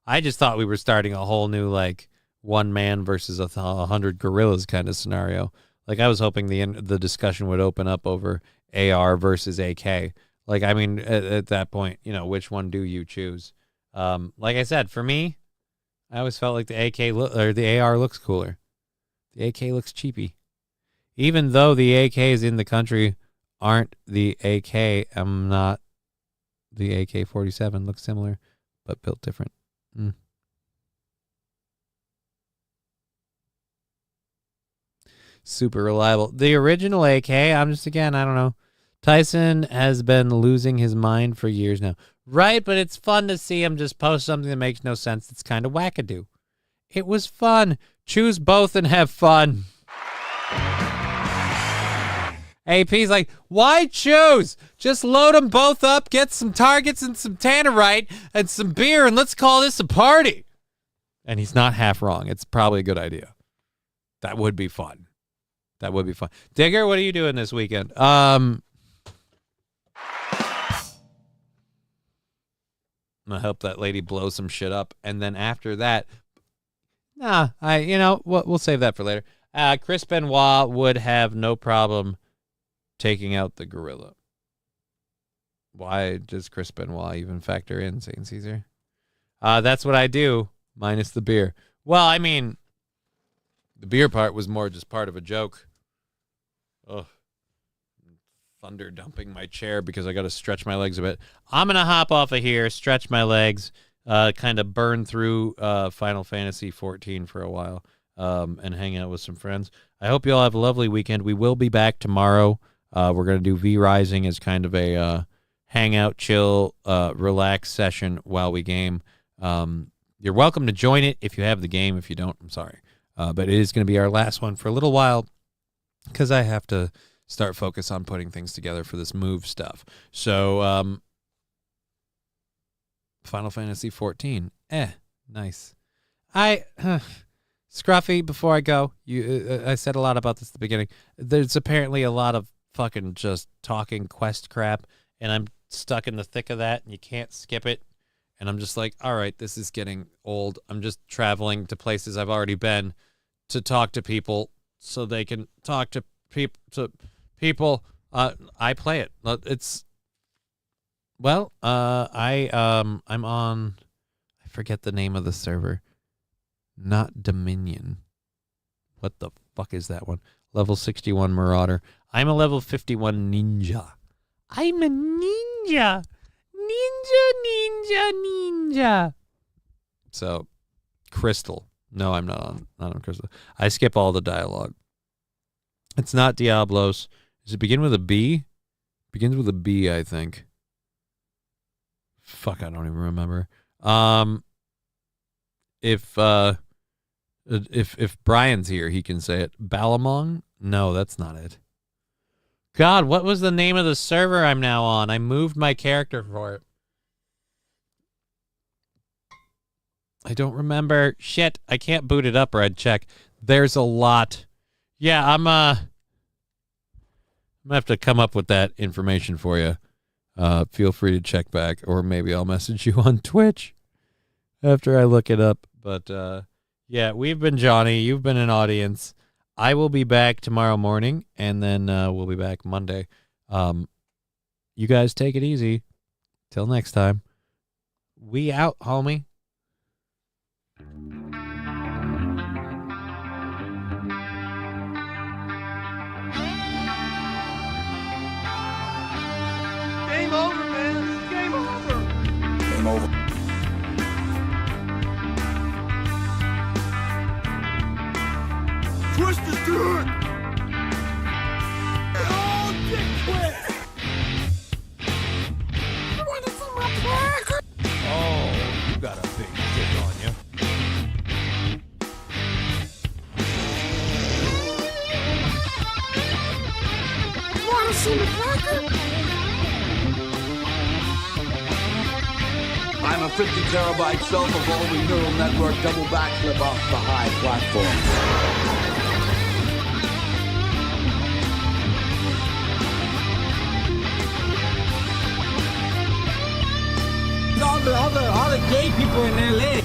I just thought we were starting a whole new, like, one man versus 100 gorillas kind of scenario. Like, I was hoping the discussion would open up over AR versus AK. Like, I mean, at that point, you know, which one do you choose? Like I said, for me, I always felt like the the AR looks cooler. The AK looks cheapy. Even though the AKs in the country aren't the AK, I'm not. The AK-47 looks similar, but built different. Super reliable. The original AK, I'm just, again, I don't know. Tyson has been losing his mind for years now. Right, but it's fun to see him just post something that makes no sense. It's kind of wackadoo. It was fun. Choose both and have fun. AP's like, why choose? Just load them both up, get some targets and some tannerite and some beer, and let's call this a party. And he's not half wrong. It's probably a good idea. That would be fun. That would be fun. Digger, what are you doing this weekend? I'm gonna help that lady blow some shit up, and then after that, we'll save that for later. Chris Benoit would have no problem taking out the gorilla. Why does Chris Benoit even factor in St. Caesar? That's what I do, minus the beer. Well, I mean, the beer part was more just part of a joke. Ugh. Thunder dumping my chair because I got to stretch my legs a bit. I'm going to hop off of here, stretch my legs, kind of burn through Final Fantasy 14 for a while and hang out with some friends. I hope you all have a lovely weekend. We will be back tomorrow. We're going to do V-Rising as kind of a hangout, chill, relax session while we game. You're welcome to join it if you have the game. If you don't, I'm sorry. But it is going to be our last one for a little while because I have to start focus on putting things together for this move stuff. So, Final Fantasy 14. Nice. Scruffy, before I go, I said a lot about this at the beginning. There's apparently a lot of fucking just talking quest crap, and I'm stuck in the thick of that, and you can't skip it. And I'm just like, all right, this is getting old. I'm just traveling to places I've already been to talk to people so they can talk to people. I play it. It's, well, I'm on, I forget the name of the server. Not Dominion. What the fuck is that one? Level 61 Marauder. I'm a level 51 Ninja. I'm a ninja. Ninja. So, Crystal. No, I'm not on Crystal. I skip all the dialogue. It's not Diablos. Does it begin with a B? Begins with a B, I think. Fuck, I don't even remember. If Brian's here, he can say it. Balamong? No, that's not it. God, what was the name of the server I'm now on? I moved my character for it. I don't remember. Shit, I can't boot it up or I'd check. There's a lot. Yeah, I'm gonna have to come up with that information for you. Feel free to check back, or maybe I'll message you on Twitch after I look it up. But yeah, we've been Johnny. You've been an audience. I will be back tomorrow morning, and then we'll be back Monday. You guys take it easy. Till next time. We out, homie. Game over, man. Game over. Game over. Twist is good. Oh, dick quit. You want to see my back? Oh, you got a big dick on you. You want to see my cracker? I'm a 50 terabyte self-evolving neural network double backflip off the high platform. All the gay people in LA.